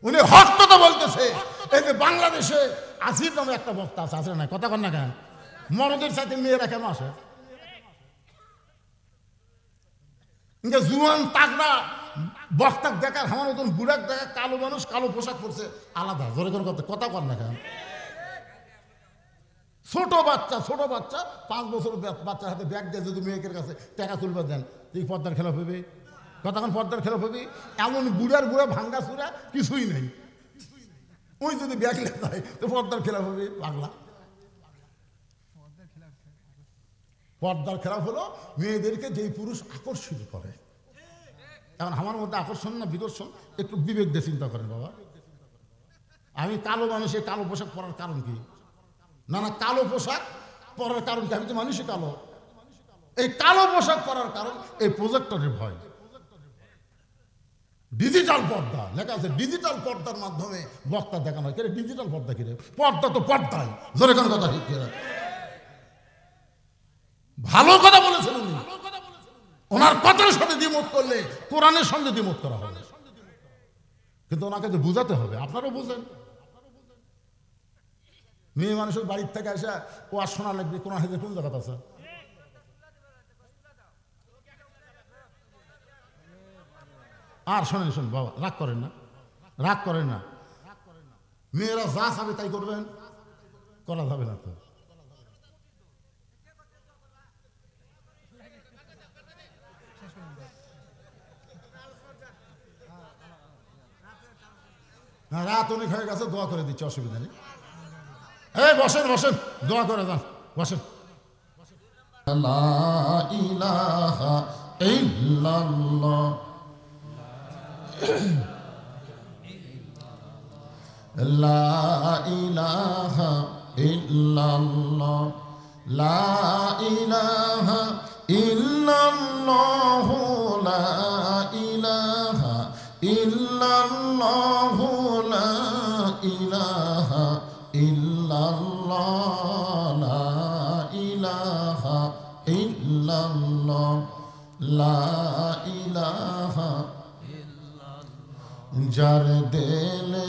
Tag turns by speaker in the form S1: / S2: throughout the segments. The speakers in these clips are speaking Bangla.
S1: উনি হক কথা বলতেছে। এই যে বাংলাদেশে আসির নামে একটা বক্তা আছে, আসে না? কথা কন না কেন? মরদের সাথে মেয়েরা কেন আসে? জুয়ান তাগড়া বক্তা দেখার আমার মতন বুড়াক দেখা কালো মানুষ কালো পোশাক পরছে আলাদা। জোরে করে কথা কন না কেন? ছোট বাচ্চা 5 বছর বাচ্চার হাতে ব্যাগ দিয়ে যদি মেয়েকের কাছে টাকা তুলবে দেন, তুই পর্দার খেলাফ হবে? কতক্ষণ পর্দার খেলাফ হবে? এমন বুড়ার ভাঙ্গা চূড়া কিছুই নেই, ওই যদি ব্যাগ লেগে যায় তো পর্দার খেলাফ হবে। পাগলা পর্দার খেলাফ হলো মেয়েদেরকে যেই পুরুষ আকর্ষিত করে। এখন আমার মধ্যে আকর্ষণ না বিদর্শন, একটু বিবেক দিয়ে চিন্তা করেন বাবা। আমি কালো মানুষের কালো পোশাক পরার কারণ কি? না কালো পোশাক পরার কারণ কি? আমি তো মানুষই কালো। এই কালো পোশাক পরার কারণ এই প্রজেক্টরের ভয়। ডিজিটাল পর্দা লেখা আছে, ডিজিটাল পর্দার মাধ্যমে বক্তা দেখানো হয়। কে ডিজিটাল পর্দা? কিরে পর্দা তো পর্দাই। ধরে কোন কথা ঠিক কিনা? ভালো কথা বলেছেন উনি। ওনার কথার সাথে দ্বিমত করলে কোরআনের সঙ্গে দ্বিমত করা হবে, কিন্তু ওনাকে তো বুঝাতে হবে। আপনারাও বুঝেন, মেয়ে মানুষের বাড়ির থেকে আসা ও আর শোনা লাগবে কোরআন হাদিসের কোন জায়গাতে আছে? আর শোনেন বাবা, রাগ করেন না। মেয়েরা যা চাবে তাই করবেন, করা যাবে না তো। রাত অনেক হয়ে গেছে, দোয়া করে দিচ্ছে, অসুবিধা নেই। এই বসেন দোয়া করে যান, বসেন। লা ইলাহা ইল্লাল্লাহ লা ইলাহা ইল্লাল্লাহ লা ইলাহা ইল্লাল্লাহ লা ইলাহা ইল্লাল্লাহ লা ইলাহা ইল্লাল্লাহ লা ইলাহা ইল্লাল্লাহ লা ইলাহা। যার দিলে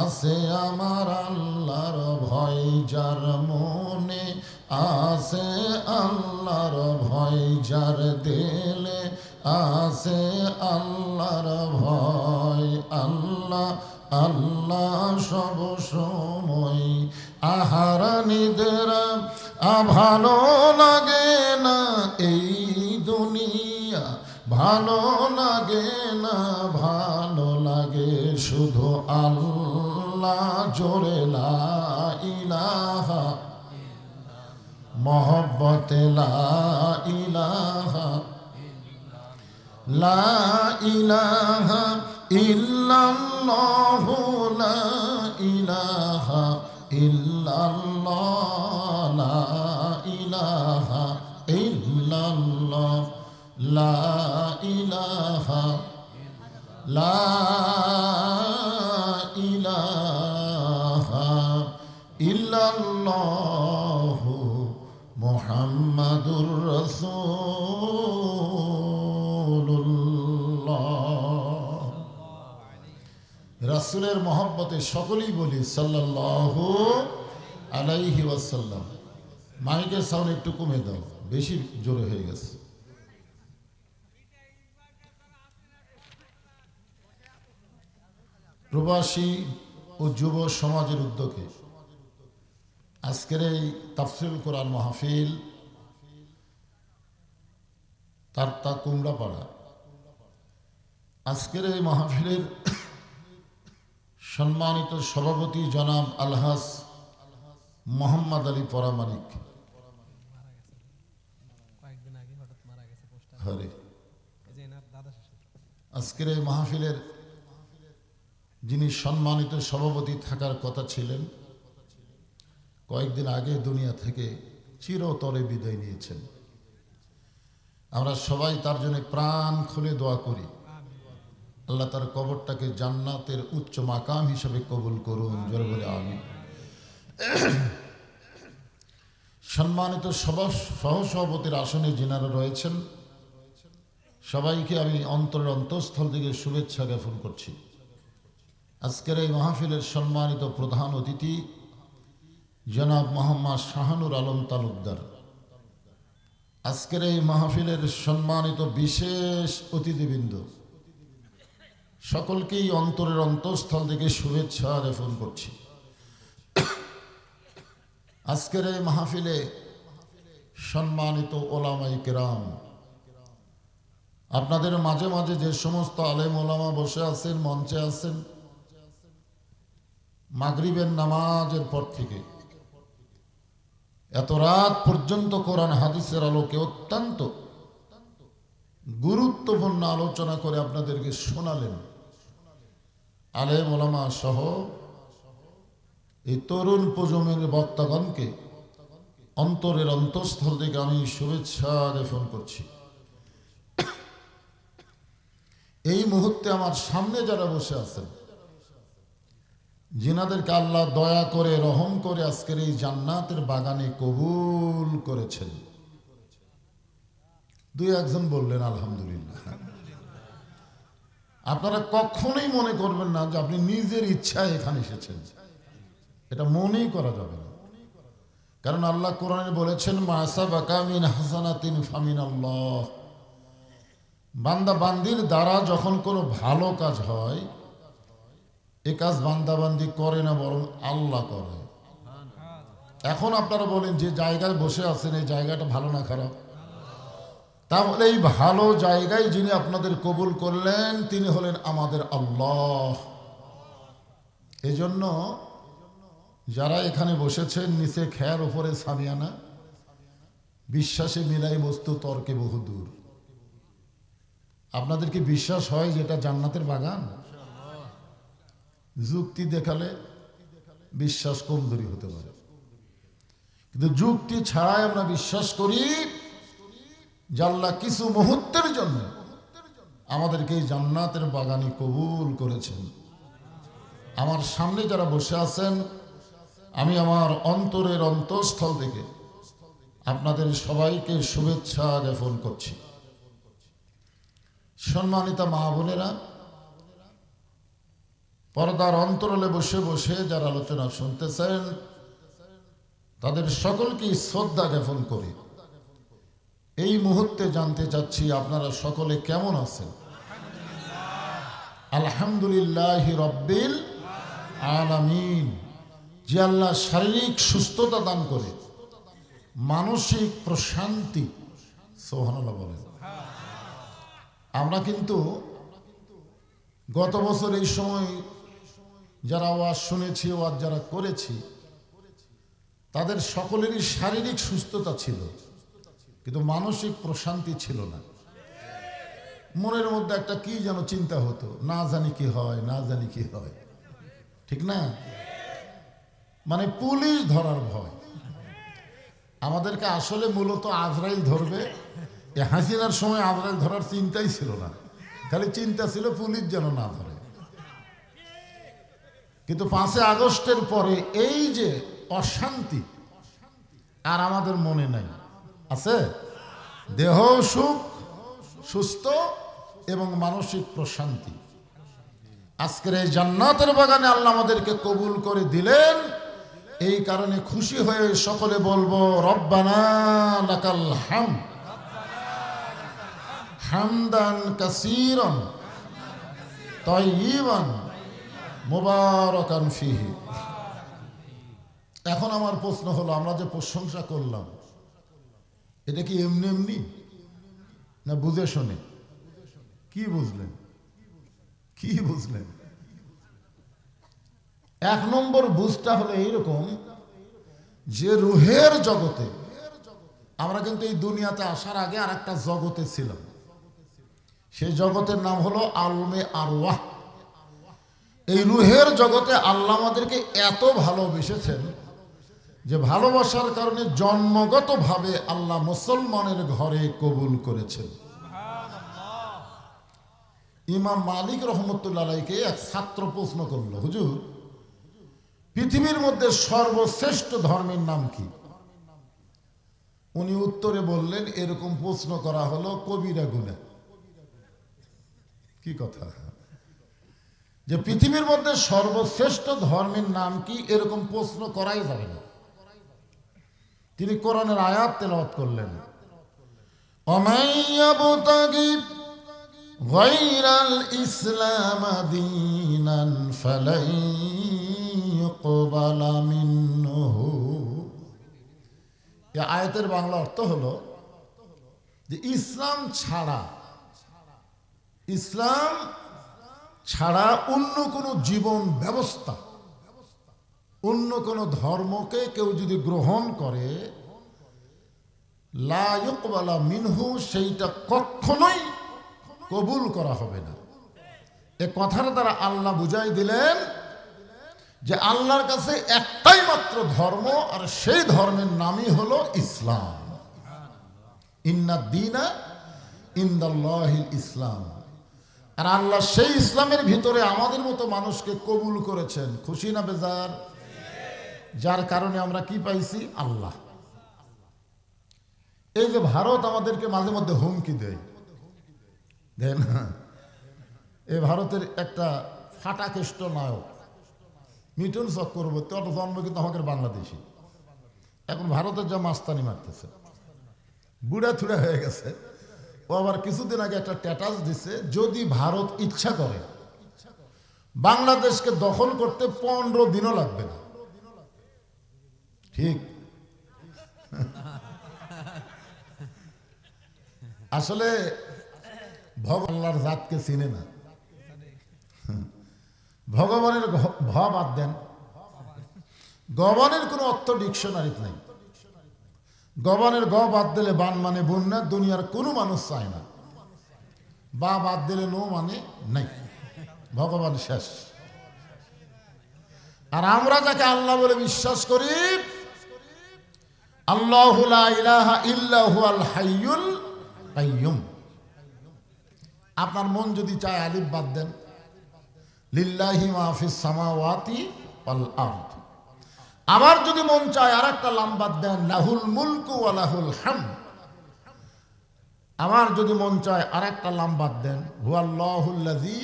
S1: আছে আমার আল্লাহর ভয়, যার মনে আছে আল্লাহর ভয়, যার দিলে আছে আল্লাহর ভয়, আল্লাহ আল্লাহ সব সময়। আহার নিদ্রা ভালো লাগে না এই দুনিয়া, ভালো লাগে না, ভালো লাগে শুধু আল্লাহ। জোরে লা ইলাহা, মহব্বতে লা ইলাহা, লা ইলাহা ইল্লাল্লাহ লা ইলাহা ইল্লাল্লাহ লা ইলাহা ইল্লাল্লাহ লা ইলাহা লা ইলাহা ইল্লাল্লাহ মুহাম্মাদুর রাসূলুল্লাহ। রাসূলের মহব্বতে সকলেই বলি সাল্লাল্লাহু আলাইহি ওয়াসাল্লাম। মাইকের সাউন্ড একটু কমে দাও, বেশি জোরে হয়ে গেছে। প্রবাসী ও যুব সমাজের উদ্যোগে আজকের এই তাফসীরুল কোরআন মাহফিল তারতা কুমড়াপাড়া, আজকের এই মাহফিলের সম্মানিত সভাপতি জনাব আলহাজ মোহাম্মদ আলী পরামানিক, আজকের এই মাহফিলের যিনি সম্মানিত সভাপতি থাকার কথা ছিলেন, কয়েকদিন আগে দুনিয়া থেকে চিরতরে বিদায় নিয়েছেন। আমরা সবাই তার জন্য প্রাণ খুলে দোয়া করি, আল্লাহ তার কবরটাকে জান্নাতের উচ্চ মাকাম হিসেবে কবুল করুন। জোরে বলে আমিন। সম্মানিত সহসভাপতির আসনে যিনারা রয়েছেন সবাইকে আমি অন্তরের অন্তঃস্থল থেকে শুভেচ্ছা জ্ঞাপন করছি। আজকের এই মাহফিলের সম্মানিত প্রধান অতিথি জনাব মোহাম্মদ শাহানুর আলম তালুকদার, আজকের এই মাহফিলের সম্মানিত বিশেষ অতিথিবৃন্দ, সকলকেই অন্তরের অন্তঃস্থল থেকে শুভেচ্ছা জ্ঞাপন করছি। আজকের এই মাহফিলে সম্মানিত ওলামায়ে কেরাম, আপনাদের মাঝে মাঝে যে সমস্ত আলেম ওলামা বসে আছেন, মঞ্চে আছেন, মাগরিবের নামাজের পর থেকে এত রাত পর্যন্ত কোরআন হাদিসের আলোকে অত্যন্ত গুরুত্বপূর্ণ আলোচনা করে আপনাদেরকে শোনালেন। আলেম ওলামা সহ এই তরুণ প্রজন্মের বক্তাগণকে অন্তরের অন্তঃস্থল থেকে আমি শুভেচ্ছা জ্ঞাপন করছি। এই মুহূর্তে আমার সামনে যারা বসে আছেন, যিনাদেরকে আল্লাহ দয়া করে রহম করে আজকের এই জান্নাতের বাগানে কবুল করেছেন, দুই একজন বললেন আলহামদুলিল্লাহ। আপনারা কখনোই মনে করবেন না যে আপনি নিজের ইচ্ছায় এখানে এসেছেন, এটা মনেই করা যাবে না। কারণ আল্লাহ কোরআনে বলেছেন, মা সাবাকা মিন হাসানাতিন ফামিনাল্লাহ। বান্দা বান্দির দ্বারা যখন কোনো ভালো কাজ হয়, এ কাজ বান্দাবান্দি করে না, বরং আল্লাহ করে। এখন আপনারা বলেন যে জায়গায় বসে আছেন, এই জায়গাটা ভালো না খারাপ? তাহলে এই ভালো জায়গায় যিনি আপনাদের কবুল করলেন তিনি হলেন আমাদের আল্লাহ। এই জন্য যারা এখানে বসেছেন, নিচে খেয়ার উপরে সামিয়ানা, বিশ্বাসে মিলাই বস্তু তর্কে বহুদূর। আপনাদের কি বিশ্বাস হয় যে এটা জান্নাতের বাগান? যুক্তি দেখালে বিশ্বাস কমজোরি হতে পারে, কিন্তু যুক্তি ছাড়াই আমরা বিশ্বাস করি যে আল্লাহ কিছু মুহূর্তের জন্য আমাদেরকে এই জান্নাতের বাগানে কবুল করেছেন। আমার সামনে যারা বসে আছেন, আমি আমার অন্তরের অন্তঃস্থল থেকে আপনাদের সবাইকে শুভেচ্ছা জ্ঞাপন করছি। সম্মানিতা মা বোনেরা, পর্দার অন্তরালে বসে বসে যারা আলোচনা শুনতেছেন, তাদের সকলকেই শ্রদ্ধা জ্ঞাপন করি। এই মুহূর্তে জানতে চাচ্ছি আপনারা সকলে কেমন আছেন? আলহামদুলিল্লাহ রাব্বিল আলামিন। যে আল্লাহ শারীরিক সুস্থতা দান করে, মানসিক প্রশান্তি, সুবহানাল্লাহ বলেন। আমরা কিন্তু গত বছর এই সময় যারা ওয়াজ শুনেছি, ওয়াজ যারা করেছি, তাদের সকলেরই শারীরিক সুস্থতা ছিল, কিন্তু মানসিক প্রশান্তি ছিল না। মনের মধ্যে একটা কি যেন চিন্তা হতো, না জানি কি হয়, না জানি কি হয়, ঠিক না? মানে পুলিশ ধরার ভয়। আমাদেরকে আসলে মূলত আজরাইল ধরবে, হাসিনার সময় আজরাইল ধরার চিন্তাই ছিল না, খালি চিন্তা ছিল পুলিশ যেন না ধরে। কিন্তু 5 আগস্টের পরে এই যে অশান্তি আর আমাদের মনে নাই, আছে দেহ সুখ, সুস্থ এবং মানসিক প্রশান্তি। আজকের এই জান্নাতের বাগানে আল্লাহ আমাদেরকে কবুল করে দিলেন। এই কারণে খুশি হয়ে সকলে বলবো, রব্বানা লাকাল হামদ হামদান কাসীরান তাইয়িবান মুবারাকান ফিহি। এখন আমার প্রশ্ন হলো, আমরা যে প্রশংসা করলাম, এটা কি এমনি এমনি না বুঝে শুনে? কি বুঝলেন? কি বুঝলেন? এক নম্বর বুঝটা হলো এইরকম যে রুহের জগতে, আমরা কিন্তু এই দুনিয়াতে আসার আগে আর একটা জগতে ছিলাম। সেই জগতের নাম হলো আলমে আরওয়াহ। এই রুহের জগতে আল্লাহ আমাদেরকে এত ভালোবেসেছেন যে ভালোবাসার কারণে জন্মগতভাবে আল্লাহ মুসলমানের ঘরে কবুল করেছেন। ইমাম মালিক রহমতুল্লাহ আলাইকে এক ছাত্র প্রশ্ন করলো, হুজুর, পৃথিবীর মধ্যে সর্বশ্রেষ্ঠ ধর্মের নাম কি? উনি উত্তরে বললেন, এরকম প্রশ্ন করা হলো কবিরা গুনাহ। কি কথা! যে পৃথিবীর মধ্যে সর্বশ্রেষ্ঠ ধর্মের নাম কি, এরকম প্রশ্ন করাই যাবে না। তিনি কোরআনের আয়াত তেলাওয়াত করলেন, ওমাই ইয়াবতাগি গায়রাল ইসলাম দীনান ফালাই ইউকবালা মিনহু। এই আয়াতের বাংলা অর্থ হলো যে ইসলাম ছাড়া অন্য কোনো জীবন ব্যবস্থা, অন্য কোনো ধর্মকে কেউ যদি গ্রহণ করে, লা ইউকবালা মিনহু, সেইটা কখনোই কবুল করা হবে না। এ কথার দ্বারা আল্লাহ বুঝাই দিলেন যে আল্লাহর কাছে একটাই মাত্র ধর্ম, আর সেই ধর্মের নামই হলো ইসলাম। ইন্নাদ দীনা ইনদাল্লাহিল ইসলাম। আর আল্লাহ সেই ইসলামের ভিতরে আমাদের মতো মানুষকে কবুল করেছেন। খুশি না বেজার? যার কারণে আমরা কি পাইছি? আল্লাহ। এই যে ভারত আমাদেরকে মাঝে মধ্যে হুমকি দেয়, দেন, এই ভারতের একটা ফাটাকেষ্ট নায়ক মিঠুন চক্রবর্তী, অত জন্ম কিন্তু আমাদের বাংলাদেশি, এখন ভারতের যা মাস্তানি মারতেছে, বুড়া থুড়া হয়ে গেছে। ও আবার কিছুদিন আগে একটা স্ট্যাটাস দিছে, যদি ভারত ইচ্ছা করে বাংলাদেশকে দখল করতে 15 দিনও লাগবে না। ঠিক? আসলে ভগবানের জাতকে চিনে না। ভগবানের ভ বাদ দেন, গবানের কোনো অর্থ ডিকশনারিতে নাই। গবানের গ বাদ দিলে বান মানে বন্যা, দুনিয়ার কোনো মানুষ চায় না। বা বাদ দিলে নো মানে নাই, ভগবান শেষ। আর আমরা যাকে আল্লাহ বলে বিশ্বাস করি, আল্লাহু লা ইলাহা ইল্লা হুয়াল হাইয়ুল কাইয়ুম। আপনার মন যদি চায় আলিফ বাদ দেন, লিল্লাহি মা ফিস সামাওয়াতি ওয়াল আরদ। আবার যদি মন চায় আর একটা লাম বাদ দেন, লাহুল মুলকু ওয়া লাহুল হামদ। আমার যদি মন চায় আর একটা লাম বাদ দেন, হুয়াল্লাহুল্লাযী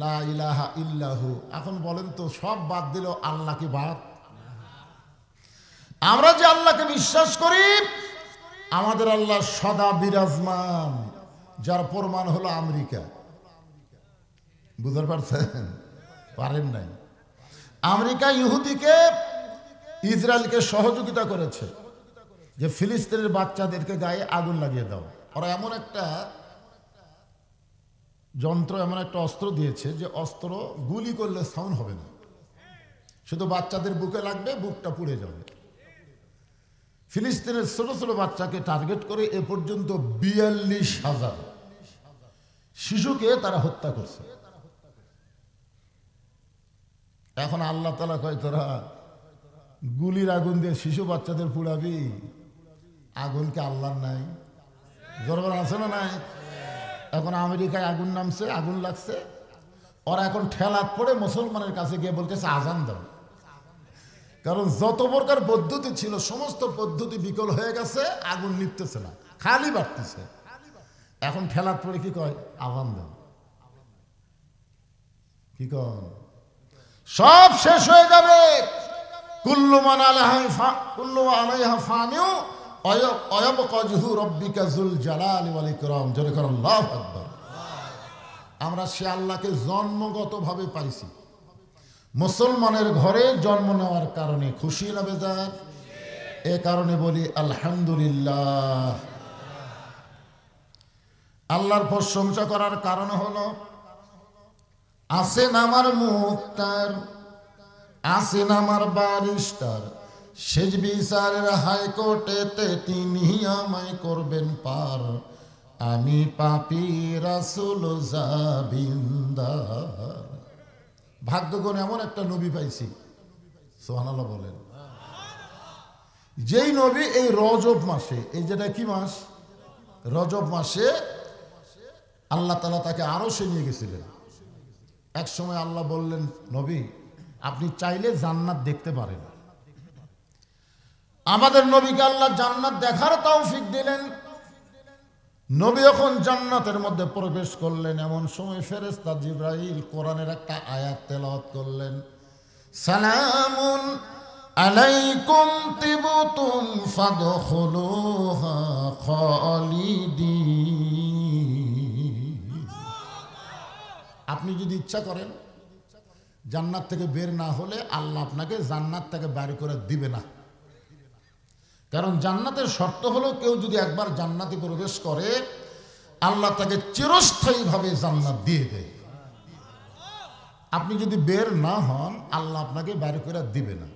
S1: লা ইলাহা ইল্লাহু। এখন বলেন তো, সব বাদ দিল, আল্লাহ কি বাদ? আমরা যে আল্লাহকে বিশ্বাস করি, আমাদের আল্লাহ সদা বিরাজমান, যার প্রমাণ হলো আমেরিকা। বুঝতে পারছেন? পারেন নাই? আমেরিকা ইহুদিকে, ইসরায়েলকে সহযোগিতা করেছে যে ফিলিস্তিনের বাচ্চাদেরকে গায়ে আগুন লাগিয়ে দাও। ওরা এমন একটা যন্ত্র, এমন একটা অস্ত্র দিয়েছে যে অস্ত্র গুলি করলে সাউন্ড হবে না, শুধু বাচ্চাদের বুকে লাগবে, বুকটা পুড়ে যাবে। ফিলিস্তিনের ছোট ছোট বাচ্চাকে টার্গেট করে এ পর্যন্ত 42,000 শিশুকে তারা হত্যা করছে। এখন আল্লাহ তাআলা কয়, তোরা গুলির আগুন দিয়ে শিশু বাচ্চাদের পুড়াবি? আগুন কি আল্লাহর নাই? জোরবার আছে না নাই? এখন আমেরিকায় আগুন নামছে, আগুন লাগছে, ওরা এখন ঠেলাত পড়ে মুসলমানের কাছে গিয়ে বলতেছে আজান দাও। কারণ যত প্রকার পদ্ধতি ছিল সমস্ত পদ্ধতি বিকল হয়ে গেছে, আগুন নিপতেছে না, খালি বাড়তেছে। এখন ঠেলাত পড়ে কি কয়? আজান দাও। কি কয়? সব শেষ হয়ে যাবে। কুল্লু মান আলাইহা ফানিউ ওয়া ইয়াবকা ওয়াজহু রাব্বিকা যুল জালালি ওয়াল ইকরাম। জোরে করে আল্লাহু আকবার। আমরা সে আল্লাহকে জন্মগতভাবে পাইছি। মুসলমানের ঘরে জন্ম নেওয়ার কারণে খুশি না বেজার? এ কারণে বলি আলহামদুলিল্লাহ। আল্লাহর প্রশংসা করার কারণ হলো, আছেন আমার মুক্তার, আছেন আমার বারিস্টার, শেষ বিচারের হাইকোর্টেতে তিনি আমায় করবেন পার। আমি পাপী রাসূল জাবিন্দার। ভাগ্যগুণ এমন একটা নবী পাইছি, সুবহানাল্লাহ বলেন। যেই নবী এই রজব মাসে, এই যেটা কি মাস? রজব মাসে আল্লাহ তাআলা তাকে আরশে নিয়ে গেছিলেন। এক সময় আল্লাহ বললেন, নবী আপনি চাইলে জান্নাত দেখতে পারেন। আমাদের নবীকে আল্লাহ জান্নাত দেখার তৌফিক দিলেন। নবী যখন জান্নাতের মধ্যে প্রবেশ করলেন, এমন সময় ফেরেশতা জিবরাইল কোরআনের একটা আয়াত তেলাওয়াত করলেন, সালামুন আলাইকুম তিবতুম ফাদখুলুহা খালিদিন। আপনি যদি ইচ্ছা করেন জান্নাত থেকে বের না হলে আল্লাহ আপনাকে জান্নাত থেকে বাইর করে দিবে না। কারণ জান্নাতের শর্ত হলো কেউ যদি একবার জান্নাতে প্রবেশ করে আল্লাহ তাকে চিরস্থায়ীভাবে জান্নাত দিয়ে দেয়। আপনি যদি বের না হন আল্লাহ আপনাকে বাইর করে দিবে না।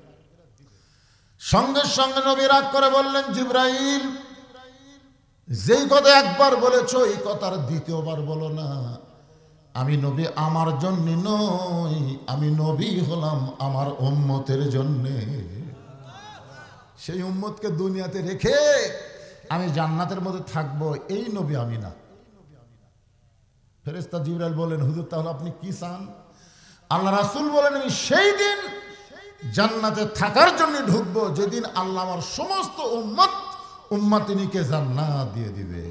S1: সঙ্গে সঙ্গে নবী রাগ করে বললেন, জিবরাইল, যেই কথা একবার বলেছো এই কথার দ্বিতীয়বার বলো না। আমি নবী আমার জন্য নই, আমি নবী হলাম আমার উম্মতের জন্যে। সেই উম্মতকে দুনিয়াতে রেখে আমি জান্নাতের মধ্যে থাকবো, এই নবী আমি না। ফেরেশতা জিবরাইল বলেন, হুজুর তাহলে আপনি কি চান? আল্লাহ রাসূল বলেন, আমি সেই দিন জান্নাতে থাকার জন্য ঢুকবো যেদিন আল্লাহ আমার সমস্ত উম্মতিনীকে জান্নাত দিয়ে দিবে।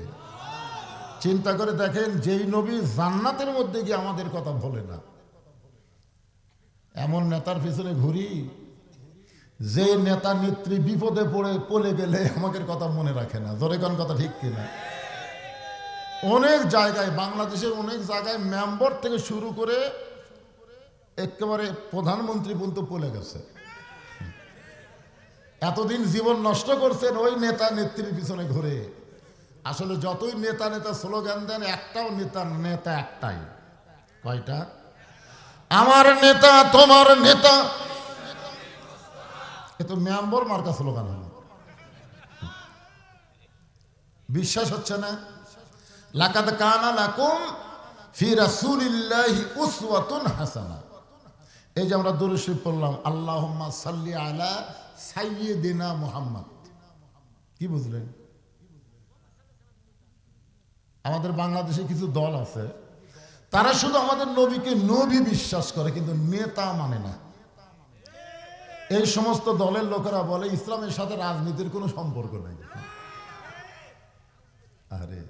S1: চিন্তা করে দেখেন, যেই নবী জান্নাতের মধ্যে গিয়ে আমাদের কথা বলে না, এমন নেতার পিছনে ঘুরি যে নেতা নেত্রী বিপদে পড়ে গেলে আমাদের কথা মনে রাখে না। জোরে কোন কথা ঠিক কিনা? অনেক জায়গায়, বাংলাদেশের অনেক জায়গায় মেম্বার থেকে শুরু করে একেবারে প্রধানমন্ত্রী পর্যন্ত পড়ে গেছে। এতদিন জীবন নষ্ট করছেন ওই নেতা নেত্রীর পিছনে ঘুরে। আসলে যতই নেতা নেতা স্লোগান দেন, একটাও নেতা একটাই। কয়টা? আমার নেতা, তোমার নেতা। এ তো মেম্বার মার্কা স্লোগান হলো। বিশ্বাস হচ্ছে না? লাকাদ কানা লাকুম ফি রাসূলিল্লাহি উসওয়াতুন হাসানা। এই যে আমরা দুরূদ শরীফ পড়লাম, আল্লাহুম্মা সাল্লি আলা সাইয়্যিদিনা মুহাম্মদ। কি বুঝলেন? আমাদের বাংলাদেশে কিছু দল আছে, তারা শুধু আমাদের নবীকে নবী বিশ্বাস করে কিন্তু নেতা মানে না। এই সমস্ত দলের লোকেরা বলে ইসলামের সাথে রাজনীতির কোনো সম্পর্ক নেই। আরে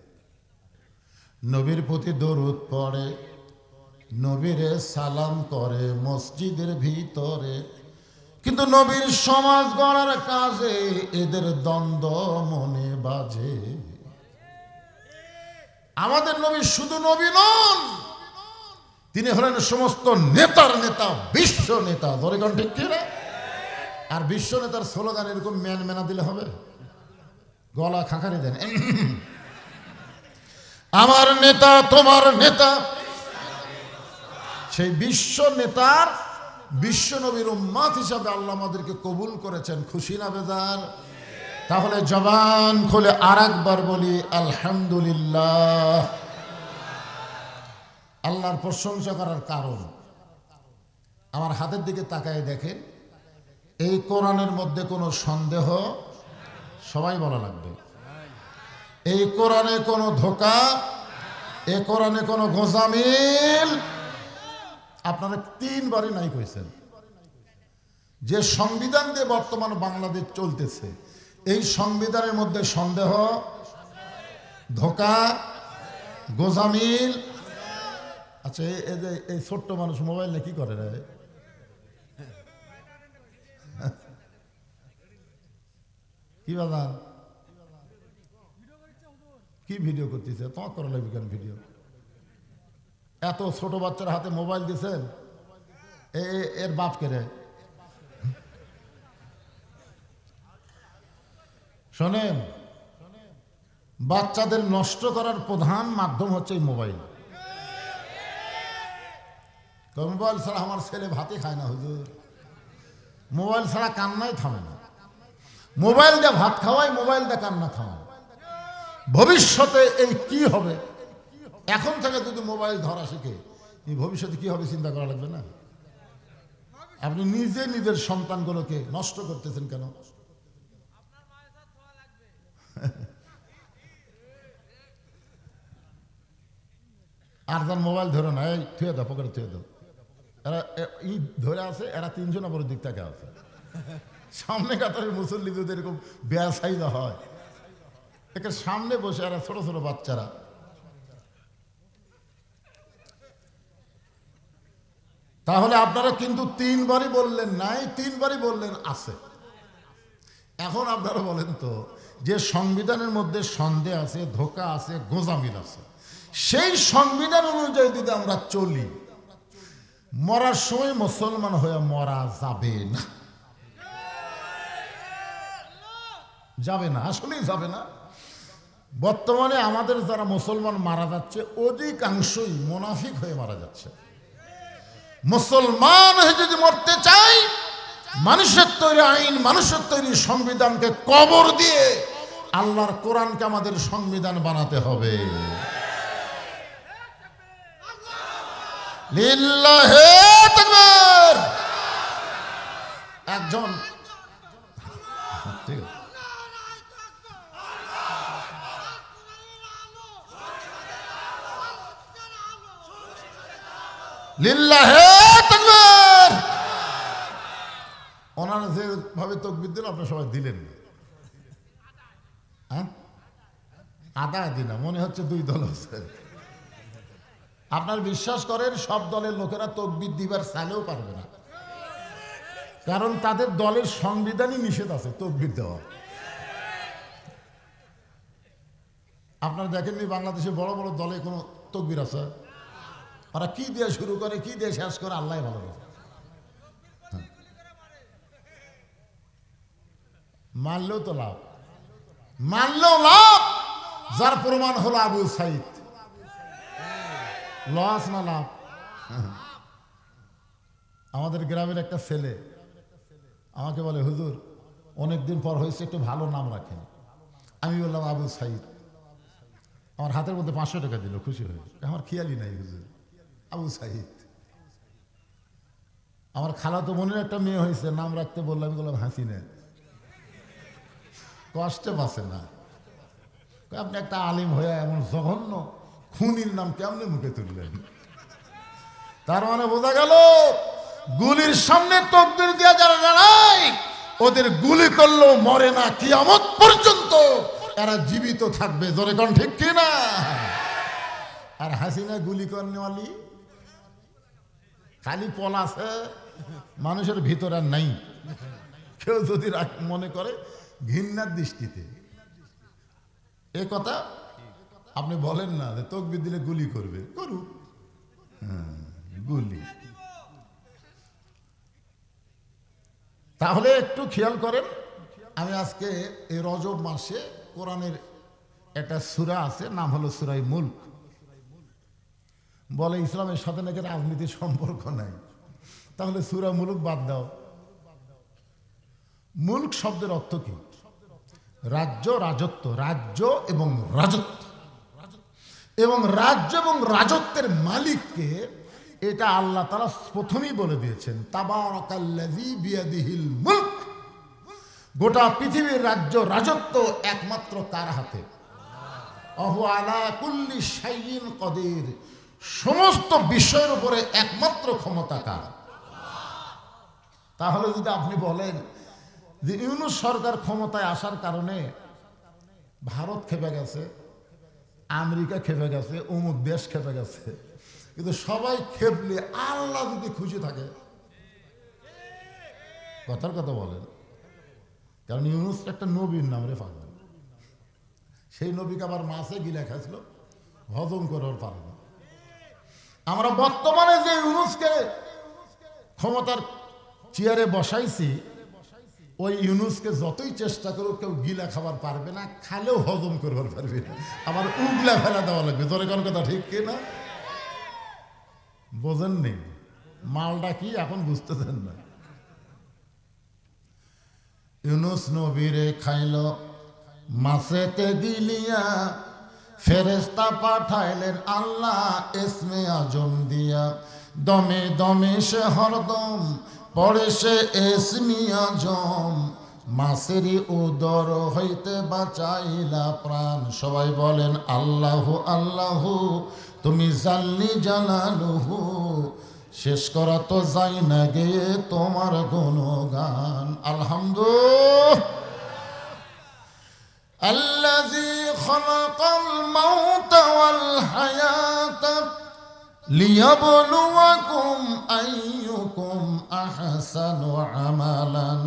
S1: নবীর প্রতি দরুদ পড়ে, নবীরে সালাম করে মসজিদের ভিতরে, কিন্তু নবীর সমাজ গড়ার কাজে এদের দ্বন্দ্ব মনে বাজে। আমাদের নবী শুধু নবী নন, তিনি হলেন সমস্ত নেতার নেতা, বিশ্ব নেতা। ধরে কোন ঠিক কিনা? আর বিশ্ব নেতার স্লোগান এরকম মেনা দিলে হবে? গলা খাঁকারি দেন, আমার নেতা, তোমার নেতা। সেই বিশ্ব নেতার, বিশ্ব নবীর উম্মত হিসাবে আল্লাহ আমাদেরকে কবুল করেছেন। খুশি না বেজার? তাহলে জবান খুলে আর একবার বলি আলহামদুলিল্লাহ। আল্লাহর প্রশংসা করার কারণ, আমার হাতের দিকে তাকায় দেখেন, এই কোরআনের মধ্যে কোনো সন্দেহ, সবাই বলা লাগবে, এই কোরআনে কোনো ধোঁকা, এই কোরআনে কোনো গোজামিল। আপনারা 3 বারই নাই কইছেন। যে সংবিধান দিয়ে বর্তমান বাংলাদেশ চলতেছে, এই সংবিধানের মধ্যে সন্দেহ, ধোঁকা, গোজামিল। আচ্ছা, এই ছোট্ট মানুষ মোবাইল নিয়ে কি করে রে? কি বাজান? কি ভিডিও করতেছে? তোমার করা লাগবে কেন ভিডিও? এত ছোট বাচ্চার হাতে মোবাইল দিয়েছেন, এর বাপ কেড়ে। শোনেন, বাচ্চাদের নষ্ট করার প্রধান মাধ্যম হচ্ছে এই মোবাইল। মোবাইল ছাড়া আমার ছেলে ভাতই খায় না হুজুর, মোবাইল ছাড়া কান্নাই থামে না। মোবাইল দিয়ে ভাত খাওয়াই, মোবাইল দিয়ে কান্না খাওয়াই। ভবিষ্যতে এই কি হবে? এখন থেকে যদি মোবাইল ধরা শিখে, এই ভবিষ্যতে কি হবে চিন্তা করা লাগবে না? আপনি নিজে নিজের সন্তানগুলোকে নষ্ট করতেছেন কেন? আর যার মোবাইল ধরো না, এই থুয়ে দাও, পকেটে থুয়ে দাও। এরা ধরে আছে, এরা 3 জন অপরের দিক থেকে আছে। সামনে কাতারের মুসল্লি যদি এরকম বেয়াসাইজা হয়, একে সামনে বসে আর ছোট ছোট বাচ্চারা। তাহলে আপনারা কিন্তু 3 বারই বললেন নাই, 3 বারই বললেন আছে। এখন আপনারা বলেন তো, যে সংবিধানের মধ্যে সন্দেহ আছে, ধোঁকা আছে, গোঁজামিল আছে, সেই সংবিধান অনুযায়ী যদি আমরা চলি, মরার সময় মুসলমান হয়ে মরা যাবে না। যাবে না, আসলেই যাবে না। বর্তমানে আমাদের যারা মুসলমান মারা যাচ্ছে অধিকাংশই মুনাফিক হয়ে মারা যাচ্ছে। মুসলমান হয়ে যদি মরতে চাই, মানুষের তৈরি আইন, মানুষের তৈরি সংবিধানকে কবর দিয়ে আল্লাহর কোরআনকে আমাদের সংবিধান বানাতে হবে। লিল্লাহি তাকবীর। একজন ঠিক আছে, লিল্লাহি তাকবীর। ওনারা যেভাবে তাকবীর দিল আপনারা সবাই দিলেন, হ্যাঁ? আদা দিনা মনে হচ্ছে 2 দল আছে। আপনার বিশ্বাস করেন সব দলের লোকেরা তাকবীর দিবার চাইলেও পারবে না, কারণ তাদের দলের সংবিধানই নিষেধ আছে তাকবীর দেওয়া। আপনারা দেখেননি বাংলাদেশে বড় বড় দলে কোনো তাকবীর আছে? ওরা কি দিয়ে শুরু করে, কি দিয়ে শেষ করে আল্লাহ ভালো করে। মানলেও তো লাভ, মানলেও লাভ। যার প্রমাণ হলো আবু সাইদ। লস না লাভ? আমাদের গ্রামের একটা ছেলে আমাকে বলে, হুজুর অনেকদিন পর হয়েছে, একটু ভালো নাম রাখেন। আমি বললাম আবু সাইদ। আমার হাতের মধ্যে 500 টাকা দিল, খুশি হয়ে। আমার খেয়ালই নাই হুজুর, আবু সাইদ। আমার খালাতো বোনের একটা মেয়ে হয়েছে, নাম রাখতে বললাম, আমি বললাম হাসিনা। কষ্টে বাঁচে না। আপনি একটা আলিম হয়ে এমন জঘন্য খুনির নাম কেমনে মুখে তুললেন? তার মানে বোঝা গেল গুলির সামনে তাকবীর দিয়ে যারা দাঁড়ায় ওদের গুলি করলেও মরে না, কিয়ামত পর্যন্ত এরা জীবিত থাকবে। জোরে কোন ঠিক কিনা? আর হাসিনা গুলি করনেওয়ালি খালি পলাছে, মানুষের ভিতর আর নাই। কেউ যদি মনে করে ঘৃণার দৃষ্টিতে, এ কথা আপনি বলেন না যে তাকবীর দিলে গুলি করবে, করুক। গুলি। তাহলে একটু খেয়াল করেন, আমি আজকে এই রজব মাসে কোরআনের একটা সূরা আছে, নাম হলো সূরায়ে মুলক। বলে ইসলামের সাথে নাকি রাজনীতির সম্পর্ক নাই, তাহলে সূরা মুলক বাদ দাও। মুলক শব্দের অর্থ কি? রাজ্য, রাজত্ব। রাজ্য এবং রাজত্ব, এবং রাজ্য এবং রাজত্বের মালিককে এটা আল্লাহ তাআলা প্রথমেই বলে দিয়েছেন, তাবারাকাল্লাযী বিয়াদিহিল মুলক। গোটা পৃথিবীর রাজ্য রাজত্ব একমাত্র কার হাতে? ওহু আলা কুল্লি শাইইন কদির। সমস্ত বিষয়ের উপরে একমাত্র ক্ষমতা কার? তাহলে যদি আপনি বলেন যে ইউনূস সরকার ক্ষমতায় আসার কারণে ভারত খেপে গেছে, আমেরিকা খেপে গেছে, অমুক দেশ খেপে গেছে, কিন্তু সবাই খেপলে আল্লাহ যদি খুশি থাকে, কথার কথা বলেন। কারণ ইউনূস একটা নবীর নাম রে পাগল। সেই নবীকে আবার মাছে গিলা খাইছিল, হজম করার পারে না। আমরা বর্তমানে যে ইউনূসকে ক্ষমতার চেয়ারে বসাইছি, ওই ইউনূসকে যতই চেষ্টা করুক কেউ গিলা খাবার পারবে না, খালেও হজম করবার পারবে না, আবার উগলা ফেলা দেওয়া লাগবে। তোর কোন কথা ঠিক কিনা? বোঝেননি মালটা কি এখন বুঝতেছেন না? ইউনূস নবীরে খাইল মাছেতে গিলিয়া, ফেরেশতা পাঠাইলেন আল্লাহ ইসমে আজম দিয়া। দমে দমে সে হরদম পড়ে সে ইসমে আজম, মাছেরই উদর হইতে বাঁচাইলা প্রাণ। সবাই বলেন আল্লাহু আল্লাহু, তুমি জাল্লি জালালুহু। শেষ করা তো যাই না গেয়ে তোমার গুণগান। আলহামদুলিল্লাহ। আল্লাযী খালাকাল মাউতা ওয়াল হায়াতা লিয়াবলুয়াকুম আইয়ুকুম আহসানু আমালান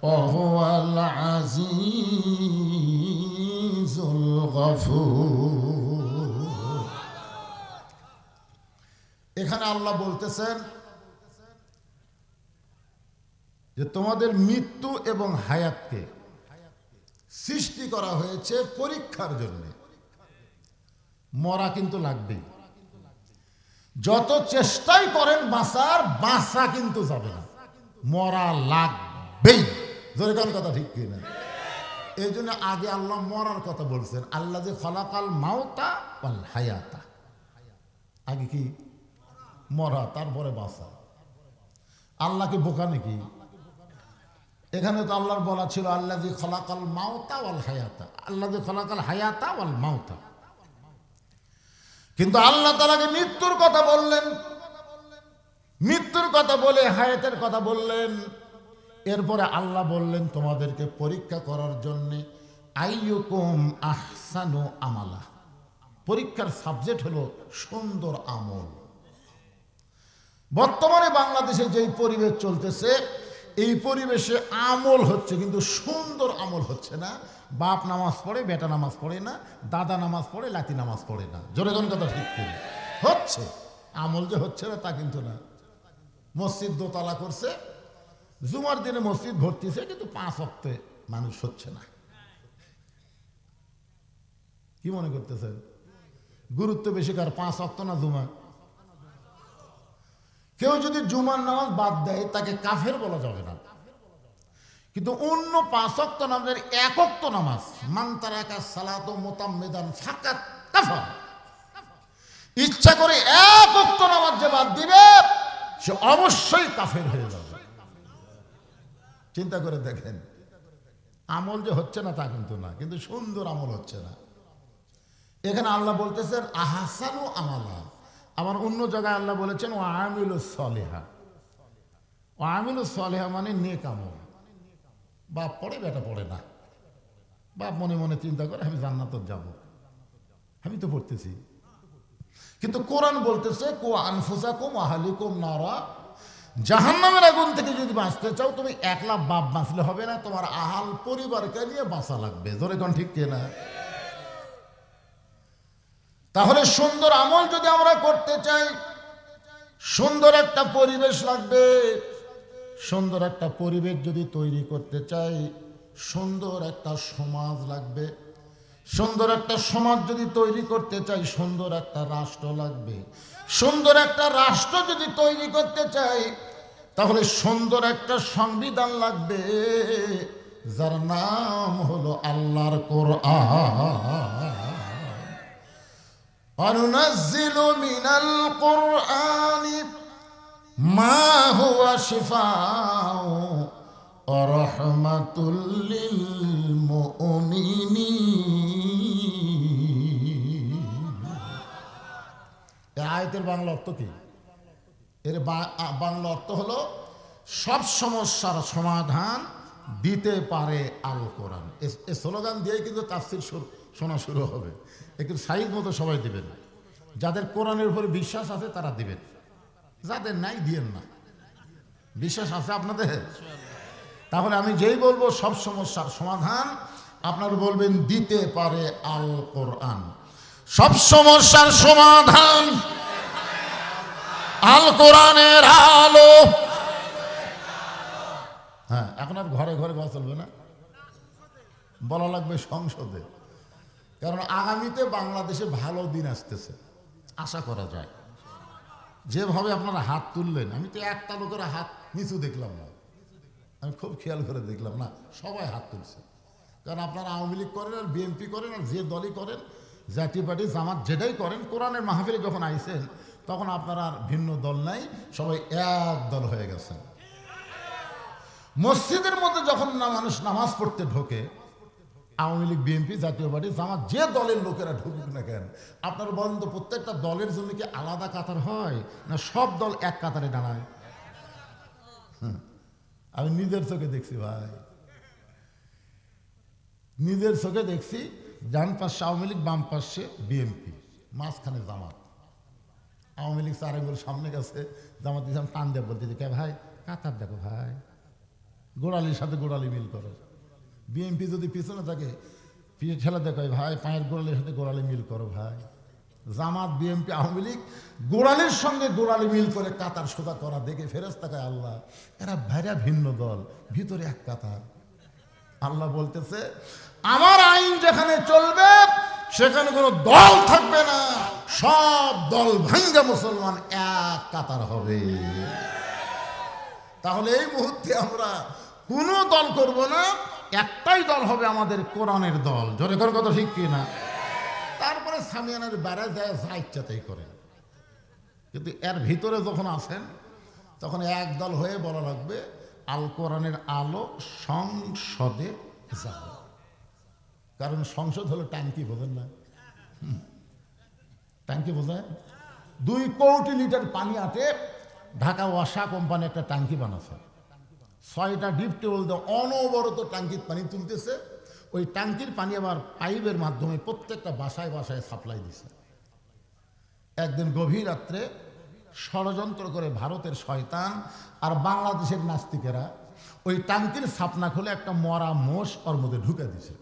S1: ওয়া হুয়াল আজিজুল গফুর। এখানে আল্লাহ বলতেছেন যে তোমাদের মৃত্যু এবং হায়াতকে সৃষ্টি করা হয়েছে পরীক্ষার জন্য। মরা কিন্তু লাগবেই, যত চেষ্টাই করেন বাঁচার, বাঁচা কিন্তু যাবে না, মরা লাগবেই। জোরে কোন কথা ঠিক কিনা? এই জন্য আগে আল্লাহ মরার কথা বলছেন, আল্লাহ যে খলাকাল মাউতা ওয়াল হায়াতা, আগে কি মরা তারপরে বাঁচা। আল্লাহ কি বোকা নাকি? এখানে তো আল্লাহর বলা ছিল আল্লাহ যে খলাকাল মাউতা ওয়াল হায়াতা, আল্লাহ যে খলাকাল হায়াতা ওয়াল মাউতা, কিন্তু আল্লাহ তাআলাকে মৃত্যুর কথা বললেন, মৃত্যুর কথা বলে হায়াতের কথা বললেন। এরপরে আল্লাহ বললেন তোমাদেরকে পরীক্ষা করার জন্য আইয়ুকুম আহসানু আমালা। পরীক্ষার সাবজেক্ট হলো সুন্দর আমল। বর্তমানে বাংলাদেশে যেই পরিবেশ চলতেছে, এই পরিবেশে আমল হচ্ছে কিন্তু সুন্দর আমল হচ্ছে না। বাপ নামাজ পড়ে, বেটা নামাজ পড়ে না, দাদা নামাজ পড়ে, লাতি নামাজ পড়ে না। জোরে কোন কথা ঠিক করে হচ্ছে, আমল যে হচ্ছে না তা কিন্তু না। মসজিদ দোতলা করছে, জুমার দিনে মসজিদ ভর্তিছে, কিন্তু 5 ওয়াক্তে মানুষ হচ্ছে না। কি মনে করতেছেন গুরুত্ব বেশি কার, 5 ওয়াক্ত না জুমা? কেউ যদি জুমার নামাজ বাদ দেয় তাকে কাফের বলা যাবে না, কিন্তু অন্য 5 ওয়াক্ত নামাজের 1 ওয়াক্ত নামাজ, মান তারাকা সালাতু মুতাম্মিদান ফাকাত কাফার, ইচ্ছা করে 1 ওয়াক্ত নামাজ যে বাদ দিবে সে অবশ্যই কাফের হয়ে যাবে। চিন্তা করে দেখেন, আমল যে হচ্ছে না তা কিন্তু না, কিন্তু সুন্দর আমল হচ্ছে না। এখানে আল্লাহ বলতেছেন আহসানু আমালা। আবার অন্য জায়গায় আল্লাহ বলেছেন ও আমিলুস সলিহা। ও আমিলুস সলিহা মানে নেক আমল। বাপ পড়ে, বেটা পড়ে না, বাপ মনে মনে চিন্তা করে আমি জান্নাতে যাব, আমি তো পড়তেছি। কিন্তু কোরআন বলতেছে কু আনফুসাকুম আহলিকুম নারা, জাহান্নামের আগুন থেকে যদি বাঁচতে চাও তুমি একলা বাপ বাঁচলে হবে না, তোমার আহাল পরিবারকে নিয়ে বাঁচা লাগবে। ধরে কোন ঠিক কিনা? তাহলে সুন্দর আমল যদি আমরা করতে চাই, সুন্দর একটা পরিবেশ লাগবে। সুন্দর একটা পরিবেশ যদি তৈরি করতে চাই, সুন্দর একটা সমাজ লাগবে। সুন্দর একটা সমাজ যদি তৈরি করতে চাই, সুন্দর একটা রাষ্ট্র লাগবে। সুন্দর একটা রাষ্ট্র যদি তৈরি করতে চাই, তাহলে সুন্দর একটা সংবিধান লাগবে, যার নাম হলো আল্লাহর কোরআন। অনুনাজ্জিলু মিনাল কোরআনি মা হুয়া শিফাউ ওয়া রাহমাতুল লিল মুমিনিন। এই আয়াতের বাংলা অর্থ কি? এর বাংলা অর্থ হলো সব সমস্যার সমাধান দিতে পারে আল কোরআন। এই স্লোগান দিয়ে কিন্তু তাফসীর শোনা শুরু হবে। একটু সাইজ মতো সবাই দিবেন। যাদের কোরআনের উপরে বিশ্বাস আছে তারা দিবেন, যাদের নাই দিয়েন না। বিশ্বাস আছে আপনাদের? তাহলে আমি যেই বলবো সব সমস্যার সমাধান, আপনারা বলবেন দিতে পারে আল কোরআন। সব সমস্যার সমাধান আল কোরআনের আলো। হ্যাঁ, এখন আর ঘরে ঘরে বলা চলবে না, বলা লাগবে সংসদে। কারণ আগামীতে বাংলাদেশে ভালো দিন আসতেছে, আশা করা যায়। যেভাবে আপনারা হাত তুললেন, আমি তো একটা লোকের হাত নিচু দেখলাম না, আমি খুব খেয়াল করে দেখলাম না, সবাই হাত তুলছে। কারণ আপনারা আওয়ামী লীগ করেন আর বিএনপি করেন আর যে দলই করেন, জাতীয় পার্টি জামাত যেটাই করেন, কোরআনের মাহফিলে যখন আইছেন তখন আপনারা আর ভিন্ন দল নাই, সবাই এক দল হয়ে গেছেন। মসজিদের মধ্যে যখন মানুষ নামাজ পড়তে ঢোকে, আওয়ামী লীগ বিএনপি জাতীয় পার্টি জামাত যে দলের লোকেরা ঢুকুক না কেন, আপনার বলেন তো প্রত্যেকটা দলের জন্য কি আলাদা কাতার হয় না সব দল এক কাতারে দাঁড়ায়? আমি নিজের চোখে দেখছি ভাই। নিজের চোখে দেখছি ডান পাশে আওয়ামী লীগ, বাম পাশে বিএনপি, মাঝখানে জামাত। আওয়ামী লীগ চারেগুলো সামনে গেছে, জামাত ইসলাম টান দিয়ে বলতে যে কে ভাই কাতার দেখো ভাই, গোড়ালির সাথে গোড়ালি মিল করো। বিএনপি যদি পিছনে থাকে পিঠে ঠেলা দেখায় ভাই পায়ের গোড়ালির সাথে গোড়ালি মিল করো ভাই। জামাত, বিএনপি, আওয়ামী লীগ গোড়ালির সঙ্গে গোড়ালি মিল করে কাতার সোজা করা দেখে ফেরেশতাকে আল্লাহ, এরা ভাইরা ভিন্ন দল, ভিতরে এক কাতার। আল্লাহ বলতেছে আমার আইন যেখানে চলবে সেখানে কোনো দল থাকবে না, সব দল ভাঙ্গা মুসলমান এক কাতার হবে। তাহলে এই মুহূর্তে আমরা কোনো দল করব না, একটাই দল হবে আমাদের কোরআনের দল। জোরে করে কথা ঠিক কি না? তারপরে সামিয়ানার বেড়া যায় যা ইচ্ছাতেই করেন, কিন্তু এর ভিতরে যখন আসেন তখন এক দল হয়ে বলা লাগবে আল কোরআনের আলো সংসদে যাবে। কারণ সংসদ হলো ট্যাঙ্কি, বোঝেন না? ট্যাঙ্কি বোঝেন? 2 কোটি লিটার পানি আটে ঢাকা ওয়াসা কোম্পানি একটা ট্যাঙ্কি বানাচ্ছে। 6টা ডিপ টিউবওয়েল দিয়ে অনবরত ট্যাঙ্কির পানি তুলতেছে। ওই ট্যাঙ্কির পানি আবার পাইপের মাধ্যমে প্রত্যেকটা বাসায় বাসায় সাপ্লাই দিছে। একদিন গভীর রাত্রে ষড়যন্ত্র করে ভারতের শয়তান আর বাংলাদেশের নাস্তিকেরা ওই ট্যাঙ্কির ছাপনা খুলে একটা মরা মোষ ওর মধ্যে ঢুকে দিছে।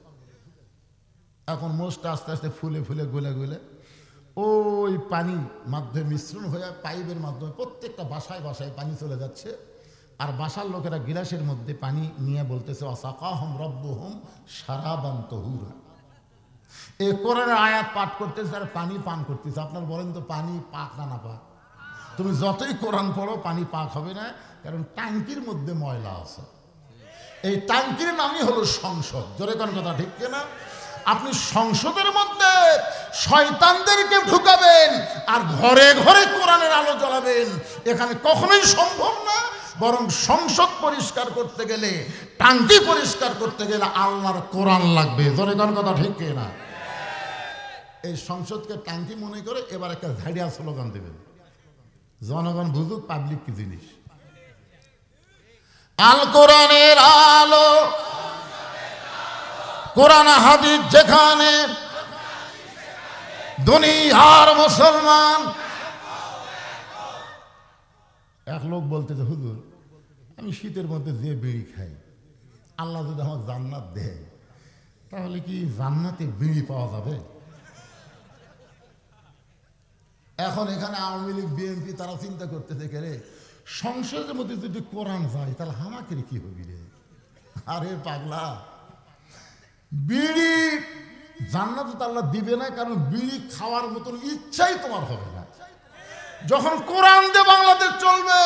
S1: এখন মোষটা আস্তে আস্তে ফুলে ফুলে গলে গলে ওই পানি মাধ্যমে মিশ্রণ হয়ে পাইপের মাধ্যমে প্রত্যেকটা বাসায় বাসায় পানি চলে যাচ্ছে। আর বাসার লোকেরা গিলাসের মধ্যে পানি নিয়ে বলতেছে ওয়াসাকাহুম রাব্বুহুম শারাবান তাহুরা। এই কোরআনের আয়াত পাঠ করতেছে আর পানি পান করতেছে। আপনার বলেন তো পানি পাক না পাক? তুমি যতই কোরআন পড়ো পানি পাক হবে না, কারণ ট্যাঙ্কির মধ্যে ময়লা আছে। এই ট্যাঙ্কির নামই হলো সংসদ। জোরে কোন কথা ঠিক কিনা? আপনি সংসদের মধ্যে শয়তানদেরকে ঢুকাবেন আর ঘরে ঘরে কোরআনের আলো জ্বালাবেন, এখানে কখনোই সম্ভব না। বরং সংসদ পরিষ্কার করতে গেলে, ট্যাঙ্কি পরিষ্কার করতে গেলে আল্লাহর কোরআন লাগবে। জোরে কোন কথা ঠিক কিনা? এই সংসদকে ট্যাঙ্কি মনে করে এবার একটা ঝাড়িয়া স্লোগান দেবেন, জনগণ বুঝুক পাবলিক কি জিনিস। আল কোরআনের আলো, কোরআন হাদিস যেখানে, দুনিয়ার মুসলমান। এক লোক বলতেছে হুজুর আমি শীতের মধ্যে যে বিড়ি খাই, আল্লাহ যদি আমার জান্নাত দেয় তাহলে কি জান্নাতে বিড়ি পাওয়া যাবে? এখন এখানে আওয়ামী লীগ, বিএনপি তারা চিন্তা করতেছে কে রে, সংসদের মধ্যে যদি কোরআন যায় তাহলে হামাকের কি হবি রে? আরে পাগলা, বিড়ি জান্নাতে তো আল্লাহ দিবে না, কারণ বিড়ি খাওয়ার মতন ইচ্ছাই তোমার হবে না। যখন কোরআন দিয়ে বাংলাদেশ চলবে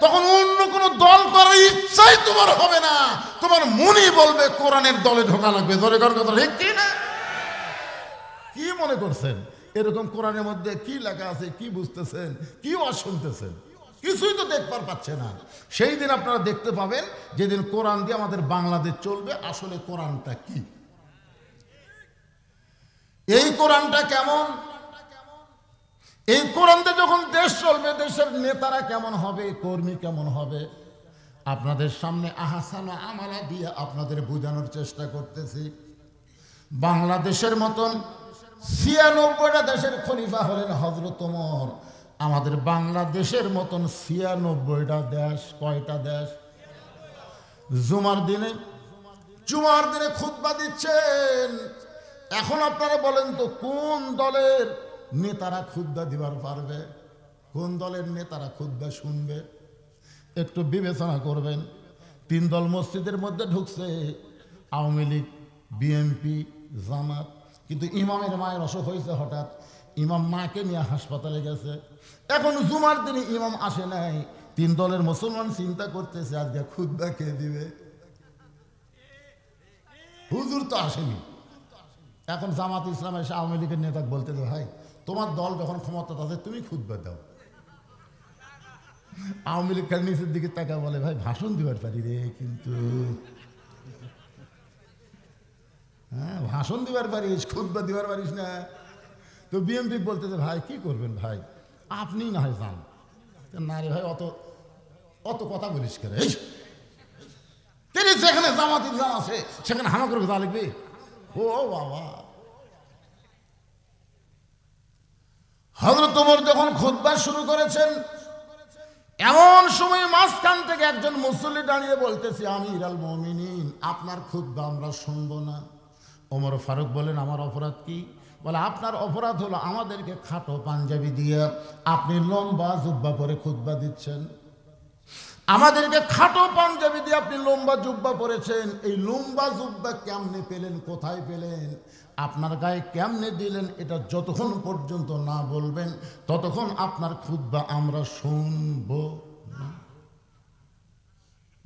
S1: তখন অন্য কোনো দল করার ইচ্ছাই তোমার হবে না। তোমার মনই বলবে কোরআনের দলে ঢোকা লাগবে। ধরে করার কথা ঠিক কি না? কি মনে করছেন এরকম কোরআনের মধ্যে কি লেখা আছে, কি বুঝতেছেন, কি শুনতেছেন? কিছুই তো দেখবার পাচ্ছে না। সেই দিন আপনারা দেখতে পাবেন যেদিন কোরআন দিয়ে আমাদের বাংলাদেশ চলবে আসলে কোরআনটা কি, এই কোরআনটা কেমন, এই কোরআন দিয়ে যখন দেশ চলবে দেশের নেতারা কেমন হবে, কর্মী কেমন হবে। আপনাদের সামনে আহসান আমালা দিয়ে আপনাদের বোঝানোর চেষ্টা করতেছি। বাংলাদেশের মতন 96টা দেশের খলিফা হলেন হযরত ওমর। আমাদের বাংলাদেশের মতন 96টা দেশ, কয়টা দেশ? জুমার দিনে খুতবা দিচ্ছেন। এখন আপনারা বলেন তো কোন দলের নেতারা খুতবা দিবার পারবে, কোন দলের নেতারা খুতবা শুনবে? একটু বিবেচনা করবেন। 3 দল মসজিদের মধ্যে ঢুকছে, আওয়ামী লীগ, বিএনপি, জামাত। কিন্তু ইমামের মায়ের অসুখ হয়েছে হঠাৎ, ইমাম মাকে নিয়ে হাসপাতালে গেছে। এখন জুমার দিনে ইমাম আসে নাই। 3 দলের মুসলমান চিন্তা করতেছে আজকে খুতবা কে দিবে? হুজুর তো আসেনি। এখন জামাত ইসলাম এসে আওয়ামী লীগের নেতা বলতেছে ভাই তোমার দল যখন ক্ষমতা আছে তুমি খুতবা দাও। আওয়ামী লীগ নিচের দিকে তাকা বলে ভাই ভাষণ দিবার পারি রে, কিন্তু হ্যাঁ ভাষণ দিবার পারিস, খুতবা দিবার পারিস না। তো বিএনপি বলতেছে ভাই কি করবেন ভাই, আপনি না হয় যান। না রে ভাই অত কথা বলিস কেন, যেখানে জামাত ইসলাম আছে সেখানে হামা করে যা লিখবি। ও বাবা, হযরত ওমর যখন খুতবা শুরু করেছেন, এমন সময় মাঝখান থেকে একজন মুসল্লি দাঁড়িয়ে বলতেছে, আমিরুল মুমিনিন, আপনার খুতবা আমরা শুনবো না। ওমর ফারুক বলেন, আমার অপরাধ কি? বলে, আপনার অপরাধ হলো আমাদেরকে খাটো পাঞ্জাবি দিয়ে আপনি লম্বা জুব্বা পরে খুতবা দিচ্ছেন। আমাদেরকে খাটো পাঞ্জাবি দিয়ে আপনি লম্বা জুব্বা পরেছেন। এই লম্বা জুব্বা কেমনে পেলেন, কোথায় পেলেন, আপনার গায়ে কেমনে দিলেন, এটা যতক্ষণ পর্যন্ত না বলবেন ততক্ষণ আপনার খুতবা আমরা শুনব না।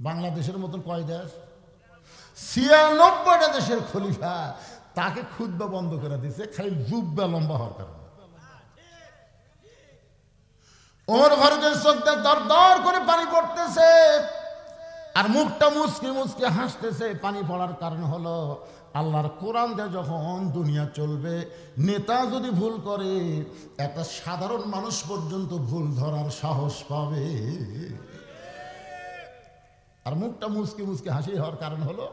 S1: বাংলাদেশের মতন কয় দেশ? 96টা দেশের খলিফা তাকে খুতবা বন্ধ করে দিয়েছে খালি জুব্বা লম্বা হওয়ার কারণে। ওমর ফারুকের চোখটা দর দর করে পানি পড়তেছে আর মুখটা মুচকি মুচকি হাসতেছে। পানি পড়ার কারণ হলো, আল্লাহর কোরআন দিয়ে যখন দুনিয়া চলবে, নেতা যদি ভুল করে একটা সাধারণ মানুষ পর্যন্ত ভুল ধরার সাহস পাবে। আর মুখটা মুচকি মুচকি হাসি হওয়ার কারণ হলো,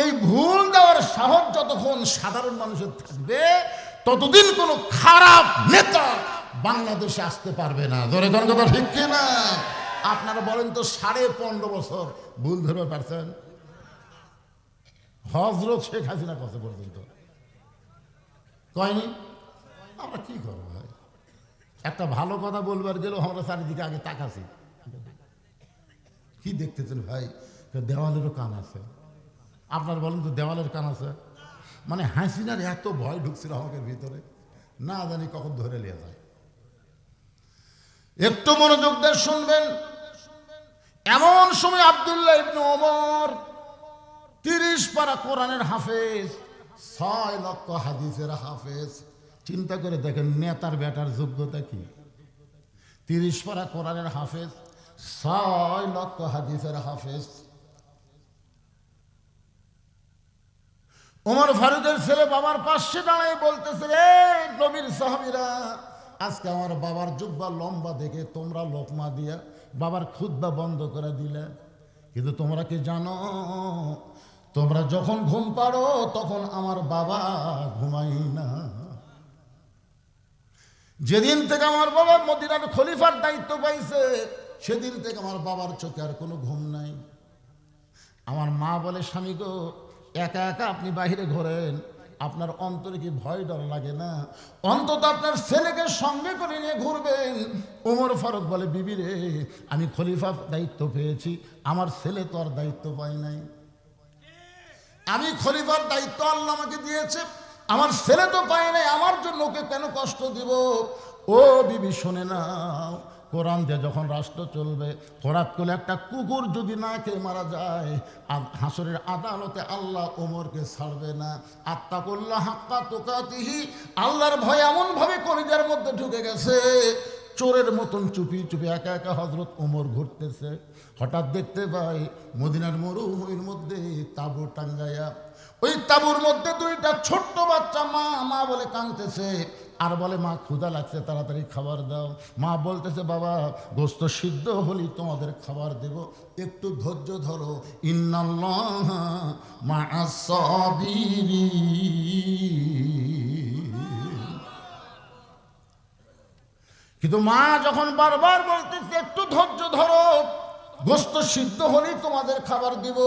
S1: এই ভুল দেওয়ার সাহস যতক্ষণ সাধারণ মানুষের থাকবে ততদিন কোনো খারাপ নেতা বাংলাদেশে আসতে পারবে না। ধরে ধরে কথা ঠিক কিনা? আপনারা বলেন তো, 15.5 বছর ভুল ধরতে পারছেন? হযরত শেখ হাসিনা কত পর্যন্ত কয়নি? আমরা কি করবো ভাই? একটা ভালো কথা বলবার গেলেও আমরা চারিদিকে আগে তাকাছি। কি দেখতেছেন ভাই? দেওয়ালেরও কান আছে। আপনার বলেন তো, দেওয়ালের কান আছে? মানে হাসিনার এত ভয় ঢুকছিল আমাদের ভিতরে, না জানি কখন ধরে নিয়ে যায়। একটু মনোযোগ দিয়ে শুনবেন। এমন সময় আব্দুল্লাহ ইবনে ওমর 30 পারা কোরআনের হাফেজ, 6 লক্ষ হাদিসের হাফেজ। চিন্তা করে দেখেন নেতার বেটার যোগ্যতা কি? 30 পারা কোরআনের হাফেজ, 6 লক্ষ হাদিসের হাফেজ। ওমর ফারুকের ছেলে বাবার পাশে দাঁড়িয়ে বলতেছে, রে নবীর সাহাবীরা, আজকে আমার বাবার জুব্বা লম্বা দেখে তোমরা লোকমা দিয়া বাবার খুতবা বন্ধ করে দিলে। কিন্তু তোমরা কি জানো, তোমরা যখন ঘুম পাড়ো তখন আমার বাবা ঘুমাই না। যেদিন থেকে আমার বাবা মদিনার খলিফার দায়িত্ব পাইছে, সেদিন থেকে আমার বাবার চোখে আর কোনো ঘুম নাই। আমার মা বলে, স্বামী গো, একা একা আপনি বাহিরে ঘোরেন, আপনার অন্তরে কি ভয় ডর লাগে না? অন্তত আপনার ছেলেকে সঙ্গে করে নিয়ে ঘুরবেন। ওমর ফারুক বলে, বিবি রে, আমি খলিফার দায়িত্ব পেয়েছি, আমার ছেলে তো আর দায়িত্ব পাই নাই। আমি খলিফার দায়িত্ব আল্লাহ আমাকে দিয়েছে, আমার ছেলে তো পায় নাই, আমার জন্য ওকে কেন কষ্ট দিব? ও বিবি শোনে নাও, কোরআন দিয়ে যখন রাষ্ট্র চলবে, হঠাৎ করে একটা কুকুর যদি না খেয়ে মারা যায়, হাসরের আদালতে আল্লাহ ওমরকে ছাড়বে না। আত্তাকুল্লাহ হাক্কা তুকাতিহি, আল্লাহর ভয় এমন ভাবে কলিজার মধ্যে ঢুকে গেছে, চোরের মতন চুপি চুপি একা একা হযরত ওমর ঘুরতেছে। হঠাৎ দেখতে পাই মদিনার মরুভূমির মধ্যে তাঁবু টাঙ্গাইয়া, ওই তাঁবুর মধ্যে 2টা ছোট্ট বাচ্চা মা মা বলে কাঁদতেছে আর বলে, মা ক্ষুধা লাগছে, তাড়াতাড়ি খাবার দাও। মা বলতেছে, বাবা গোস্ত সিদ্ধ হলি তোমাদের খাবার দেব, একটু ধৈর্য ধরো, ইন্নাল্লাহ মা'আস সাবিরিন। কিন্তু মা যখন বারবার বলতেছে একটু ধৈর্য ধরো, গোস্ত সিদ্ধ হলেই তোমাদের খাবার দিব,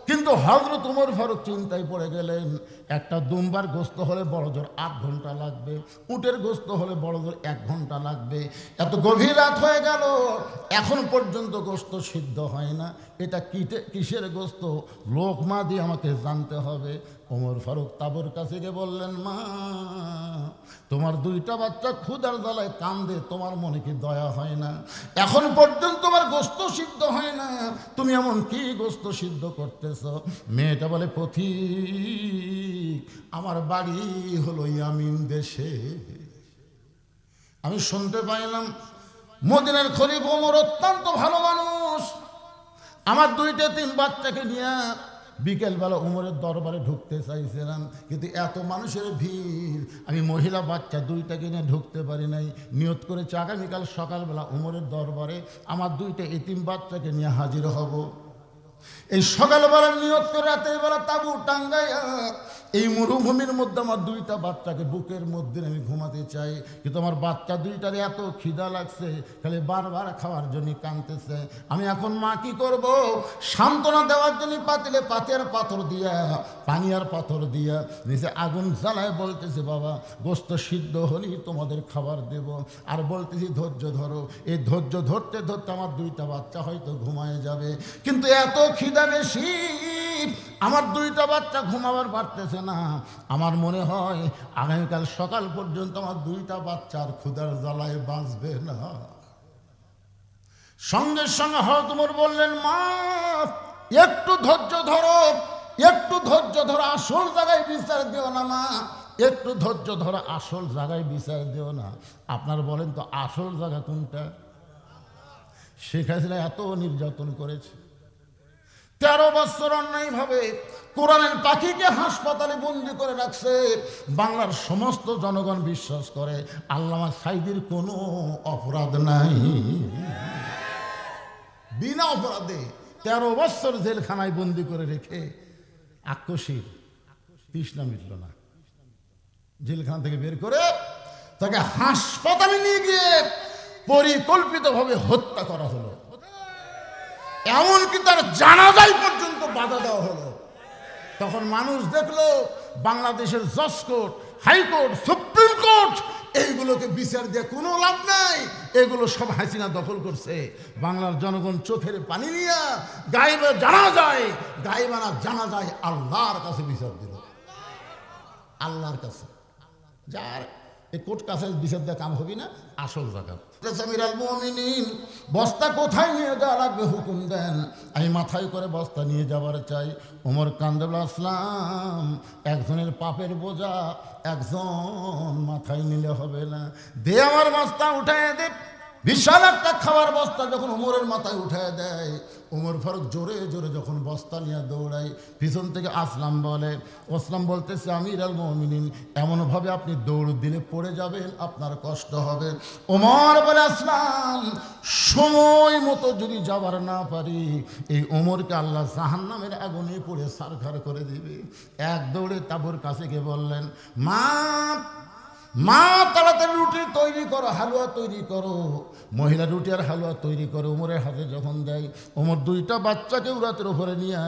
S1: কিন্তু হযরত ওমর ফারুক চিন্তায় পড়ে গেলেন। একটা দুম্বার গোস্ত হলে বড় জোর 8 ঘন্টা লাগবে, উটের গোস্ত হলে বড় জোর 1 ঘন্টা লাগবে। এত গভীর রাত হয়ে গেল, এখন পর্যন্ত গোস্ত সিদ্ধ হয় না। এটা কিসের গোস্ত? লোকমা দিয়ে আমাকে জানতে হবে। ওমর ফারুক তাঁবুর কাছে গিয়ে বললেন, মা, তোমার 2টা বাচ্চা ক্ষুধার জ্বালায় কান্দে, তোমার মনে কি দয়া হয় না? এখন পর্যন্ত তোমার গোস্ত সিদ্ধ হয় না, তুমি এমন কি গোস্ত সিদ্ধ করতেছ? মেয়েটা বলে, পথিক, আমার বাড়ি হলো ইয়ামিন দেশে। আমি শুনতে পাইলাম মদিনার খলিফা ওমর অত্যন্ত ভালো মানুষ। আমার 2-3 বাচ্চাকে নিয়ে বিকেলবেলা ওমরের দরবারে ঢুকতে চাইছিলাম, কিন্তু এত মানুষের ভিড়, আমি মহিলা বাচ্চা 2টাকে নিয়ে ঢুকতে পারি নাই। নিয়ত করেছি আগামীকাল সকালবেলা ওমরের দরবারে আমার 2টা এতিম বাচ্চাকে নিয়ে হাজির হব। এই সকালবেলা নিয়ত করে রাতের বেলা তাঁবু টাঙ্গাইয়া এই মরুভূমির মধ্যে আমার দুইটা বাচ্চাকে বুকের মধ্যে আমি ঘুমাতে চাই, কিন্তু আমার বাচ্চা দুইটার এত খিদা লাগছে, খালি বারবার খাওয়ার জন্য কাঁদতেছে। আমি এখন মা কি করব? সান্ত্বনা দেওয়ার জন্য পাতিলে পাতের পাথর দিয়া, পানি আর পাথর দিয়া নিচে আগুন জ্বালায় বলতেছে, বাবা গোস্ত সিদ্ধ হলেই তোমাদের খাবার দেব। আর বলতেছি ধৈর্য ধরো। এই ধৈর্য ধরতে ধরতে আমার দুইটা বাচ্চা হয়তো ঘুমায় যাবে, কিন্তু এত খিদা বেশি, আমার দুইটা বাচ্চা ঘুমাবার পারতেছে না। আমার মনে হয় আগামীকাল সকাল পর্যন্ত আমার দুইটা বাচ্চার ক্ষুধার জ্বালায় বাঁচবে না। সঙ্গে সঙ্গে হযরত ওমর বললেন, মা একটু ধৈর্য ধরো, একটু ধৈর্য ধরো, আসল জায়গায় বিচার দিও না মা, একটু ধৈর্য ধরো, আসল জায়গায় বিচার দিও না। আপনার বলেন তো আসল জায়গা কোনটা? শেখ হাসিনা এত নির্যাতন করেছে, 13 বছর অন্যায়ভাবে কোরআনের পাখিকে হাসপাতালে বন্দি করে রাখছে। বাংলার সমস্ত জনগণ বিশ্বাস করে আল্লামা সাঈদীর কোনো অপরাধ নাই। বিনা অপরাধে 13 বছর জেলখানায় বন্দি করে রেখে আক্রোশীর তৃষ্ণা মিটল না। জেলখানা থেকে বের করে তাকে হাসপাতালে নিয়ে গিয়ে পরিকল্পিতভাবে হত্যা করা হলো। এমনকি তার জানাজায় পর্যন্ত বাধা দেওয়া হলো। তখন মানুষ দেখলো বাংলাদেশের জজ কোর্ট, হাইকোর্ট, সুপ্রিম কোর্ট, এইগুলোকে বিচার দিয়ে কোনো লাভ নাই, এগুলো সব হাসিনা দখল করছে। বাংলার জনগণ চোখের পানি নিয়ে গায়েবে জানা যায়, গায়েবানা জানা যায় আল্লাহর কাছে বিচার দিল, আল্লাহর কাছে। যার এই কোর্ট কাছে বিচার দেওয়া কাম হবি না, আসল জাকাত। আমিরুল মুমিনিন বস্তা কোথায় নিয়ে যাওয়া লাগবে হুকুম দেন, আমি মাথায় করে বস্তা নিয়ে যাবার চাই। ওমর কান্দুল আসলাম, একজনের পাপের বোঝা একজন মাথায় নিলে হবে না, দে আমার বস্তা উঠায় দে। বিশাল একটা খাবার বস্তা যখন ওমরের মাথায় উঠায় দেয়, ওমর ফারুক জোরে জোরে যখন বস্তা নিয়ে দৌড়ায়, পিছন থেকে আসলাম বলে, আসলাম বলতেছে, আমিরুল মুমিনিন এমনভাবে আপনি দৌড় দিলে পড়ে যাবেন, আপনার কষ্ট হবে। ওমর বলে, আসলাম সময় মতো যদি যাবার না পারি, এই ওমরকে আল্লাহ জাহান্নামের আগুনে পড়ে ছারখার করে দিবে। এক দৌড়ে তাবুর কাছে গিয়ে বললেন, মা মা তাড়াতাড়ি রুটি তৈরি করো, হালুয়া তৈরি করো। মহিলা রুটি আর হালুয়া তৈরি করে ওমরের হাতে যখন দেয়, ওমর দুইটা বাচ্চাকে উড়াতের উপরে নিয়ে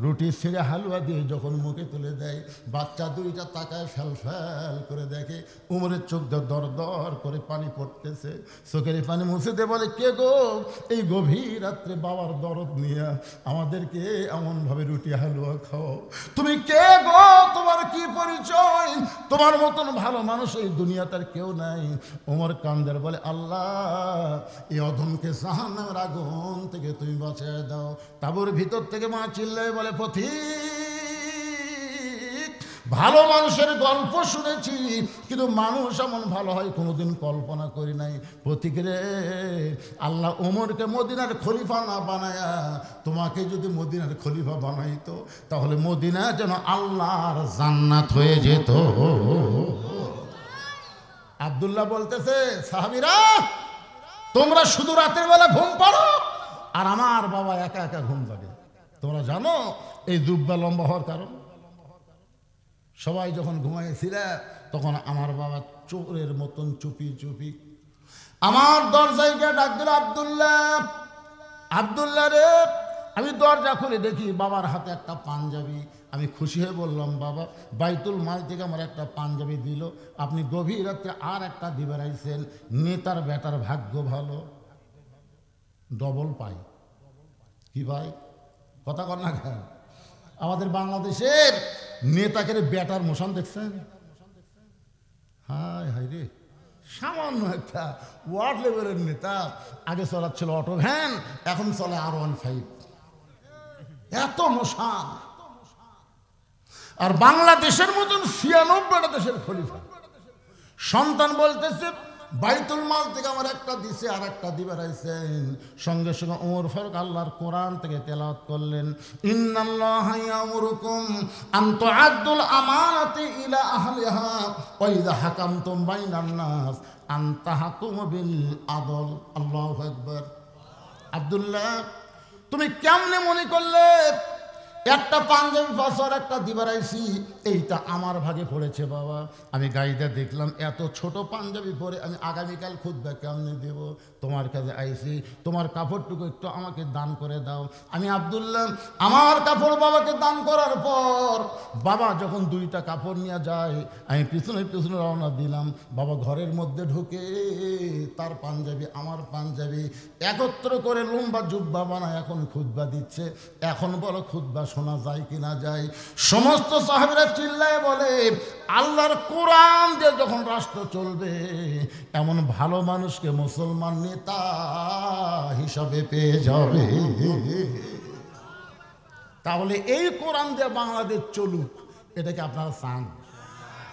S1: রুটি ছিঁড়ে হালুয়া দিয়ে যখন মুখে তুলে দেয়, বাচ্চা দুইটা তাকায় ফ্যাল ফ্যাল করে দেখে ওমরের চোখ দিয়ে দর দর করে পানি পড়তেছে। চোখের পানি মুছে দিয়ে বলে, কে গো এই গভীর রাত্রে বাবার দরদ নিয়ে আমাদেরকে এমনভাবে রুটি হালুয়া খাও? তুমি কে গো? তোমার কি পরিচয়? তোমার মতন ভালো মানুষ এই দুনিয়াটার কেউ নাই। ওমর কান্দের বলে, আল্লাহ এই অধমকে জাহান্নামের আগুন থেকে তুমি বাঁচিয়ে দাও। তাবুর ভিতর থেকে মা চিল্লায় বলে, পথিক ভালো মানুষের গল্প শুনেছি, কিন্তু মানুষ এমন ভালো হয় কোনোদিন কল্পনা করি নাই। পথিক রে, আল্লাহ ওমরকে মদিনার খলিফা না বানায়া তোমাকে যদি মদিনার খলিফা বানাইতো, তাহলে মদিনা যেন আল্লাহর জান্নাত হয়ে যেত। আব্দুল্লাহ বলতেছে, সাহাবীরা তোমরা শুধু রাতের বেলা ঘুম পাড়ো, আর আমার বাবা একা একা ঘুম জাগে। তোমরা জানো এই জুব্বা লম্বা হওয়ার কারণ? সবাই যখন ঘুমাইছিল তখন আমার বাবা চোরের মতন চুপি চুপি আমার দরজায় গিয়ে ডাক দিল, আব্দুল্লাহ, আব্দুল্লাহ রে। আমি দরজা খুলে দেখি বাবার হাতে একটা পাঞ্জাবি। আমি খুশি হয়ে বললাম, বাবা বাইতুল মাল থেকে আমার একটা পাঞ্জাবি দিল, আপনি গভীর রাত্রে আর একটা দিবে রাইছেন। নেতার বেটার ভাগ্য ভালো, ডবল পাই। কি ভাই কথা কর না কেন? আমাদের বাংলাদেশের নেতাকে বেটার মোশন দেখছেন? হায় হায় রে, সামান্য একটা ওয়ার্ড লেভেলের নেতা, আগে চলাচ্ছিল অটো ভ্যান, এখন চলে R15। এত মোশান। আর বাংলাদেশের মতন 96টা দেশের খলিফা সন্তান বলতেছে, বাইতুল মাল থেকে আমার একটা দিছে আর একটা দিবে রাইছেন। সঙ্গে সঙ্গে ওমর ফারুক আল্লাহর কোরআন থেকে তেলাওয়াত করলেন, ইন্নাল্লাহা ইয়ামুরুকুম আন তুআদ্দুল আমানাতি ইলা আহলিহা ওয়া ইযা হাকামতুম বাইনান নাস আন তাহকুমু বিল আদল। আল্লাহু আকবার। আব্দুল্লাহ, তুমি কেমনে মনে করলে একটা পাঞ্জাবি বছর একটা দিবারাইছি, এইটা আমার ভাগে পড়েছে বাবা। আমি গাড়িতে দেখলাম এত ছোট পাঞ্জাবি পরে আমি আগামীকাল খুতবা কেমনে দেব, তোমার কাছে আইছি, তোমার কাপড়টুকু একটু আমাকে দান করে দাও। আমি আব্দুল্লাহ আমার কাপড় বাবাকে দান করার পর বাবা যখন দুইটা কাপড় নিয়ে যায়, আমি পিছনে পিছনে রওনা দিলাম। বাবা ঘরের মধ্যে ঢুকে তার পাঞ্জাবি আমার পাঞ্জাবি একত্র করে লম্বা জুব্বা বানায় এখন খুতবা দিচ্ছে। এখন বলো খুতবা শোনা যায় কি না যায়? সমস্ত সাহাবীরা চিল্লায় বলে, আল্লাহর কোরআন দিয়ে যখন রাষ্ট্র চলবে, এমন ভালো মানুষকে মুসলমান নেতা হিসাবে পেয়ে যাবে। তাহলে এই কোরআন দিয়ে বাংলাদেশ চলুক, এটাকে আপনারা চান?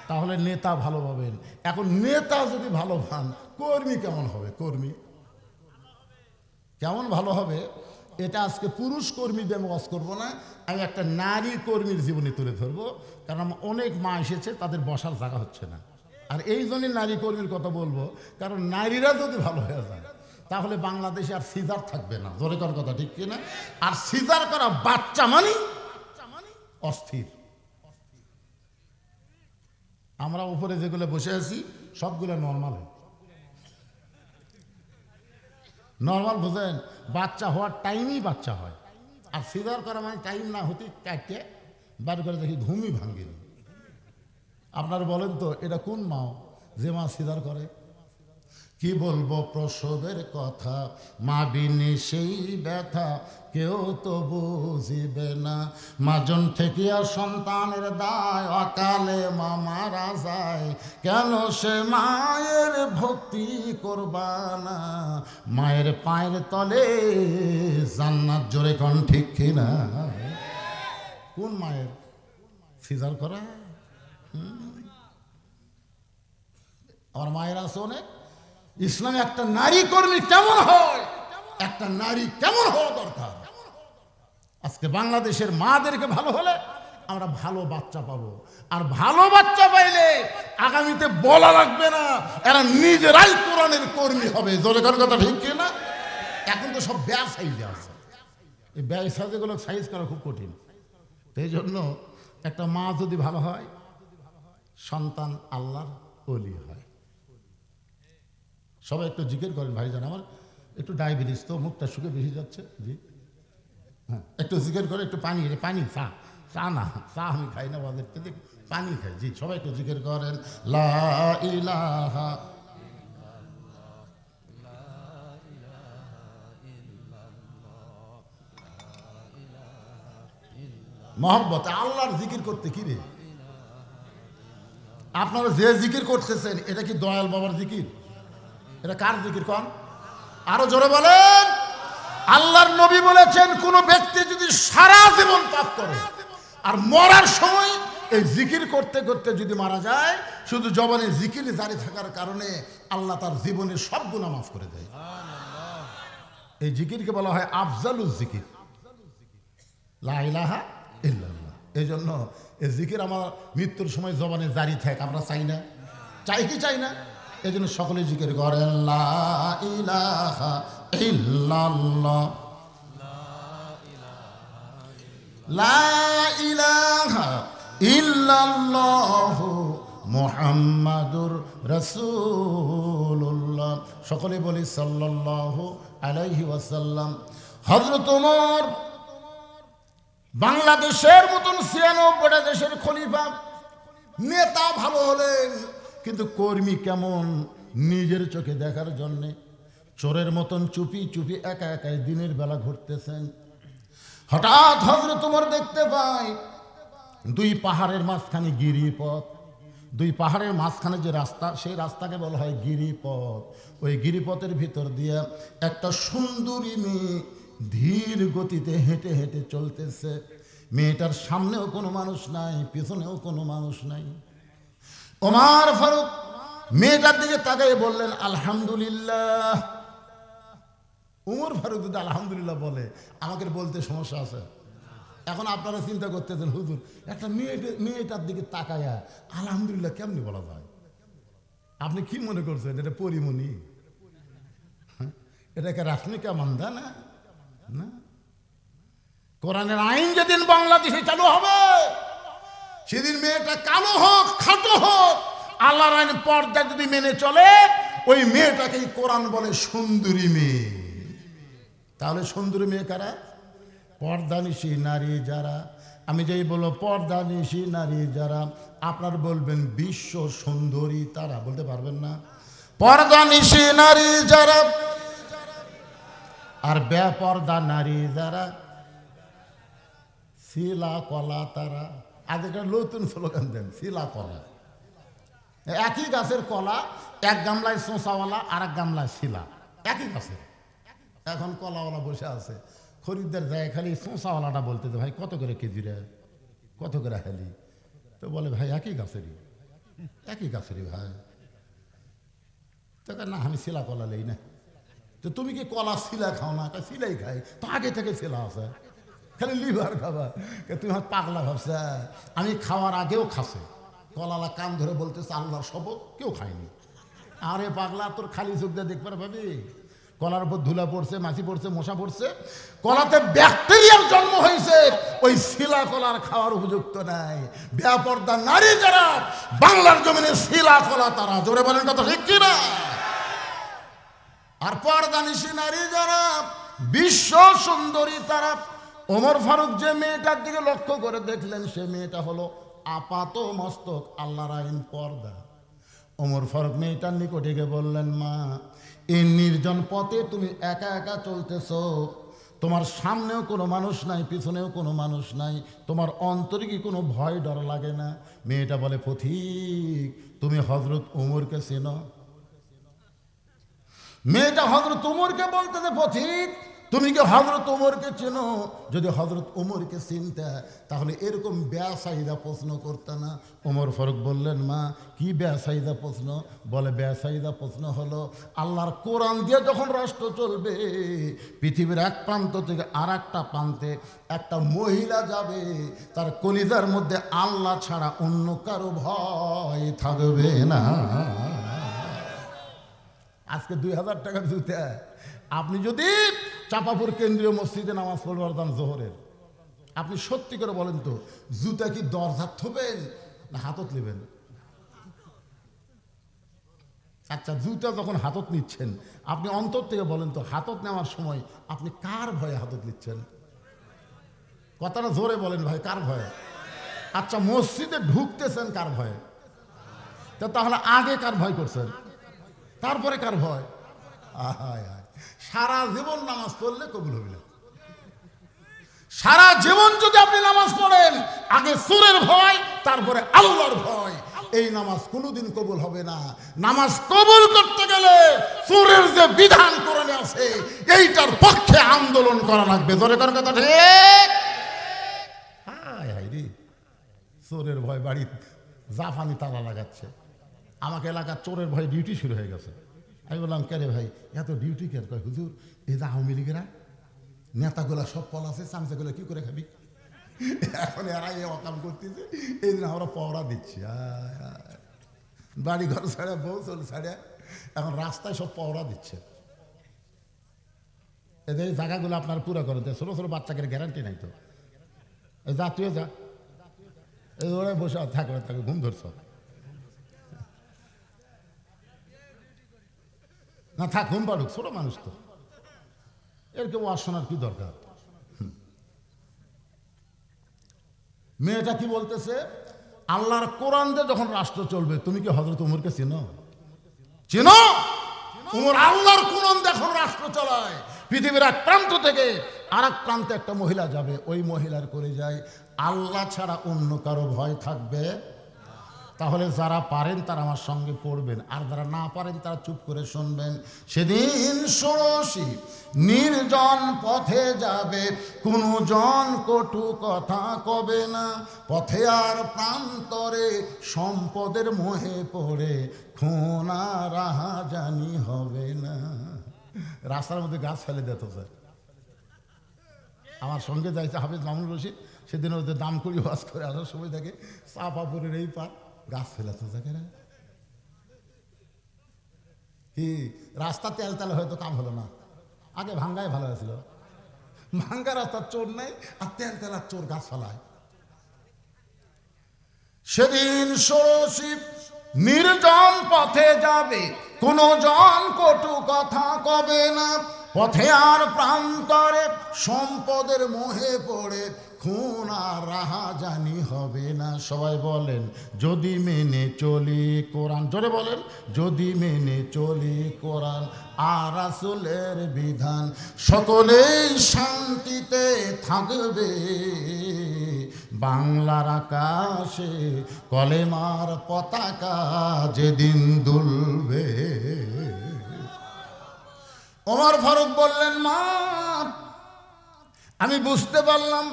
S1: তাহলে নেতা ভালো পাবেন। এখন নেতা যদি ভালো পান, কর্মী কেমন হবে? কর্মী কেমন ভালো হবে? এটা আজকে পুরুষ কর্মীদের ওয়াজ করবো না, আমি একটা নারী কর্মীর জীবনী তুলে ধরবো। কারণ অনেক মা এসেছে, তাদের বসার জায়গা হচ্ছে না। আর এই জন্যই নারী কর্মীর কথা বলবো, কারণ নারীরা যদি ভালো হয়ে যায় তাহলে বাংলাদেশে আর সিজার থাকবে না। জোরে করার কথা ঠিক কিনা? আর সিজার করা বাচ্চা মানে অস্থির। আমরা উপরে যেগুলো বসে আছি সবগুলো নর্মাল। নর্মাল বোঝেন? বাচ্চা হওয়ার টাইমই বাচ্চা হয়। আর সিজার করা মানে টাইম না হতে কাটতে বার করে দেখি ঘুমই ভাঙ্গেনি। আপনারা বলেন তো এটা কোন মা যে মা সিজার করে? কি বলবো প্রসবের কথা, মা বিনে সেই ব্যথা কেউ তো বুঝিবে না। মাজন থেকে আর সন্তানের দায়, অকালে মা মারা যায়, কেন সে মায়ের ভক্তি করবানা? মায়ের পায়ের তলে জান্নাত, জোরে কোন ঠিক কিনা? কোন মায়ের সিজার করা? আমার মায়ের আছে অনেক। ইসলামে একটা নারী কর্মী কেমন হয়, একটা নারী কেমন হওয়া দরকার। আজকে বাংলাদেশের মাদেরকে ভালো হলে আমরা ভালো বাচ্চা পাবো। আর ভালো বাচ্চা পাইলে আগামীতে বলা লাগবে না, এরা নিজেরাই কোরআনের কর্মী হবে। জোরে করার কথা ঠিক কিনা? এখন তো সব ব্যয় সাইজে আছে, এই ব্যয় সাইজগুলো সাইজ করা খুব কঠিন। সেই জন্য একটা মা যদি ভালো হয়, সন্তান আল্লাহর ওলি হয়। সবাই একটু জিজ্ঞেস করেন ভাইজান, আমার একটু ডায়াবেটিস তো, মুখটা শুকে বেশি যাচ্ছে। জি হ্যাঁ, একটু জিজ্ঞেস করে, একটু পানি, পানি, চা, চা না, চা আমি খাই না, বাজার থেকে পানি খাই। জি সবাই একটু জিজ্ঞেস করেন, লা ইলাহা মহব্বত। আল্লাহর জিকির করতে কি রে? আপনারা যে জিকির করতেছেন এটা কি দয়াল বাবার জিকির? এটা কার জিকির কন? আরো জোরে বলেন। আল্লাহর নবী বলেছেন, কোন ব্যক্তি যদি সারা জীবন পাপ করে আর মরার সময় এই জিকির করতে করতে যদি মারা যায়, শুধু জবানে জিকির জারি থাকার কারণে আল্লাহ তার জীবনের সব গুনাহ মাফ করে দেয়। এই জিকিরকে বলা হয় আফজালুজ জিকির, লা ইলাহা ইল্লাল্লাহ। এই জন্য এই জিকির আমার মৃত্যুর সময় জবানে জারি থাকে। আমরা চাই না? চাই কি চাই না? এই জন্য সকলে জিকির করেন, লা ইলাহা ইল্লাল্লাহ, লা ইলাহা ইল্লাল্লাহু মুহাম্মাদুর রাসূলুল্লাহ। সকলে বলি সাল্লাল্লাহু আলাইহি ওয়াসাল্লাম। হযরত ওমর বাংলাদেশের মতন ৯৬টা দেশের খলিফা, নেতা ভালো হলেন, কিন্তু কর্মী কেমন নিজের চোখে দেখার জন্যে চোরের মতন চুপি চুপি একা একাই দিনের বেলা ঘুরতেছেন। হঠাৎ হযরত ওমর দেখতে পায় দুই পাহাড়ের মাঝখানে গিরিপথ। দুই পাহাড়ের মাঝখানে যে রাস্তা, সেই রাস্তাকে বলা হয় গিরিপথ। ওই গিরিপথের ভিতর দিয়ে একটা সুন্দরী মেয়ে ধীর গতিতে হেঁটে হেঁটে চলতেছে। মেয়েটার সামনেও কোনো মানুষ নাই, পিছনেও কোনো মানুষ নাই। ওমর ফারুক মেয়েটার দিকে তাকিয়ে বললেন, আলহামদুলিল্লাহ। ওমর ফারুক যদি আলহামদুলিল্লাহ বলে, আমাকে বলতে সমস্যা আছে? এখন আপনারা চিন্তা করতেছেন, হুজুর একটা মেয়েটার দিকে তাকায়া আলহামদুলিল্লাহ কেমনি বলা যায়? আপনি কি মনে করছেন এটা পরিমণি? এটাকে রাখনি কেমন দা না? না, কোরআনের আইন যেদিন বাংলাদেশে চালু হবে সেদিন মেয়েটা কালো হোক খাটো হোক আল্লাহর আইন পর্দা যদি মেনে চলে ওই মেয়েটাকেই কোরআন বলে সুন্দরী মেয়ে। তাহলে সুন্দরী মেয়ে কারা? পর্দানিশী নারী যারা। আমি যেই বলবো পর্দানিশী নারী যারা, আপনার বলবেন বিশ্ব সুন্দরী তারা। বলতে পারবেন না? পর্দানিশী নারী যারা আর বেপর্দা নারী যারা, শিলা কলা তারা। আজ একটা নতুন স্লোগান দেন, শিলা কলা। একই গাছের কলা, এক গামলায় শোঁসাওয়ালা আর এক গামলায় শিলা, একই গাছের। এখন কলাওয়ালা বসে আছে, খরিদ্দার যায় খালি শোঁসাওয়ালাটা বলতে দে, ভাই কত করে কেজি রে, কত করে হেলি? তো বলে ভাই একই গাছেরই, একই গাছেরই ভাই। তো না আমি শিলা কলা লই না। তো তুমি কি কলা শিলা খাও না? শিলাই খাই তো, আগে থেকে শিলা আছে, খালি লিভার খাবা। তুমি আমার পাগলা ভাবছে। আমি খাওয়ার আগেও খাসে কলালা কান ধরে বলতেছে আল্লাহর শপথ কেউ খায়নি। আরে পাগলা, তোর খালি চোখ দিয়ে দেখবার ভাবি কলার উপর ধুলা পড়ছে, মাছি পড়ছে, মশা পড়ছে, কলাতে ব্যাকটেরিয়ার জন্ম হয়েছে, ওই শিলা কলার খাওয়ার উপযুক্ত নাই। বেপর্দা নারী যারা বাংলার জমিনে শিলা কলা তারা। জোরে বলেন কথা ঠিক কিনা? আর পর্দানিশী নারী যারা বিশ্ব সুন্দরী তারা। ওমর ফারুক যে মেয়েটার দিকে লক্ষ্য করে দেখলেন সে মেয়েটা হলো আপাত মস্তক আল্লাহর আইন পর্দা। ওমর ফারুক মেয়েটার নিকটে গিয়ে বললেন, মা এই নির্জন পথে তুমি একা একা চলতেছ, তোমার সামনেও কোনো মানুষ নাই, পিছনেও কোনো মানুষ নাই, তোমার অন্তরে কি কোনো ভয় ডর লাগে না? মেয়েটা বলে, পথিক তুমি হযরত ওমরকে চেনো? মেয়েটা হযরত ওমরকে বলতেছে, পথিক তুমি কি হযরত ওমরকে চেনো? যদি হযরত ওমরকে চিনতে তাহলে এরকম বেয়াসাইদা প্রশ্ন করতে না। ওমর ফারুক বললেন, মা কি বেয়াসাইদা প্রশ্ন? বলে, বেয়াসাইদা প্রশ্ন হলো আল্লাহর কোরআন দিয়ে যখন রাষ্ট্র চলবে, পৃথিবীর এক প্রান্ত থেকে আর একটা প্রান্তে একটা মহিলা যাবে, তার কলিজার মধ্যে আল্লাহ ছাড়া অন্য কারো ভয় থাকবে না। আজকে 2000 টাকার জুতা আপনি যদি চাপাপুর কেন্দ্রীয় মসজিদে নামাজ পড়বার দান জোহরের, আপনি সত্যি করে বলেন তো জুতা কি দরজার থবেন না হাতত নেবেন? আচ্ছা, জুতা যখন হাতত নিচ্ছেন আপনি অন্তর থেকে বলেন তো হাতত নেওয়ার সময় আপনি কার ভয়ে হাতত নিচ্ছেন? কথাটা জোরে বলেন ভাই, কার ভয়ে? আচ্ছা, মসজিদে ঢুকতেছেন কার ভয়ে? তাহলে আগে কার ভয় করছেন, তারপরে কার ভয়? আহায় হায়, সারা জীবন নামাজ পড়লে কবুল হবে না। সারা জীবন যদি আপনি নামাজ পড়েন আগে সুরের ভয় তারপরে আল্লাহর ভয়, এই নামাজ কোনোদিন কবুল হবে না। নামাজ কবুল করতে গেলে সুরের যে বিধান কোরআনে আছে এইটার পক্ষে আন্দোলন করা লাগবে। জোরে করার কথা ঠিক? হায় হায় রে, চোরের ভয় বাড়ি জাফানি তালা লাগাচ্ছে। আমাকে এলাকার চোরের ভয় ডিউটি শুরু হয়ে গেছে। আমি বললাম, কে রে ভাই এত ডিউটি কেন? কয় হুজুর এই যে আওয়ামী লীগেরা নেতাগুলা সব পলাছে, চামচাগুলো কি করে খাবি? এখন এরা এই অকাম করতেছে, এই দিন আমরা পহরা দিচ্ছি। বাড়ি ঘর ছাড়া, বউ চল ছাড়া এখন রাস্তায় সব পহরা দিচ্ছে। এই জায়গাগুলো আপনার পুরো করে দেয়, ছোটো ছোটো বাচ্চাকে গ্যারান্টি নাই তো। যা তুই যা, এই ওরা বসে থাকবে, তাকে ঘুম ধরছ না, থাক ঘুম পাড়ুক, ছোট মানুষ তো, এর কেউ ওয়াজ শোনার কি দরকার? মেয়েটা কি বলতেছে, আল্লাহর কোরআন দিয়ে যখন রাষ্ট্র চলবে, তুমি কি হযরত ওমরকে চেনো? চেনো? ওমর আল্লাহর কোরআন যখন রাষ্ট্র চালায়, পৃথিবীর এক প্রান্ত থেকে আর এক প্রান্তে একটা মহিলা যাবে, ওই মহিলার করে যায় আল্লাহ ছাড়া অন্য কারো ভয় থাকবে। তাহলে যারা পারেন তারা আমার সঙ্গে পড়বেন, আর যারা না পারেন তারা চুপ করে শুনবেন। সেদিন ষোড়শী নির্জন পথে যাবে, কোনো জন কটু কথা কবে না, পথে আর প্রান্তরে সম্পদের মোহে পড়ে খুনা রাহাজানি হবে না। রাস্তার মধ্যে গাছ ফেলে দিত স্যার, আমার সঙ্গে যাইছে হাফেজ মামুনুর রশিদ, সেদিন ওদের দাম করি ওয়াজ করে আসার সময় থাকে চাপাপুরের এই পার গাছ ফেলাতে থাকে না কি? রাস্তা তেল তেল হয়তো কাম হলো না, আগে ভাঙ্গায় ভালো ছিল, ভাঙ্গা রাস্তার চোর নেই, আর তেল তেলার চোর গাছ ফেলায়। সেদিন ষোড়শী নির্জন পথে যাবে, কোনো জন কটু কথা কবে না। পথে আর প্রান্তরে সম্পদের মোহে পড়ে খুন আর রাহাজানি হবে না। সবাই বলেন যদি মেনে চলি কোরআন, জোরে বলেন যদি মেনে চলি কোরআন আর রাসূলের বিধান, সকলেই শান্তিতে থাকবে বাংলার আকাশে কলেমার পতাকা যেদিন দুলবে। ওমর ফারুক বললেন, মা আমি বুঝতে পারলাম,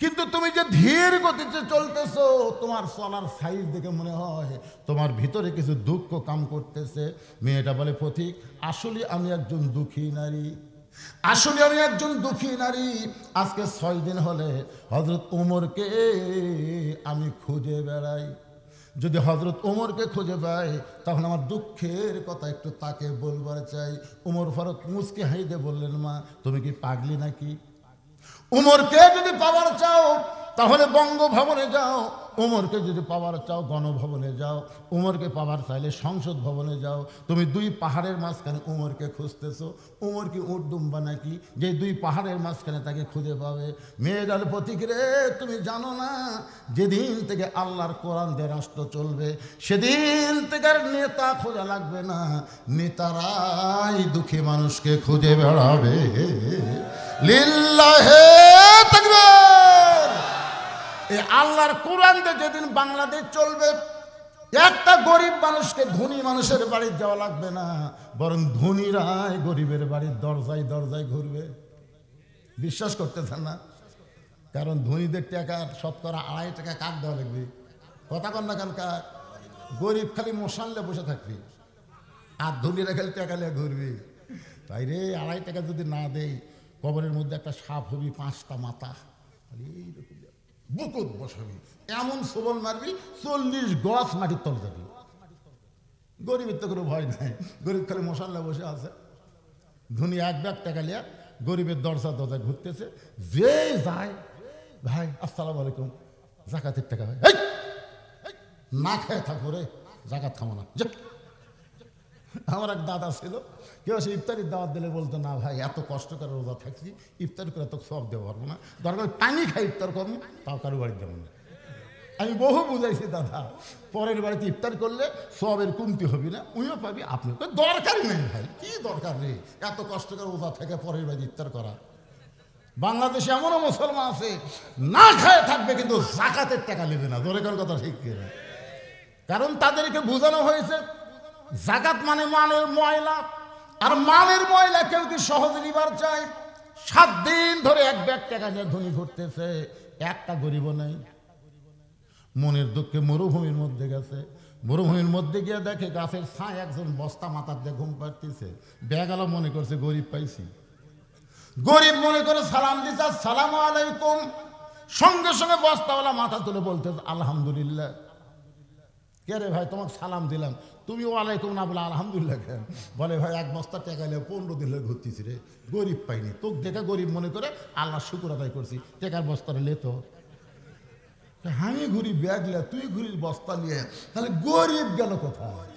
S1: কিন্তু তুমি যে ধীর গতিতে চলতেছো, তোমার চলার সাইজ দেখে মনে হয় তোমার ভিতরে কিছু দুঃখ কাম করতেছে। মেয়েটা বলে, পথিক আসলে আমি একজন দুঃখী নারী, আসলে আমি একজন দুঃখী নারী। আজকে 6 দিন হলে হযরত ওমরকে আমি খুঁজে বেড়াই। যদি হযরত ওমরকে খুঁজে পাই তখন আমার দুঃখের কথা একটু তাকে বলবার চাই। ওমর ফারুক মুচকি হাইদে বললেন, মা তুমি কি পাগলি নাকি? উমরকে যদি পাওয়ার চাও তাহলে বঙ্গভবনে যাও, উমরকে যদি পাওয়ার চাও গণভবনে যাও, উমরকে পাওয়ার চাইলে সংসদ ভবনে যাও। তুমি 2 পাহাড়ের মাঝখানে উমরকে খুঁজতেছো, উমর কি উর্দুম্বা নাকি যে 2 পাহাড়ের মাঝখানে তাকে খুঁজে পাবে? মেয়েরাল পথিক রে, তুমি জানো না যেদিন থেকে আল্লাহর কোরআন দিয়ে রাষ্ট্র চলবে সেদিন থেকে আর নেতা খোঁজা লাগবে না, নেতারাই দুঃখী মানুষকে খুঁজে বেড়াবে। লিল্লাহে তাকবীর। এই আল্লাহর কোরআন দিয়ে যেদিন বাংলাদেশ চলবে, একটা গরিব মানুষকে ধনী মানুষের বাড়ি যাওয়া লাগবে না, বরং ধনীরাই গরিবের বাড়ির দরজায় দরজায় ঘুরবে। বিশ্বাস করতেছেন না? কারণ ধনীদের টাকা শতকরা 2.5 টাকা কাক দেওয়া লাগবে। কথা কন না কেন? কাক গরিব খালি মশানলে বসে থাকবি, আর ধনীরা খালি টাকা নিয়ে ঘুরবি। তাই রে 2.5 টাকা যদি না দেই, কবরের মধ্যে একটা সাপ হবি, 5টা মাথা, এইরকম বুকুত বসাবি, এমন সবল মারবি 40 গজ মাটির তল যাবি। গরিবের তো কোনো ভয় নাই, গরিব খালি মশাল্লা বসে আছে। ধনী 1 ব্যাগ টাকা লিয়া গরিবের দরজা দরজা ঘুরতেছে, যে যায় ভাই আসসালামু আলাইকুম, জাকাতের টাকা ভাই, না খেয়ে থাকবো রে, জাকাত খাবো না। আমার এক দাদা ছিল, কেউ সে ইফতারির দাওয়াত দিলে বলতো, না ভাই এত কষ্ট করে রোজা থাকছি, ইফতার করে তো সব দেওয়া পারবো না, দরকার পানি খাই ইফতার করবো, তাও কারো বাড়িতে যাবো না। আমি বহু বুঝাইছি, দাদা পরের বাড়িতে ইফতার করলে সবের কমতি হবি না, উইও পাবি, আপনি দরকারই নেই ভাই, কি দরকার রে এত কষ্ট করে রোজা থেকে পরের বাড়িতে ইফতার করা। বাংলাদেশে এমনও মুসলমান আছে না খায় থাকবে কিন্তু জাকাতের টাকা নেবে না। দরকার কথা ঠিক কিনা? কারণ তাদেরকে বোঝানো হয়েছে জাকাত মানে মালের ময়লা, আর মালের ময়লা কেউ কি সহজে নিবার চায়? 7 দিন ধরে 1 ব্যাগ টাকা নিয়ে ধনী ঘুরতেছে, একটা গরিবও নেই। মনের দুঃখে মরুভূমির মধ্যে গেছে, মরুভূমির মধ্যে গিয়ে দেখে গাছের ছায় একজন বস্তা মাথার দিয়ে ঘুম পাড়তেছে। ব্যাগালা মনে করছে গরিব পাইছি, গরিব মনে করে সালাম দিচ্ছে, আসসালামু আলাইকুম। সঙ্গে সঙ্গে বস্তাওয়ালা মাথা তুলে বলতেছে আলহামদুলিল্লাহ। কে রে ভাই তোমাকে সালাম দিলাম, তুমি ওয়ালাইকুম না বলে আলহামদুলিল্লাহ কেন? বলে ভাই 1 বস্তা টাকা নিয়ে 15 দিন ধরে ঘুরতেছি রে, গরিব পাইনি, তোকে দেখে গরিব মনে করে আল্লাহ শুকুর আদায় করছি, টাকার বস্তাটা লেতো। আমি ঘুরি ব্যাগ লিয়া, তুই ঘুরির বস্তা নিয়ে, তাহলে গরিব গেল কোথায়?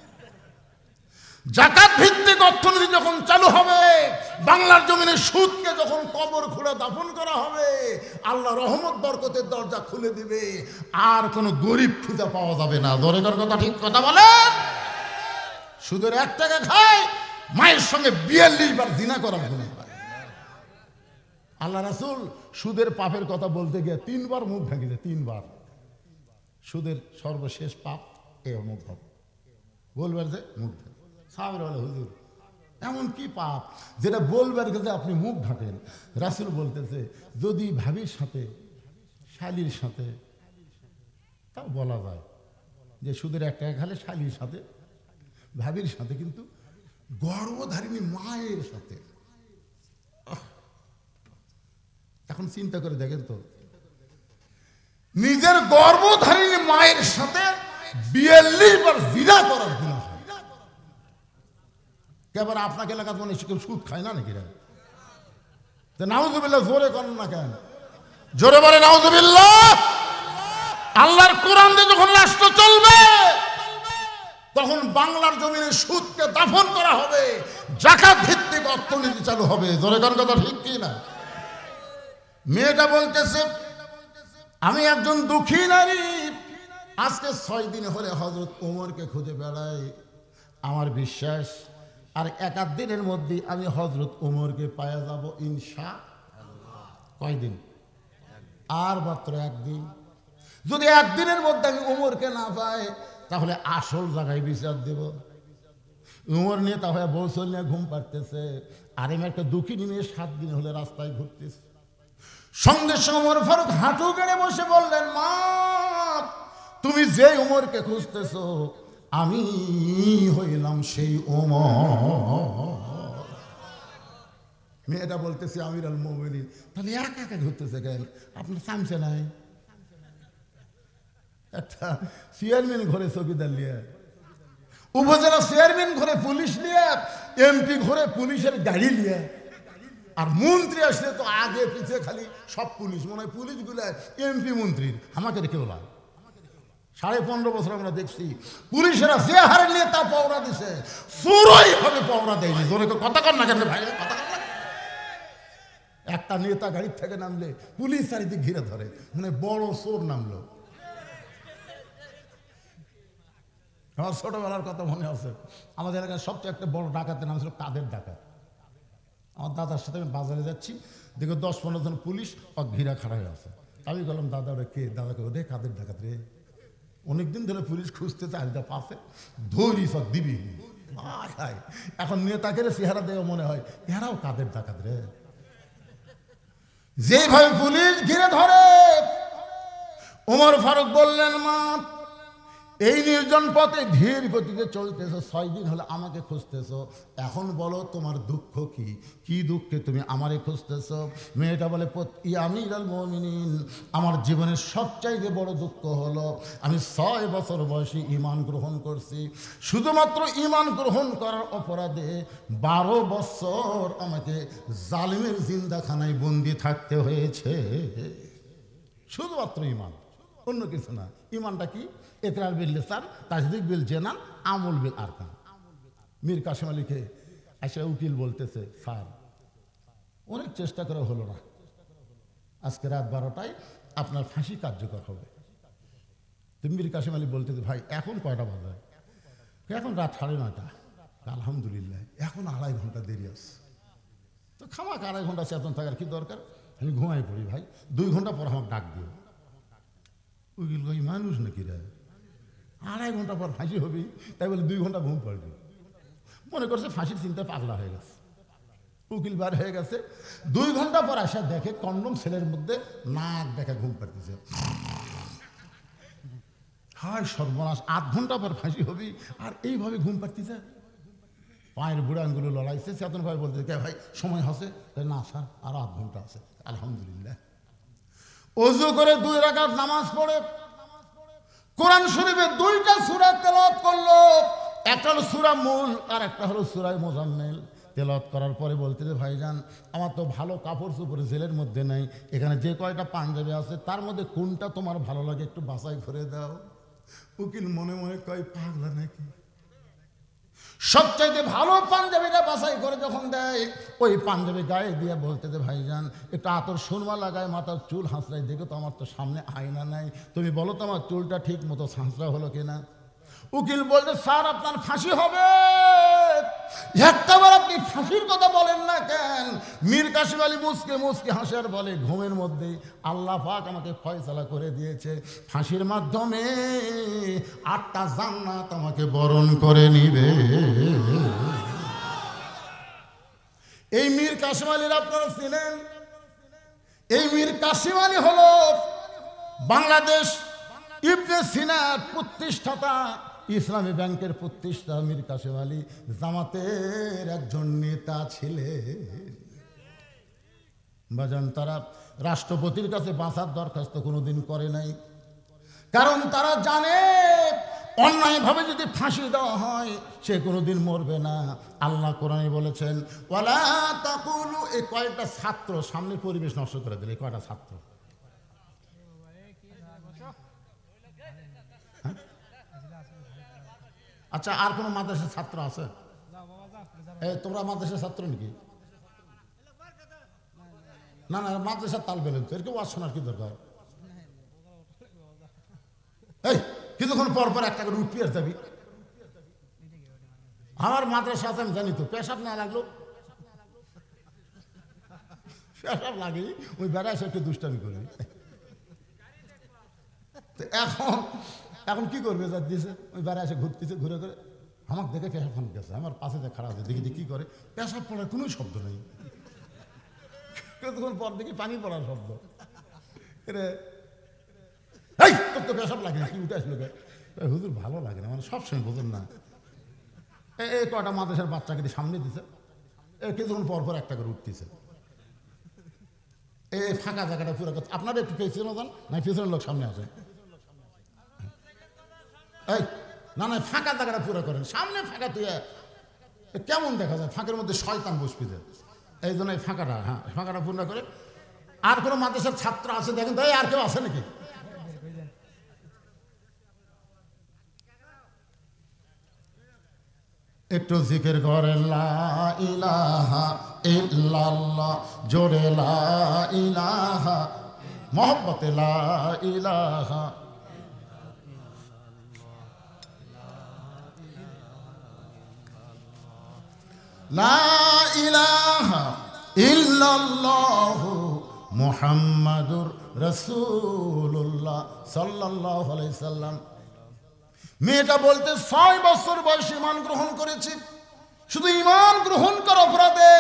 S1: জাকাত ভিত্তিক অর্থনীতি যখন চালু হবে, বাংলার জমিনে সুদকে যখন কবর খুঁড়ে দাফন করা হবে, আল্লাহ রহমত বরকতের দরজা খুলে দিবে, আর কোনো গরিব খুঁজে পাওয়া যাবে না। দরকার কথা ঠিক কথা বলে। সুদের 1 টাকা খায়, মায়ের সঙ্গে 42 বার জিনা করার গুনাহ হয়। আল্লাহ রাসূল সুদের পাপের কথা বলতে গিয়ে 3 বার মুখ ঢাকিছে, 3 বার। সুদের সর্বশেষ পাপ এ মুখ ঢাক বলবার যে মুখ ঢাক। সাহাবীরা বলে, হুজুর এমন কি পাপ যেটা বলবার গেছে আপনি মুখ ঢাকেন? রাসূল বলতেছে, যদি ভাবির সাথে শালীর সাথে, তাও বলা যায় যে সুদের 1 টাকা খালে শালীর সাথে, ভাবির সাথে, কিন্তু গর্ভধারিণী মায়ের সাথে। এখন চিন্তা করে দেখেন তো, নিজের গর্ভধারিণী মায়ের সাথে 42 বার জিনা করার গুনাহ হয়। কেবল আপনাকে এলাকার মনে কেউ সুদ খায় না নাকি? নাউজুবিল্লাহ জোরে করেন না কেন? জোরে বলে নাউজুবিল্লাহ। আল্লাহর কোরআন দিয়ে যখন রাষ্ট্র চলবে তখন বাংলার জমিনে সুদকে দাফন করা হবে, জাকাত ভিত্তিক অর্থনীতি চালু হবে। জোরে করেন, কথা ঠিক কি না? মেয়েটা বলতেছে আমি একজন দুঃখী নারী, আজকে 6 দিন হলে হযরত ওমরকে খুঁজে বেড়াই। আমার বিশ্বাস আর 1-8 দিনের মধ্যে আমি হযরত ওমরকে পাওয়া যাব ইনশাআল্লাহ। কয়দিন? আর মাত্র 1 দিন। যদি 1 দিনের মধ্যে আমি ওমরকে না পাই তাহলে আসল জায়গায় বিচার দেব। ওমর নিয়ে তাহলে বৌসল নিয়ে ঘুম পাড়তেছে, আর আমি একটা দুঃখিনী মেয়ে 7 দিন হলে রাস্তায় ঘুরতেছে। সঙ্গে সঙ্গে ওমর ফারুক হাঁটু গেড়ে বসে বললেন, মা তুমি যে ওমরকে খুঁজতেছো আমি হইলাম সেই ওমর। মেয়েটা বলতেছে আমিরুল মুমিনিন, তাহলে একা একা ঘুরতেছে কেন? আপনার চামচে নাই? একটা চেয়ারম্যান ঘরে চৌকিদার নিয়ে, উপজেলা চেয়ারম্যান ঘরে পুলিশ নিয়ে, এমপি ঘরে পুলিশের গাড়ি নিয়ে, আর মন্ত্রী আসলে তো আগে পিছে খালি সব পুলিশ, মনে হয় পুলিশগুলো এমপি মন্ত্রীর। আমাকে রেখে বলা 15.5 বছর আমরা দেখছি পুলিশেরা যে হারে নেতা পাওনা দিছে, চোরই হবে পাওনা দেয়নি। জোরে কথা কর না কেন ভাই? কথা কর না। একটা নেতা গাড়ির থেকে নামলে পুলিশ চারিদিক ঘিরে ধরে, মানে বড় চোর নামলো। আমার ছোটবেলার কথা মনে আছে, আমাদের এলাকায় সবচেয়ে একটা বড় ডাকাতের নাম ছিল কাদের ডাকাত। আমার দাদার সাথে আমি বাজারে যাচ্ছি, দেখো 10-15 জন পুলিশ ঘিরা খাড়া হয়ে আছে। আমি বললাম দাদা ওরা কে? দাদাকে রে কাদের ডাকাত রে, অনেকদিন ধরে পুলিশ খুঁজতে চাহিদা পাশে ধরি সব দিবি। এখন নেতাকে চেহারা দেওয়া মনে হয় এরাও কাদের ডাকাত রে। যেভাবে পুলিশ ঘিরে ধরে, ওমর ফারুক বললেন, মা এই নির্জন পথে ধীর গতিতে চলতেছো, 6 দিন হলে আমাকে খুঁজতেছো, এখন বলো তোমার দুঃখ কি? কি দুঃখে তুমি আমারে খুঁজতেছো? মেয়েটা বলে আমিরুল মুমিনিন, আমার জীবনের সবচাইতে বড় দুঃখ হলো আমি 6 বছর বয়সে ঈমান গ্রহণ করছি। শুধুমাত্র ঈমান গ্রহণ করার অপরাধে 12 বছর আমাকে জালিমের জিন্দাখানায় বন্দি থাকতে হয়েছে। শুধুমাত্র ঈমান, অন্য কিছু না। ঈমানটা কি? ইকরার বিল লিসান, তাসদীক বিল জানান, আমল বিল আরকান। মীর কাসেম আলীকে এসে উকিল বলতেছে, স্যার অনেক চেষ্টা করে হলো না, আজকে রাত 12টায় আপনার ফাঁসি কার্যকর হবে। তো মীর কাসেম আলী বলতেছে, ভাই এখন কয়টা বাজে? এখন রাত 9:30। আলহামদুলিল্লাহ, এখন 2.5 ঘন্টা দেরি আছে। তো খামাক 2.5 ঘন্টা চেতন থাকার কি দরকার? আমি ঘুমাই পড়ি ভাই, 2 ঘন্টা পর আমাকে ডাক দিও। উকিল কই মানুষ নাকি রে, 2.5 ঘন্টা পর ফাঁসি হবি, তাই বলে 2 ঘন্টা ঘুম পড়বি? মনে করছে ফাঁসির চিন্তায় পাগলা হয়ে গেছে। উকিল বার হয়ে গেছে, 2 ঘন্টা পর আসা দেখে কন্ডম ছেলের মধ্যে নাক দেখে ঘুম পাড়তেছে। হায় সর্বনাশ, 8 ঘন্টা পর ফাঁসি হবি আর এইভাবে ঘুম পাড়তেছে। পায়ের বুড়া আঙ্গুলো লড়াইছে। চেতন ভাই বলতে, কে ভাই সময় হচ্ছে? না স্যার আরো 8 ঘন্টা আছে। আলহামদুলিল্লাহ, ওযু করে 2 রাকাত নামাজ পড়ে কোরআন শরীফে 2টা সূরা তেলাওয়াত করলো। একটা হলো সূরা মূল আর একটা হলো সূরা মুজাম্মিল। তেলাওয়াত করার পরে বলতেছে, ভাইজান আমার তো ভালো কাপড় চোপড় জেলের মধ্যে নাই, এখানে যে কয়টা পাঞ্জাবি আছে তার মধ্যে কোনটা তোমার ভালো লাগে একটু বাছাই করে দাও। উকিল মনে মনে কয়, পাগলা নাকি? সবচাইতে ভালো পাঞ্জাবিটা বাছাই করে যখন দেয়, ওই পাঞ্জাবি গায়ে দিয়ে বলতেছে, ভাইজান একটু আতর সুরমা লাগায় মাথার চুল হাঁচড়াই, দেখো তো আমার তো সামনে আয়না নাই, তুমি বলো তো আমার চুলটা ঠিক মতো হাঁচড়া হলো কিনা। উকিল বলতে, স্যার আপনার ফাঁসি হবে। একটাবার আপনি ফাঁসির কথা বলেন না কেন? মীর কাসেম আলী মুসকে মুসকে হাসিয়ার বলে, ঘুমের মধ্যে আল্লাহ পাক আমাকে ফয়সালা করে দিয়েছে, ফাঁসির মাধ্যমে 8টা জান্নাত আমাকে বরণ করে নিবে। এই মীর কাসেম আলীর আপনারা চিনেন? এই মীর কাসেম আলী হলো বাংলাদেশ ইবনে সিনার প্রতিষ্ঠাতা, ইসলামী ব্যাংকের প্রতিষ্ঠাতা মীর কাসেম আলী জামাতের একজন নেতা ছিলেন। বাজান, তারা রাষ্ট্রপতির কাছে বাঁচার দরখাস্ত কোনোদিন করে নাই, কারণ তারা জানে অন্যায়ভাবে যদি ফাঁসি দেওয়া হয় সে কোনোদিন মরবে না। আল্লাহ কোরআনে বলেছেন ওয়ালা তাকুলু, এই কয়েকটা ছাত্র সামনে পরিবেশ নষ্ট করে দিলে, কয়টা ছাত্র। আচ্ছা, আর কোনো মাদ্রাসার ছাত্র আছে? এই তোমরা মাদ্রাসার ছাত্র নাকি? না না, মাদ্রাসার তাল বেলেন তো, এরকম ওয়াজ শোনার কি দরকার? এই কিছুক্ষণ পর পর একটা করে উঠবি আর যাবি। আমার মাদ্রাসা আছে আমি জানি তো, পেশাব না লাগলো, পেশাব লাগে ওই বেড়ায় এসে একটু দুষ্টামি করবি। এখন এখন কি করবে? যা দিয়েছে ওই বেড়ায় এসে ঘুরতেছে, ঘুরে করে আমাকে দেখে পেশাব খান গেছে, আমার পাশে যে খারাপ আছে দেখি যে কি করে, পেশাব পড়ার কোনো শব্দ নেই, কিছুক্ষণ পর দেখি পানি পড়ার শব্দ। রে এই তোর তো পেশাব লাগে না, কি উঠে আসলো? হুজুর ভালো লাগে না, মানে সবসময় বোঝেন না। এই কটা মাদ্রাসার বাচ্চাকে সামনে দিছে, কিছুক্ষণ পর পর একটা করে উঠতেছে। এই ফাঁকা জায়গাটা পুরো আপনারা একটু পেছনে যান না, পেছনের লোক সামনে আসে। এই না না, ফাঁকা জায়গাটা পুরো করেন, সামনে ফাঁকা তুই কেমন দেখা যায়, ফাঁকের মধ্যে শয়তান বসবি যায়, এই জন্য এই ফাঁকাটা, হ্যাঁ ফাঁকাটা পূর্ণ করে। আর কোনো মাদ্রাসার ছাত্র আছে দেখেন তো, আর কেউ আছে নাকি? একটু জিকির করেন লা ইলাহা ইল্লাল্লাহ, জোরে লা ইলাহা, মহব্বতে লা ইলাহা। লা ইলাহা ইল্লাল্লাহু মুহাম্মাদুর রাসূলুল্লাহ সাল্লাল্লাহু আলাইহি সাল্লাম। মেয়েটা বলতে 6 বছর বয়সে ঈমান গ্রহণ করেছি, শুধু ঈমান গ্রহণ করার অপরাধে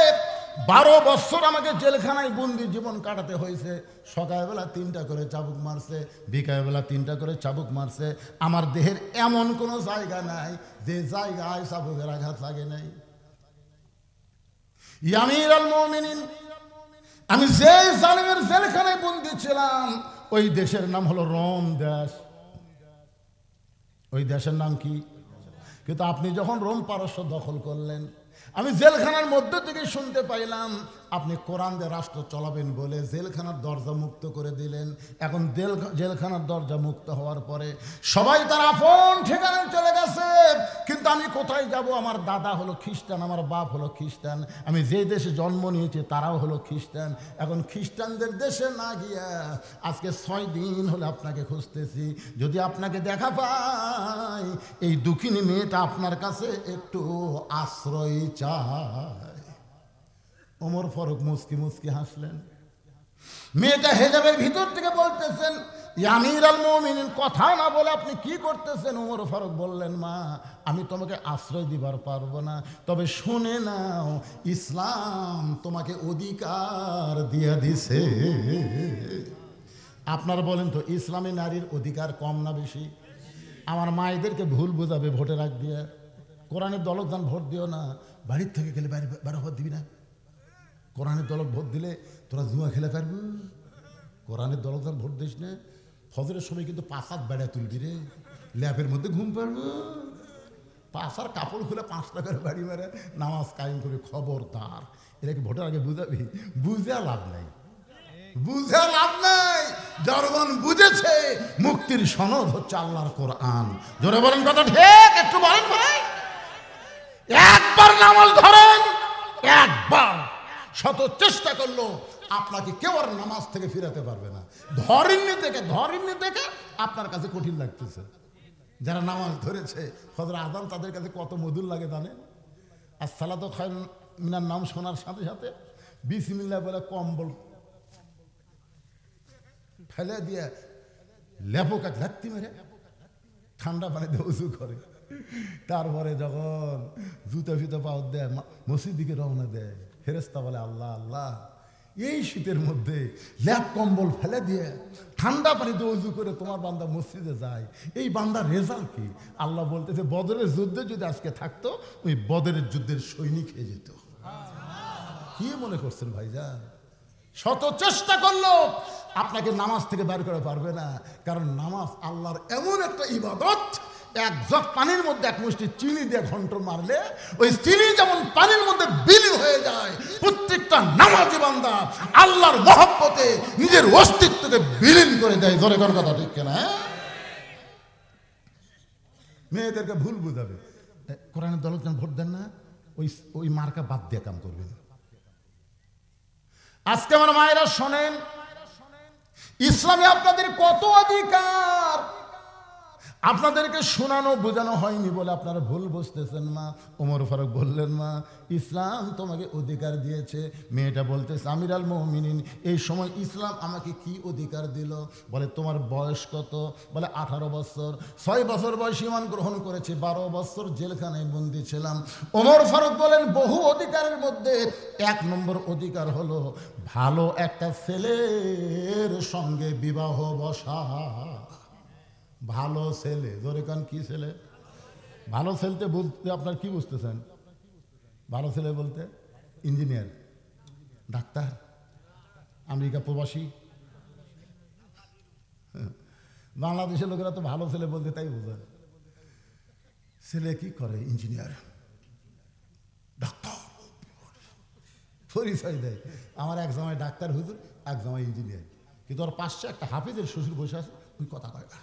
S1: 12 বছর আমাকে জেলখানায় বন্দি জীবন কাটাতে হয়েছে। সকালবেলা 3টা করে চাবুক মারছে, বিকালবেলা 3টা করে চাবুক মারছে। আমার দেহের এমন কোনো জায়গা নাই যে জায়গায় চাবুকের আঘাত লাগে নাই। আমির আল মুমিনিন, আমি যে জালিমের জেলখানায় বন্দি ছিলাম ওই দেশের নাম হলো রোম দেশ। ওই দেশের নাম কি? কিন্তু আপনি যখন রোম পারস্য দখল করলেন, আমি জেলখানার মধ্যে থেকে শুনতে পাইলাম আপনি কোরআন দিয়ে রাষ্ট্র চালাবেন বলে জেলখানার দরজা মুক্ত করে দিলেন। এখন জেলখানার দরজা মুক্ত হওয়ার পরে সবাই তার আপন ঠিকানায় চলে গেছে, কিন্তু আমি কোথায় যাব? আমার দাদা হলো খ্রিস্টান, আমার বাপ হলো খ্রিস্টান, আমি যে দেশে জন্ম নিয়েছি তারাও হলো খ্রিস্টান। এখন খ্রিস্টানদের দেশে না গিয়া আজকে 6 দিন হলে আপনাকে খুঁজতেছি, যদি আপনাকে দেখা পাই এই দুঃখিনী মেয়েটা আপনার কাছে একটু আশ্রয় চায়। ওমর ফারুক মুস্কি মুস্কি হাসলেন। মেয়েটা হেজাবের ভিতর থেকে বলতেছেন আমির আল মুমিনিন, কথা না বলে আপনি কি করতেছেন? ওমর ফারুক বললেন মা, আমি তোমাকে আশ্রয় দিবার পারবো না, তবে শুনে নাও ইসলাম তোমাকে অধিকার দিয়ে দিছে। আপনারা বলেন তো ইসলামে নারীর অধিকার কম না বেশি? আমার মায়েদেরকে ভুল বোঝাবে ভোটের আগ দিয়ে, কোরআনের দলক দান ভোট দিও না, বাড়ির থেকে গেলে বাড়ি ভোট দিবি না। কোরআনের দলক ভোট দিলে তোরা জুয়া খেলে পারবি, কোরআনের দলক দান ভোট দিস না। ফজরের সময় কিন্তু 5 হাত বেড়া তুলবি রে, ল্যাপের মধ্যে ঘুম পারবো, 5 আর কাপড় খুলে 5 টাকার বাড়ি মেরে নামাজ কায়েম করবি। খবরদার, এটাকে ভোটের আগে বুঝাবি, বুঝে লাভ নাই, বুঝে লাভ নাই। জনগণ বুঝেছে মুক্তির সনদ হচ্ছে আল্লাহর কোরআন। জোরে বলেন কথা ঠিক, একটু বলেন ভাই। একবার নামাজ ধরেন, একবার শত চেষ্টা করলো আপনাকে কেউ আর নামাজ থেকে ফিরাতে পারবে না। ধরেননি থেকে আপনার কাছে কঠিন লাগতেছে। যারা নামাজ ধরেছে ফজর আযান তাদের কাছে কত মধুর লাগে জানেন? আর সালাতু খায়রুম মিনান নাম শোনার সাথে সাথে বিসমিল্লাহ বলে কম্বল ফেলে দিয়ে লেপোকা ঝাঁকতি মেরে ঠান্ডা পানি দিয়ে উজু করে, তারপরে যখন জুতা ফিতা পাও দেয় মসজিদ দিকে রওনা দেয়, ফেরেশতা বলে আল্লাহ আল্লাহ, এই শীতের মধ্যে ল্যাপ কম্বল ফেলে দিয়ে ঠান্ডা পানিতে উজু করে তোমার বান্দা মসজিদে যায়, এই বান্দার রেজাল্ট কি? আল্লাহ বলতেছে বদরের যুদ্ধে যদি আজকে থাকতো ওই বদরের যুদ্ধের সৈনিক হয়ে যেত। কি মনে করছেন ভাইজান? শত চেষ্টা করলো আপনাকে নামাজ থেকে বের করে পারবে না, কারণ নামাজ আল্লাহর এমন একটা ইবাদত এক জগ পানির মধ্যে এক মুষ্টি চিনি দিয়ে ঘন্ট মারলে ওই চিনি যেমন পানির মধ্যে বিলীন হয়ে যায়, প্রত্যেকটা নামাজি বান্দা আল্লাহর মহব্বতে নিজের অস্তিত্বকে বিলীন করে দেয়। জোরে কোন কথা ঠিক কিনা? মেয়েদেরকে ভুল বুঝাবে, কোরআনের দলত ভোট দেন না, ওই মার্কা বাদ দিয়ে কাম করবেন। আজকে আমার মায়েরা শোনেন, ইসলামে আপনাদের কত অধিকার আপনাদেরকে শোনানো বোঝানো হয়নি বলে আপনারা ভুল বুঝতেছেন। মা ওমর ফারুক বললেন, মা ইসলাম তোমাকে অধিকার দিয়েছে। মেয়েটা বলতেছে, আমির আল মুমিনিন, এই সময় ইসলাম আমাকে কি অধিকার দিল? বলে, তোমার বয়স কত? বলে 18 বছর। 6 বছর বয়স ঈমান গ্রহণ করেছি, 12 বছর জেলখানায় বন্দী ছিলাম। ওমর ফারুক বলেন, বহু অধিকারের মধ্যে 1 নম্বর অধিকার হলো ভালো একটা ছেলের সঙ্গে বিবাহ বসা। ভালো ছেলে, জোরে কান, কি ছেলে? ভালো ছেলেতে বলতে আপনার কি বুঝতেছেন? ভালো ছেলে বলতে ইঞ্জিনিয়ার, ডাক্তার, আমেরিকা প্রবাসী। বাংলাদেশের লোকেরা তো ভালো ছেলে বলতে তাই বোঝায়। ছেলে কি করে? ইঞ্জিনিয়ার, ডাক্তার, পরিচয় দেয়। আমার এক জামাই ডাক্তার হুজুর, এক জামাই ইঞ্জিনিয়ার, কিন্তু ওর পাশে একটা হাফিজের শ্বশুর বসে আছে, ওই কথা কয় না,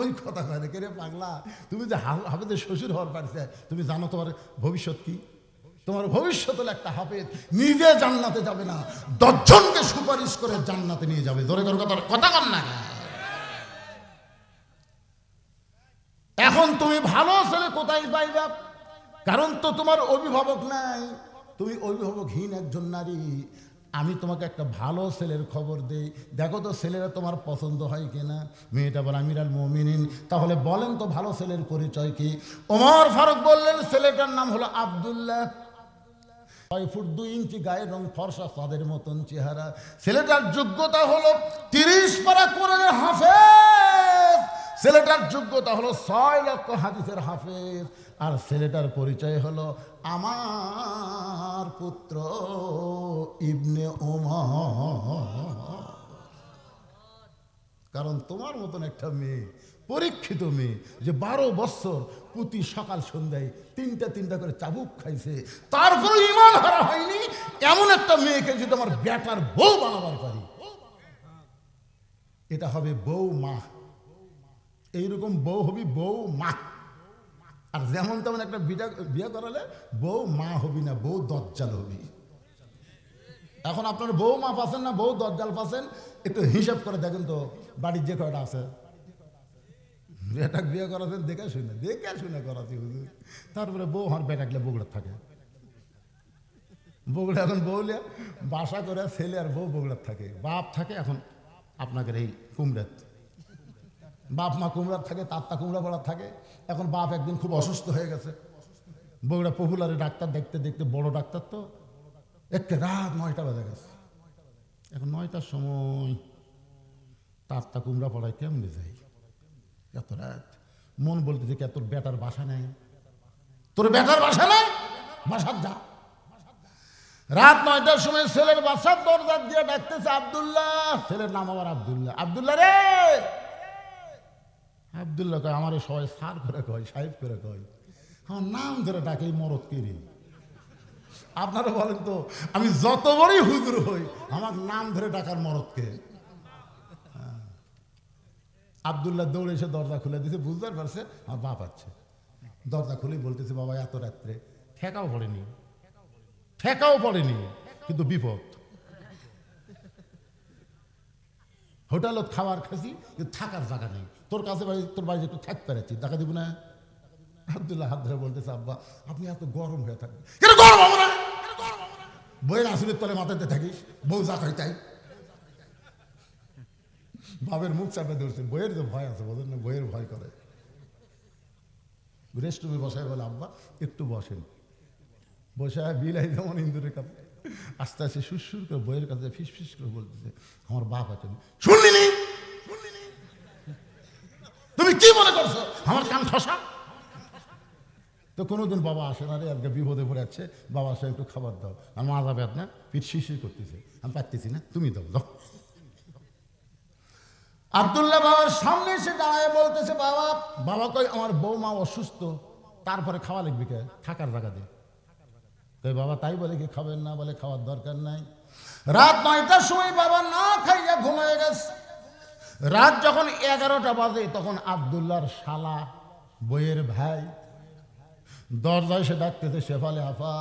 S1: ওই কথা কয় না। কে রে পাগলা, তুমি যে হাফেজের শ্বশুর হওয়ার পারছে, তুমি জানো তোমার ভবিষ্যৎ কি? তোমার ভবিষ্যৎ হলো একটা হাফেজ নিজে জান্নাতে যাবে না, 10 জনকে সুপারিশ করে জান্নাতে নিয়ে যাবে। জোরে করে কথা কর না। এখন তুমি ভালো ছেলে কোথায় পাইবা? কারণ তো তোমার অভিভাবক নাই, তুমি অভিভাবকহীন একজন নারী। আমি তোমাকে একটা ভালো ছেলের খবর দেই, দেখো তো ছেলেরা তোমার পছন্দ হয় কিনা। মেয়েটা বলে, আমির আল মুমিনিন, তাহলে বলেন তো ভালো ছেলের পরিচয় কি? ওমর ফারুক বললেন, ছেলেটার নাম হলো আব্দুল্লাহ, 6 ফুট 2 ইঞ্চি গায়ের রং, ফর্সা চাঁদের মতন চেহারা। ছেলেটার যোগ্যতা হলো 30 পারা কোরআনের হাফেজ। ছেলেটার যোগ্যতা হলো 6 লক্ষ হাদিসের হাফেজ। আর ছেলেটার পরিচয় হলো আমার পুত্র ইবনে ওমর। কারণ তোমার মতন একটা মেয়ে, পরীক্ষিত মেয়ে, যে 12 বছর প্রতি সকাল সন্ধ্যায় 3টা করে চাবুক খাইছে, তারপরে ঈমান হারা হয়নি, এমন একটা মেয়েকে যদি আমার বেটার বউ বানাবার পারি, এটা হবে বউ মা। এইরকম বউ হবি বউ মা। আর যেমন তেমন একটা বিয়ে করালে বউ মা হবি না, বউ দজ্জাল হবি। এখন আপনার বউ মা পাচ্ছেন না, বউ দজ্জাল পাচ্ছেন, একটু হিসাব করে দেখেন তো বাড়ির যে কয়টা আছে। বেটাক বিয়ে করাছেন দেখে শুনে করাছি হুজুর। তারপরে বউ আমার বেটাকলে বগুড়া থাকে, বগুড়া এখন বউলে বাসা করে ছেলে আর বউ বগুড়ার থাকে, বাপ থাকে এখন আপনাদের এই কুমড়াত। বাপ মা কুমড়ার থাকে, তাত্তা কুমড়া পড়ার থাকে। এখন বাপ একদিন খুব অসুস্থ হয়ে গেছে, বগুড়া পপুলারে ডাক্তার দেখতে দেখতে, বড় ডাক্তার তো, একটা রাত 9টা বাজে গেছে। এখন 9টার সময় তাত্তা কুমড়া পড়ায় কেমনে যাই এত রাত? মন বলতেছে, কে তোর বেটার বাসা নেই? তোর বেটার বাসা নেই, বাসার যা। রাত 9টার সময় ছেলের বাসার দরজা দিয়ে ডাকতেছে, আব্দুল্লাহ। ছেলের নাম আবার আব্দুল্লাহ। আব্দুল্লাহ রে। আব্দুল্লাহ কয়, আমারে সবাই স্যার করে কয়, সাহেব করে কয়, আমার নাম ধরে ডাকে মরদ কেরি। আপনারা বলেন তো, আমি যত বড়ই হুজুর হই, আমার নাম ধরে ডাকার মরদকে? আব্দুল্লাহ দৌড়ে এসে দরজা খুলে দিয়েছে, বুঝতে পারছে আমার বাপ আছে। দরজা খুলেই বলতেছে, বাবা এত রাত্রে ঠেকাও পড়েনি, কিন্তু বিপদ। হোটেলত খাবার খাসি, কিন্তু থাকার জায়গা নেই। তোর কাছে বাড়ি, তোর বাড়ি একটু থাকতে পারছি, দেখা দিব না? আব্দুল্লাহ হাত ধরে বলতেছে, আব্বা আপনি এত গরম হয়ে থাকবেন। গরম হবো না, বইয়ের আসলের তলে মাথাতে থাকিস, বউ যা খাই তাই। বাবের মুখ চাপে ধরছে, বইয়ের যে ভয় আছে, বোঝেন না, বইয়ের ভয় করে। রেস্টরুমে বসায় বলে, আব্বা একটু বসেন। বসায় বিলাই যেমন ইন্দুরের কাছে আস্তে আস্তে সুরসুর করে বইয়ের কাছে ফিস করে বলতেছে, আমার বাপ আছে। শুনলি? তুমি কি মনে করছো আমার কান ঠসা? তো কোনোদিন বাবা আসে না রে, আজকে বিপদে পড়ে যাচ্ছে, বাবা আসে একটু খাবার দাও। আর মা যাবে আপনার পিঠ শিরশির করতেছে, আমি পারতেছি না, তুমি দাও। আব্দুল্লাহ বাবার সামনে এসে দাঁড়ায় বলতেছে, বাবা বাবা কই আমার বৌমা অসুস্থ, তারপরে খাওয়া লাগবে কে, থাকার জায়গা দিয়ে। কই বাবা তাই বলে কি খাবেন না? বলে খাওয়ার দরকার নাই। রাত 9টার সময় বাবা না খাইয়া ঘুমিয়ে গেছে। রাত যখন 11টা বাজে তখন আব্দুল্লাহর শালা বইয়ের ভাই দরজায় এসে ডাকতেছে, শেফালে আপা।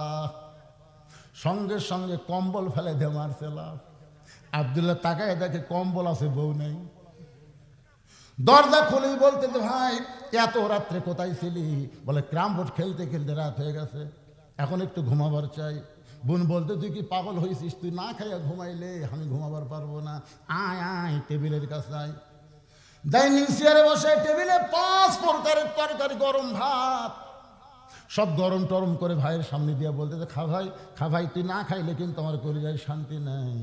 S1: সঙ্গে সঙ্গে কম্বল ফেলে দিয়ে মারছে লাফ। আব্দুল্লাহ তাকায় দেখে কম্বল আছে, বউ নেই। দরজা খুলেই বলতেছে, ভাই এত রাত্রে কোথায় ছিলি? বলে ক্রাম বোর্ড খেলতে খেলতে রাত হয়ে গেছে, এখন একটু ঘুমাবার চাই। বোন বলতে, তুই কি পাগল হয়েছিস? তুই না খাইয়া ঘুমাইলে আমি ঘুমাবার পারবো না। আয় আয় টেবিলের কাছে আয়। ডাইনিং চেয়ারে বসে টেবিলে 5 প্রকারের তরকারি, গরম ভাত, সব গরম টরম করে ভাইয়ের সামনে দিয়ে বলতেছে, খা ভাই খা ভাই, তুই না খাইলে কিন্তু আমার কলিজায় শান্তি নাই।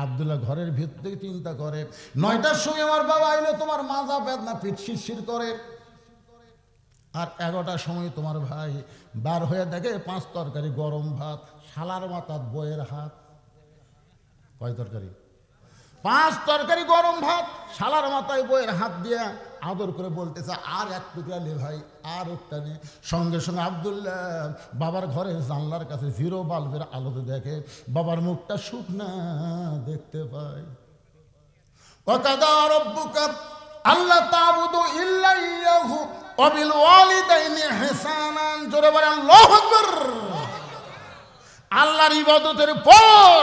S1: আব্দুল্লাহ ঘরের ভিতর থেকে চিন্তা করে, 9টার সময় আমার বাবা আইলো, তোমার মাজা বেদনা, পিঠ শিরশির করে। আর 11টার সময় তোমার ভাই বার হয়ে দেখে 5 তরকারি গরম ভাত, শালার মাথার বইয়ের হাত। কয় তরকারি? 5 তরকারি গরম ভাত, শালার মাথায় বইয়ের হাত দিয়ে আদর করে বলতেছে, আর এক টুকরা নে ভাই, আর একটা নে। সঙ্গে সঙ্গে আব্দুল্লাহ বাবার ঘরের জানলার কাছে 0 বাল্বের আলোতে দেখে বাবার মুখটা শুকনা দেখতে পায়। ওয়াকাদা রাব্বুকা আল্লা তা'বুদু ইল্লা ইয়াহু ওয়া বিল ওয়ালিদাইনি ইহসানান। জোরে বলেন আল্লাহু আকবার। আল্লাহর ইবাদতের পর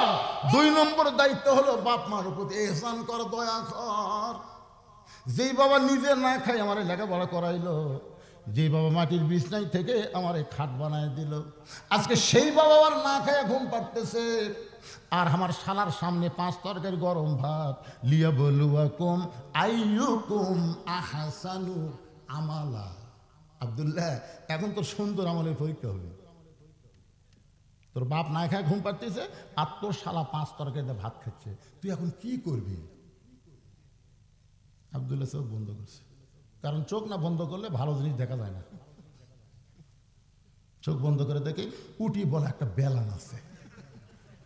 S1: 2 নম্বর দায়িত্ব হলো বাপ মার প্রতি ইহসান কর, দয়া কর। যেই বাবা নিজে না খায় আমার লেখাপড়া করাইলো, যেই বাবা মাটির বিছনায় থেকে আমার খাট বানায় দিল, আজকে সেই বাবা আর না খায় ঘুম পাড়তেছে। আর আমার শালার সামনে 5 তরকারি গরম ভাত, লিয়াবলুয়াকুম আইয়ুকুম আহসানু আমালা। আব্দুল্লাহ এখন তো সুন্দর আমলের পরীক্ষা হবে। তোর বাপ না খায় ঘুম পাড়তেছে, আর তোর শালা 5 তরকারিতে ভাত খাচ্ছে, তুই এখন কি করবি? আব্দুল্লাহ চোখ বন্ধ করছে, কারণ চোখ না বন্ধ করলে ভালো জিনিস দেখা যায় না। চোখ বন্ধ করে দেখে উটি বলা একটা বেলান আছে।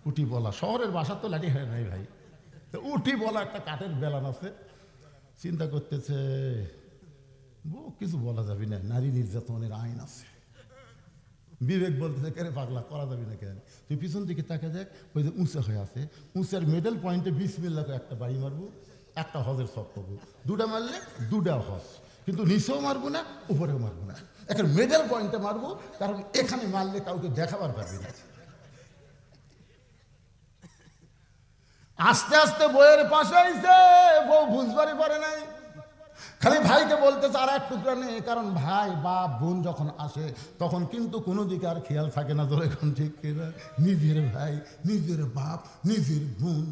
S1: উটি বলা, শহরের বাসা তো লাঠি হয় নাই ভাই, তো উটি বলা একটা কাঠের বেলান আছে। চিন্তা করতেছে, কিছু বলা যাবে না, নারী নির্যাতনের আইন আছে। বিবেক বলতেছে, কেরে পাগলা, করা যাবে না কেন? তুই পিছন দিকে তাকে দেখ, ওই যে উঁচা হয়ে আছে, উঁচার মিডল পয়েন্টে বিসমিল্লাহ করে একটা বাড়ি মারবো, একটা হজের সব পাবো। 2টা মারলে 2টা হজ, কিন্তু নিচেও মারবো না, উপরেও মারবো না, একটা মিডল পয়েন্টে মারবো, কারণ এখানে মারলে কাউকে দেখাবার পারবি না। আস্তে আস্তে বইয়ের পাশে আইছে, বউ বুঝবারই পারে নাই, খালি ভাইকে বলতেছে আর এক টুকরা নেই। কারণ ভাই বাপ বোন যখন আসে তখন কিন্তু কোনো দিকে আর খেয়াল থাকে না। ধরে এখন ঠিক কিনা, নিজের ভাই, নিজের বাপ, নিজের বোন,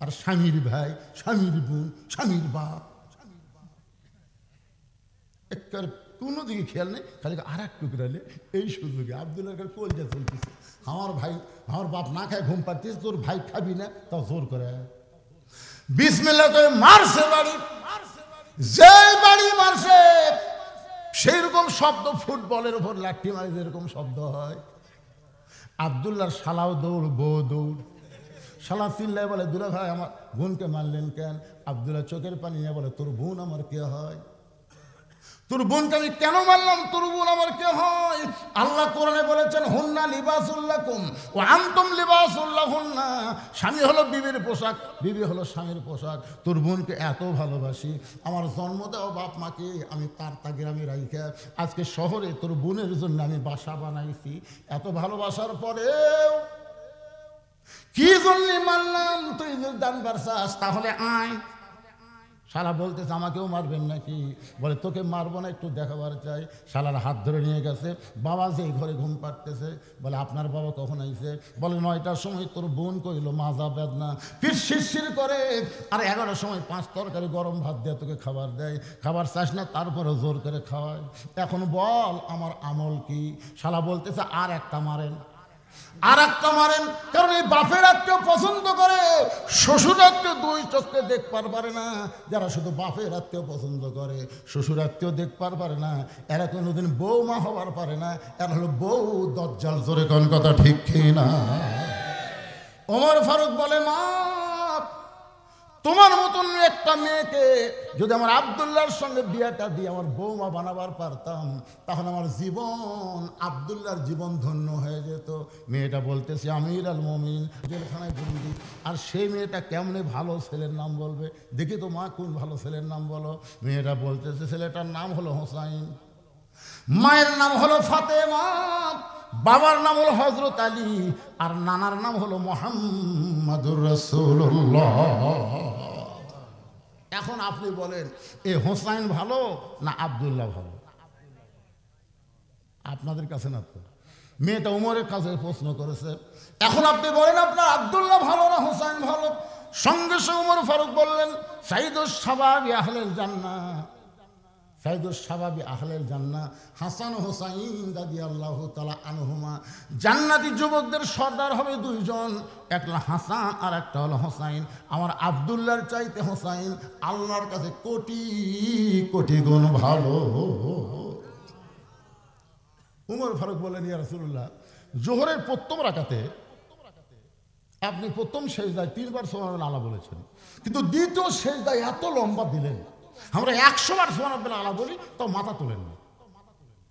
S1: আর স্বামীর ভাই, স্বামীর বোন, স্বামীর বাপ, একটা কোনো দিকে খেয়াল নেই, খালি আর এক টুকরালে। এই সুযোগে আব্দুল্লাহর কলজা চলতেছে, আমার ভাই, আমার বাপ না খায় ঘুম পাচ্ছিস, তোর ভাই খাবি না, তাও জোর করে বিসমিল্লাহ করে মারছে বাড়ি। যে বাড়ি মারছে সেই রকম শব্দ, ফুটবলের উপর লাঠি মারি যেরকম শব্দ হয়। আব্দুল্লাহর শালাও দৌড়, বউ দৌড়। শালা চিল্লায় বলে, দুলা ভাই আমার বোনকে মারলেন কেন? আব্দুল্লাহ চোখের পানি নিয়ে বলে, তোর বোন আমার কে হয়? তোর বোনকে আমি কেন মারলাম? তোর বোন আমার কে হয়? আল্লাহ কোরআনে বলেছেন, হুন্না লিবাসুল লাকুম ওয়া আনতুম লিবাসুল লাহুন্না। স্বামী হলো বিবির পোশাক, বিবি হলো স্বামীর পোশাক। তোর বোনকে এত ভালোবাসি, আমার জন্ম দেওয়া বাপ মাকে আমি তার গ্রামে রাইখা আজকে শহরে তোর বোনের জন্য আমি বাসা বানাইছি। এত ভালোবাসার পরেও কি জন্য মারলাম? তুই যদি জানবার চাস তাহলে আয়। শালা বলতেছে, আমাকেও মারবেন নাকি? বলে, তোকে মারবো না, একটু দেখাবার চাই। শালার হাত ধরে নিয়ে গেছে, বাবা যেই ঘরে ঘুম পাড়তেছে। বলে, আপনার বাবা কখন আইছে? বলে, 9টার সময়। তোর বোন কইলো মাজা বেদনা, পিঠ শিরশির করে। আর 11টার সময় 5 তরকারি গরম ভাত দিয়ে তোকে খাবার দেয়, খাবার চাস না, তারপরে জোর করে খাওয়ায়। এখন বল আমার আমল কি? শালা বলতেছে, আর একটা মারেন, আর একটা মারেন। কারণ এই বাপের আত্মীয় পছন্দ করে, শ্বশুর আত্মীয় 2 চোখে দেখবার পারে না। যারা শুধু বাপের আত্মীয় পছন্দ করে, শ্বশুর আত্মীয় দেখবার পারে না, এরা কোনোদিন বৌমা হবার পারে না। এরা হলো বউ দজ্জাল। জোরে কোন কথা ঠিক কি না? ওমর ফারুক বলে, মা তোমার মতন একটা মেয়েকে যদি আমার আব্দুল্লাহর সঙ্গে বিয়েটা দিয়ে আমার বৌমা বানাবার পারতাম, তাহলে আমার জীবন, আব্দুল্লাহর জীবন ধন্য হয়ে যেত। মেয়েটা বলতেছে আমির আল মুমিন, জেলখানায় বন্দি। আর সেই মেয়েটা কেমনে ভালো ছেলের নাম বলবে? দেখি তো মা, কোন ভালো ছেলের নাম বলো। মেয়েটা বলতেছে ছেলেটার নাম হলো হোসাইন, মায়ের নাম হলো ফাতেমা, বাবার নাম হলো হযরত আলী, আর নানার নাম হলো মুহাম্মাদুর রাসূলুল্লাহ। এখন আপনি বলেন এ হোসাইন ভালো না আব্দুল্লাহ ভালো? আপনাদের কাছে না তো, মেয়েটা উমরের কাছে প্রশ্ন করেছে। এখন আপনি বলেন আপনার আব্দুল্লাহ ভালো না হোসাইন ভালো? সঙ্গে সঙ্গে উমর ফারুক বললেন সাইয়্যিদুস শাবাবি আহলিল জান্নাহ, সাইয়্যিদুস শাবাবি আহলিল জান্নাহ হাসান ও হোসাইন রাদিয়াল্লাহু তাআলা আনহুমা। জান্নাতি যুবকদের সর্দার হবে দুইজন, একটা হাসান আর একটা হলো হোসাইন। আমার আব্দুল্লাহর চাইতে হোসাইন আল্লাহর কাছে কোটি কোটি গুণ ভালো। উমর ফারুক বললেন ইয়া রাসূলুল্লাহ, জোহরের প্রথম রাকাতে আপনি প্রথম সেজদায় 3 বার সুবহানাল্লাহ আলা বলেছেন, কিন্তু দ্বিতীয় সেজদায় এত লম্বা দিলেন, আমরা 100 বার সুবহানাল্লাহ আলা বলি তাও মাথা তোলেন না।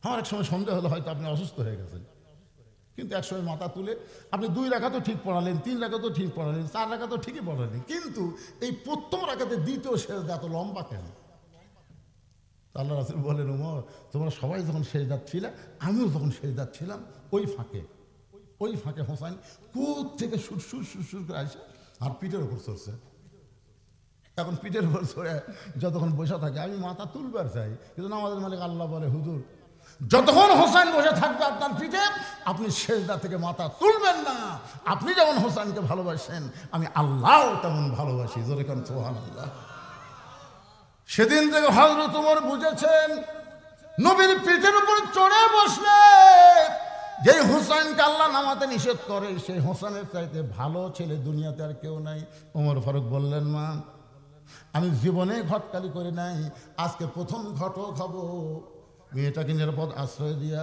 S1: আমার এক সময় সন্দেহ হলো হয়তো আপনি অসুস্থ হয়ে গেছেন, কিন্তু এক সময় মাথা তুলে আপনি 2 রাকাতও ঠিক পড়ালেন, 3 রাকাতও ঠিক পড়ালেন, 4 রাকাতও ঠিকই পড়ালেন, কিন্তু এই প্রথম রাকাতে দ্বিতীয় সেজদা এত লম্বা কেন? আল্লাহ রাসূল বলেন উমর, তোমরা সবাই যখন সেজদাত ছিলে, আমিও যখন সেজদাত ছিলাম, ওই ফাঁকে হোসাইন কোথ থেকে সুর করে আসে আর পিঠের উপর চড়ছে। এখন পিঠের উপর চড়ে যতক্ষণ বসে থাকে আমি মাথা তুলবার চাই, কিন্তু আমাদের মালিক আল্লাহ বলে হুজুর, যতক্ষণ হোসাইন বসে থাকবে আপনার পিঠে, আপনি সেজদা থেকে মাথা তুলবেন না। আপনি যেমন হোসাইনকে ভালোবাসেন, আমি আল্লাহ তেমন ভালোবাসি। জোরে কোন সুবহানাল্লাহ। সেদিন থেকে হযরত ওমর বুঝেছেন নবীর পিঠের উপর চড়ে বসলে যে হোসেনকে আল্লাহ নামাতে নিষেধ করে, সেই হোসেনের চাইতে ভালো ছেলে দুনিয়াতে আর কেউ নাই। ওমর ফারুক বললেন মা, আমি জীবনে ঘটকালি করি নাই, আজকে প্রথম ঘটক হব। মেয়েটাকে নিরাপদ আশ্রয় দিয়া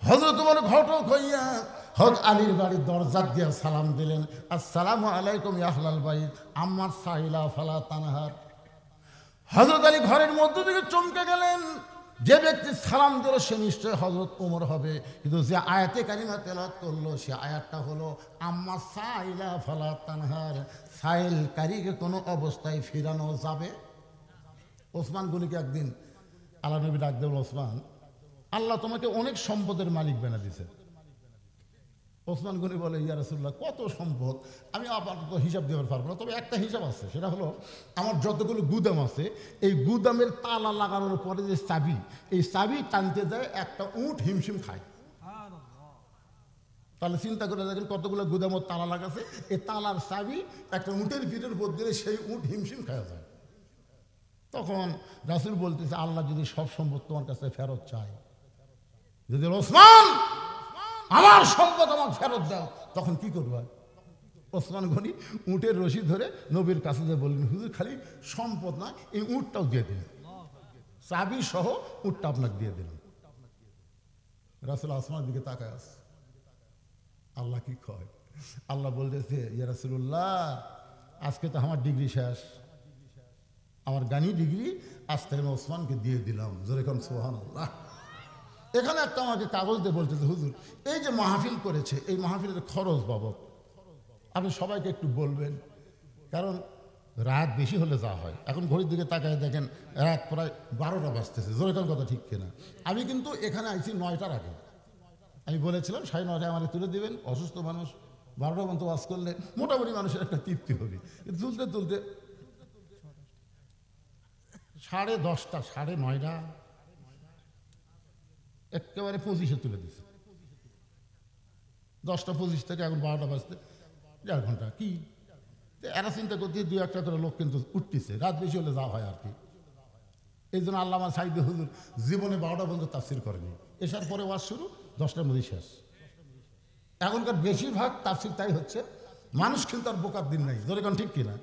S1: হযরত ওমর ঘটক হইয়া হযরত আলীর বাড়ির দরজা দিয়া সালাম দিলেন, আসসালামু আলাইকুম ইয়া আহলাল বাইত আম্মার সাহিলা ফালা তানহার। হযরত আলী ঘরের মধ্য থেকে চমকে গেলেন, যে ব্যক্তি সালাম দিল সে নিশ্চয় হযরত ওমর হবে, কিন্তু যে আয়াতে কারিমা তেলাওয়াত করলো সে আয়াতটা হলো আম্মা সাইলা ফালা তানহার, সাইল কারীকে কোনো অবস্থায় ফিরানো যাবে। ওসমান গনিকে একদিন আল্লাহ নবী ডাক দেন, ওসমান, আল্লাহ তোমাকে অনেক সম্পদের মালিক বানা দিয়েছে। ওসমান গনি বলে ইয়া রাসূলুল্লাহ, কত সম্পদ আমি আপাতত হিসাব দেওয়ার পারবো না, তবে একটা হিসাব আছে, সেটা হলো আমার যতগুলো গুদাম আছে, এই গুদামের তালা লাগানোর পরে যে চাবি, এই চাবি টানতে যায় একটা উট হিমশিম খায়। তাহলে চিন্তা করে দেখেন কতগুলো গুদামের তালা লাগাছে, এই তালার চাবি একটা উটের পিঠের উপর দিলে সেই উট হিমশিম খাওয়া যায়। তখন রাসূল বলতেছে, আল্লাহ যদি সব সম্পদ তোমার কাছে ফেরত চায়, যদি ওসমান আমার সম্পদ আমাকে ফেরত দাও, তখন কি করবা? ওসমান গনি উটের রশি ধরে নবীর কাছে যে বললেন, হুজুর খালি সম্পদ না, এই উটটাও দিয়ে দিলেন, চাবি সহ উটটা আপনাকে দিয়ে দিলেন। রাসূল আসমানের দিকে তাকায় আছে, আল্লাহ কি কয়? আল্লাহ বলতেছে, ইয়া রাসূলুল্লাহ, আজকে তো আমার ডিগ্রি শেষ, আমার গানি ডিগ্রি আজ থেকে আমি ওসমানকে দিয়ে দিলাম। জোরে কোন সুবহানাল্লাহ। এখানে একটা আমাকে কাগজ দিয়ে বলতেছে, হুজুর এই যে মাহফিল করেছে, এই মাহফিলের খরচ বাবদ আপনি সবাইকে একটু বলবেন, কারণ রাত বেশি হলে যা হয়, এখন ঘড়ির দিকে তাকায় দেখেন রাত প্রায় 12টা বাজতেছে। জোরেকার কথা ঠিক কিনা? আমি কিন্তু এখানে আইছি 9টার আগে, আমি বলেছিলাম 9:30 আমাকে তুলে দিবেন, অসুস্থ মানুষ 12টা পর্যন্ত ওয়াজ করলে মোটামুটি মানুষের একটা তৃপ্তি হবে। কিন্তু তুলতে তুলতে 10:30, 9:30 একেবারে 25-এ তুলে দিচ্ছে। 10:25 থেকে এখন 12টা বাজতে 1.5 ঘন্টা। কি এরা চিন্তা করতে 2-1টা করে লোক কিন্তু উঠতেছে, রাত বেশি হলে যা হয় আর কি। এই জন্য আল্লামা সাঈদী হুজুর জীবনে 12টা পর্যন্ত তাফসীর করেনি, এসার পরে ওয়াজ শুরু, 10টার মধ্যে শেষ। এখনকার বেশিরভাগ তাফসীর তাই হচ্ছে, মানুষ কিন্তু আর বোকার দিন নাই। ধরে ঠিক কিনা?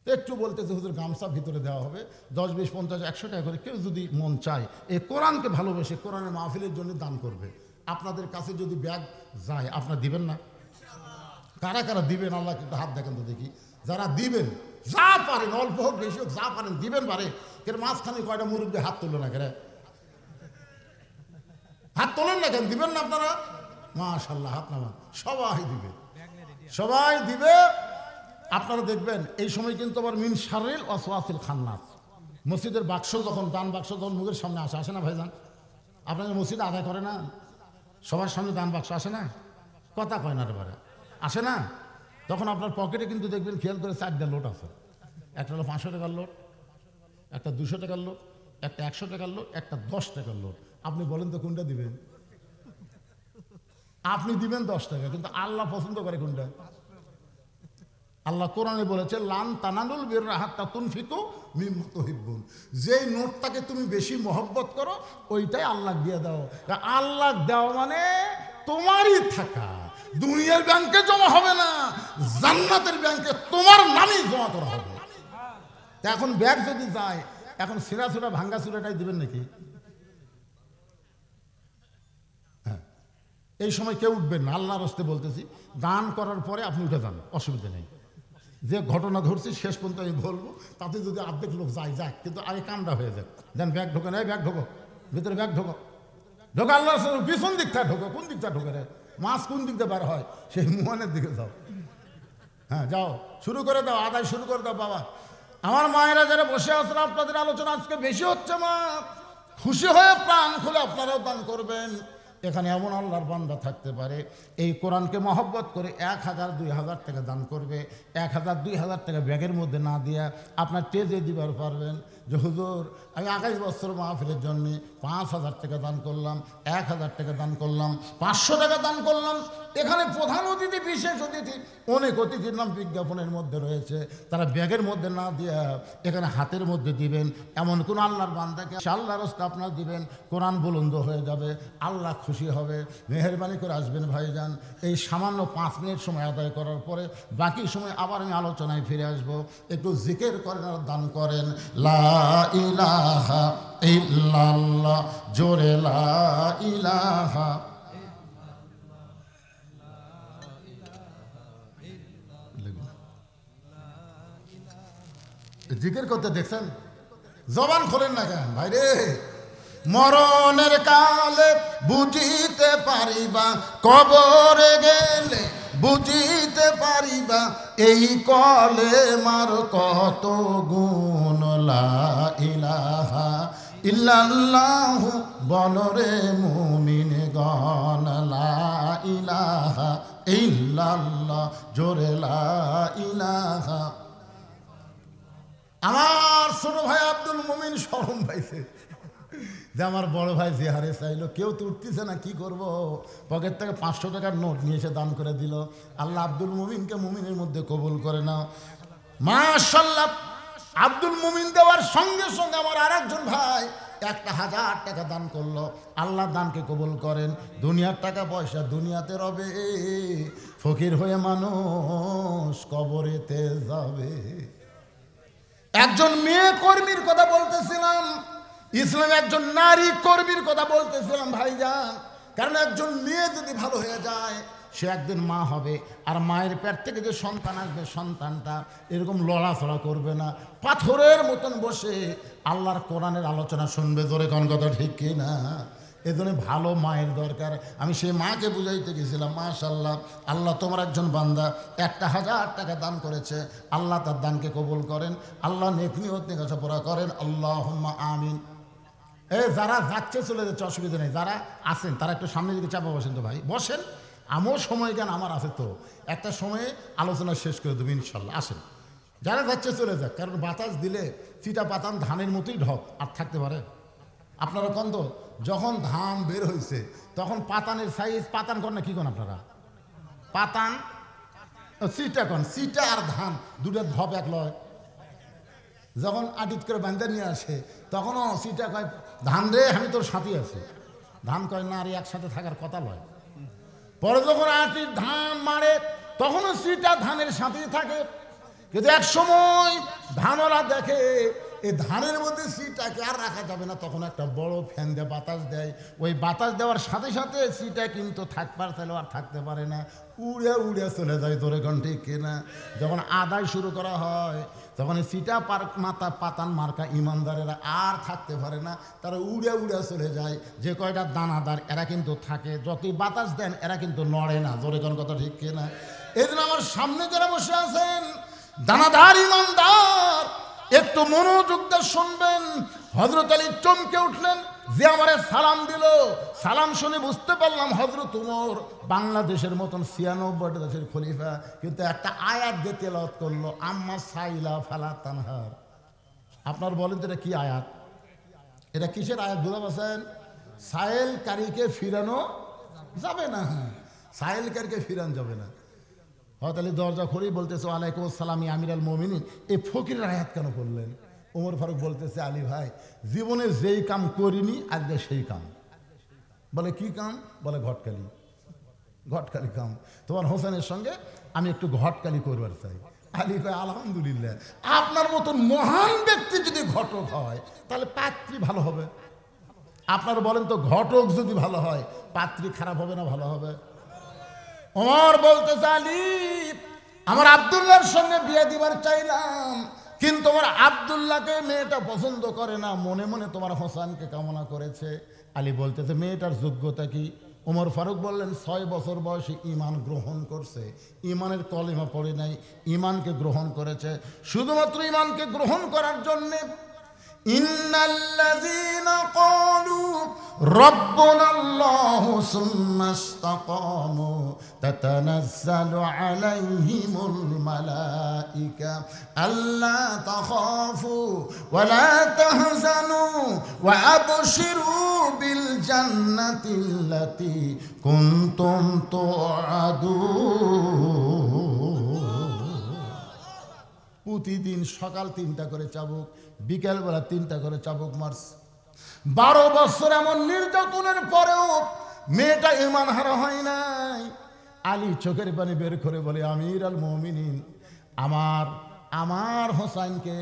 S1: একটু বলতেছে হুজুর গামছা ভিতরে দেওয়া হবে 10, 20, 50, 100 টাকা করে, কেউ যদি মন চায় এই কোরআনকে ভালোবেসে কোরআনের মাহফিলের জন্য দান করবে। আপনাদের কাছে যদি ব্যাগ যায় আপনারা দিবেন না? কারা কারা দিবেন? আল্লাহ কিন্তু হাত দেখেন তো দেখি। যারা দিবেন যা পারেন, অল্প হোক বেশি হোক, যা পারেন দিবেন পারে। এর মাঝখানে কয়টা মুরব্বী হাত তুললো না কেন? হাত তোলেন না কেন? দিবেন না আপনারা? মাশাআল্লাহ, হাত নামান, সবাই দিবে, সবাই দিবে। আপনারা দেখবেন এই সময় কিন্তু আবার মিন শাররিল ওয়াসওয়াসিল খান্নাস, মসজিদের বাক্স যখন, দান বাক্স যখন মুখের সামনে আসে, আসে না ভাইজান? আপনাদের মসজিদে আদায় করে না? সবার সামনে দান বাক্স আসে না? কথা কয় না রে বারে, আসে না? তখন আপনার পকেটে কিন্তু দেখবেন, খেয়াল করে 4টা লোট আছে। একটা হলো 500 টাকার লোট, একটা 200 টাকার লোট, একটা 100 টাকার লোট, একটা 10 টাকার লোট। আপনি বলেন তো কোনটা দিবেন? আপনি দিবেন 10 টাকা, কিন্তু আল্লাহ পছন্দ করে কোনটা? আল্লাহ কোরআনে বলেছে, লান তানালুল বিররা হাত্তা তুনফিকু মিম্মা তুহিব্বুন। যেই নোটটাকে তুমি বেশি মহব্বত করো ওইটাই আল্লাহ দিয়ে দাও। আল্লাহ দেওয়া মানে তোমারই থাকা, দুনিয়ার ব্যাংকে জমা হবে না, জান্নাতের ব্যাংকে তোমার নামেই জমা করা হবে। এখন ব্যাগ যদি যায়, এখন ছিঁড়া ছুড়া ভাঙ্গা ছুড়াটাই দিবেন নাকি? হ্যাঁ, এই সময় কেউ উঠবেন না, আল্লাহর রাস্তে বলতেছি। দান করার পরে আপনি উঠে যান, অসুবিধা নেই। যে ঘটনা ধরছি শেষ পর্যন্ত আমি বলবো, তাতে যদি অর্ধেক লোক যায় যাক, কিন্তু আগে কামটা হয়ে যাক। দেন ব্যাগ ঢোকে না, ব্যাগ ঢোকো ভিতরে, ব্যাগ ঢোকো, ঢোকে আল্লাহ পিছন দিকটা ঢোকো। কোন দিকটা ঢোকে রে? মাছ কোন দিক দিয়ে বার হয়? সেই মুহানের দিকে যাও। হ্যাঁ যাও, শুরু করে দাও, আদায় শুরু করে দাও। বাবা আমার মায়েরা যারা বসে আছেন, আপনাদের আলোচনা আজকে বেশি হচ্ছে। মা খুশি হয়ে প্রাণ খুলে আপনারাও দান করবেন। এখানে এমন আল্লাহর বান্দা থাকতে পারে এই কোরআনকে মহব্বত করে 1000 2000 টাকা দান করবে। 1000 2000 টাকা ব্যাগের মধ্যে না দিয়া আপনার টেজে দিবার পারবেন যে হুজুর আমি 28 বছর মাহফিলের জন্যে 5000 টাকা দান করলাম, 1000 টাকা দান করলাম, 500 টাকা দান করলাম। এখানে প্রধান অতিথি, বিশেষ অতিথি, অনেক অতিথির নাম বিজ্ঞাপনের মধ্যে রয়েছে। তারা ব্যাগের মধ্যে না দিয়া এখানে হাতের মধ্যে দিবেন। এমন কোন আল্লাহর বান্দাকে আল্লাহর রাস্তা আপনার দিবেন, কোরআন বুলন্দ হয়ে যাবে, আল্লাহ খুশি হবে। মেহেরবানি করে আসবেন ভাইজান। এই সামান্য 5 মিনিট সময় আদায় করার পরে বাকি সময় আবার আমি আলোচনায় ফিরে আসব। একটু জিকির করেন আর দান করেন। লা ইলাহা ইল্লাল্লাহ, জোরে লা ইলাহা। জিকির করতে দেখছেন? জবান খোলেন না কেন ভাই রে? মরণের কালে বুঝিতে পারিবা, কবরে গেলে বুঝিতে পারিবা, এই কলে মার কত গুণ। লা ইলাহা ইল্লাল্লাহু বলরে মুমিন গণ। লা ইলাহা ইল্লাল্লাহ, জোরে লা ইলাহা। আমার ছোট ভাই আব্দুল মুমিন শরম পাইছে যে আমার বড় ভাই যে হারে চাইলো, কেউ তো উঠতেছে না, কি করব? পকেট থেকে 500 টাকার নোট নিয়ে এসে দান করে দিল। আল্লাহ আব্দুল মুমিনকে মুমিনের মধ্যে কবুল করে নাও। মাশাআল্লাহ। আব্দুল মুমিন দেওয়ার সঙ্গে সঙ্গে আমার আরেকজন ভাই 1000 টাকা দান করলো। আল্লাহ দানকে কবুল করেন। দুনিয়ার টাকা পয়সা দুনিয়াতে রবে, ফকির হয়ে মানুষ কবরেতে যাবে। একজন মেয়ে কর্মীর কথা বলতেছিলাম, ইসলাম একজন নারী কর্মীর কথা বলতেছিলাম ভাইজান। কারণ একজন মেয়ে যদি ভালো হয়ে যায়, সে একদিন মা হবে, আর মায়ের পেট থেকে যে সন্তান আসবে, সন্তানটা এরকম লড়াচড়া করবে না, পাথরের মতন বসে আল্লাহর কোরআনের আলোচনা শুনবে। জোরে কোন কথা ঠিক কি না? এই জন্য ভালো মায়ের দরকার। আমি সেই মাকে বুঝাইতে গেছিলাম। মাশাআল্লাহ, আল্লাহ তোমার একজন বান্দা 1000 টাকা দান করেছে, আল্লাহ তার দানকে কবুল করেন, আল্লাহ নেক নিয়ত নেকাশা করেন। আল্লাহুম্মা আমিন। যারা যাচ্ছে চলে যাচ্ছে, অসুবিধা নেই। যারা আছেন তারা একটু সামনের দিকে চাপা বসেন তো ভাই, বসেন। আমার সময় জ্ঞান আমার আছে তো, একটা সময়ে আলোচনা শেষ করে দেবো ইনশাল্লাহ। আসেন, যারা যাচ্ছে চলে যাক, কারণ বাতাস দিলে চিটা পাতান ধানের মতোই ঢক আর থাকতে পারে। আপনারা কন তো, যখন ধান বের হয়েছে তখন পাতানের সাইজ, পাতান কন না কি কন আপনারা? পাতান চিটা কন, চিটা আর ধান দুটার ধপ এক লয়। যখন আটিত করে বান্ধা নিয়ে আসে তখনও চিটা কয়, ধান রে আমি তোর সাথী আছি। ধান কয় না, আর একসাথে থাকার কথা লয়। পরে যখন আটির ধান মারে তখনও চিটা ধানের সাথেই থাকে। কিন্তু এক সময় ধানওয়ালা দেখে এই ধানের মধ্যে সিটাকে আর রাখা যাবে না, তখন একটা বড় ফ্যান দিয়ে বাতাস দেয়। ওই বাতাস দেওয়ার সাথে সাথে সিটা কিন্তু থাকবার চাইলেও আর থাকতে পারে না, উড়ে উড়ে চলে যায়। তোরে কোন ঠিক কিনা? যখন আদায় শুরু করা হয় তখন সিটা মাথা পাতান মার্কা ইমানদারেরা আর থাকতে পারে না, তারা উড়ে উড়ে চলে যায়। যে কয়টা দানাদার এরা কিন্তু থাকে, যতই বাতাস দেন এরা কিন্তু নড়ে না। জোরে কোন কথা ঠিক কিনা? এই জন্য আমার সামনে যারা বসে আছেন দানাদার ইমানদার, একটু মনোযোগ দিয়ে শুনবেন। হযরত আলী চমকে উঠলেন, যে আমারে সালাম দিল, সালাম শুনে বুঝতে পারলাম হযরত ওমর বাংলাদেশের মতন 96টা দেশের খলিফা, কিন্তু একটা আয়াত দিয়ে তেলাওয়াত করলো, আম্মা সাইলা ফালা তানহার। আপনার বলেন তো এটা কি আয়াত? এটা কিসের আয়াত বুঝতে পারছেন? সায়েলকারীকে ফিরানো যাবে না, সায়েলকারীকে ফিরানো যাবে না। হযরত আলী দরজা খুলেই বলতেছে, ওয়ালাইকুম আসসালাম ইয়া আমিরাল মুমিনিন। এই ফকিরের আয়াত কেন করলেন? ওমর ফারুক বলতেছে, আলী ভাই, জীবনে যেই কাম করিনি আজকে সেই কাম। বলে কি কাম? বলে ঘটকালি, ঘটকালি কাম। তোমার হোসেনের সঙ্গে আমি একটু ঘটকালি করবার চাই। আলী কয়, আলহামদুলিল্লাহ, আপনার মতন মহান ব্যক্তি যদি ঘটক হয় তাহলে পাত্রী ভালো হবে। আপনার বলেন তো, ঘটক যদি ভালো হয় পাত্রী খারাপ হবে না ভালো হবে? ওমর বলতেছে, আলী, আমার আব্দুল্লাহর সঙ্গে বিয়ে দিবার চাইলাম, কিন্তু আমার আব্দুল্লাহকে মেয়েটা পছন্দ করে না, মনে মনে তোমার হোসেনকে কামনা করেছে। আলী বলতেছে, মেয়েটার যোগ্যতা কি? ওমর ফারুক বললেন, 6 বছর বয়সে ঈমান গ্রহণ করছে, ঈমানের কলেমা পড়ে নাই, ঈমানকে গ্রহণ করেছে। শুধুমাত্র ঈমানকে গ্রহণ করার জন্যে ইন্নাল্লাযীনা ক্বালু রাব্বুনাল্লাহু সুম্মা ইসতাকামু তাতানাজ্জালু আলাইহিমুল মালায়েকা আল্লা তাখাফু ওয়া লা তাহজানু ওয়া আবশিরু বিল জান্নাতিল্লাতী কুনতুম তুআদুন। প্রতিদিন সকাল 3টা করে চাবুক, বিকেলবেলা 3টা করে চাবুক মারছে। 12 বছর এমন নির্যাতনের পরেও মেয়েটা ঈমান হারা হয় নাই। আলী চোখের পানি বের করে বলে, আমির আল মুমিনিন, আমার হোসেনকে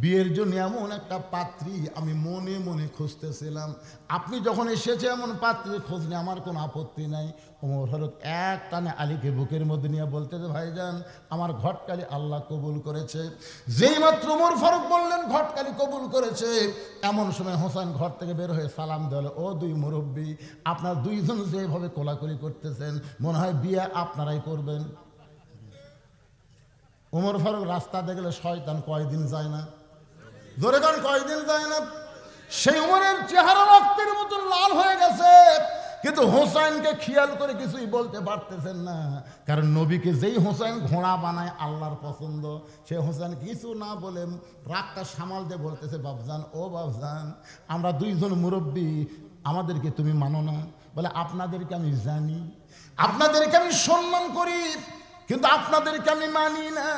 S1: বিয়ের জন্য এমন একটা পাত্রী আমি মনে মনে খুঁজতেছিলাম, আপনি যখন এসেছে এমন পাত্রী খোঁজ নিয়ে আমার কোনো আপত্তি নাই। ওমর ফারুক এক টানে আলীকে বুকের মধ্যে নিয়ে বলতেছে, ভাইজান, আমার ঘটকালি আল্লাহ কবুল করেছে। যেই মাত্র ওমর ফারুক বললেন ঘটকালি কবুল করেছে, এমন সময় হোসেন ঘর থেকে বের হয়ে সালাম দিল, ও দুই মুরব্বী, আপনার দুইজন যেভাবে কোলাকুলি করতেছেন মনে হয় বিয়ে আপনারাই করবেন। ওমর ফারুক রাস্তা দেখলে শয়তান কয়দিন যায় না? জোরে কারণ কয়দিন যায় না? সেই উমরের চেহারা রক্তের মতন লাল হয়ে গেছে, কিন্তু হোসেনকে খেয়াল করে কিছুই বলতে পারতেছেন না। কারণ নবীকে যেই হোসেন ঘোড়া বানায় আল্লাহর পছন্দ, সে হোসেন কিছু না বলে রাগটা সামাল দিয়ে বলতেছে, বাবজান, ও বাবজান, আমরা দুইজন মুরব্বী, আমাদেরকে তুমি মানো না? বলে, আপনাদেরকে আমি জানি, আপনাদেরকে আমি সম্মান করি, কিন্তু আপনাদেরকে আমি মানি না।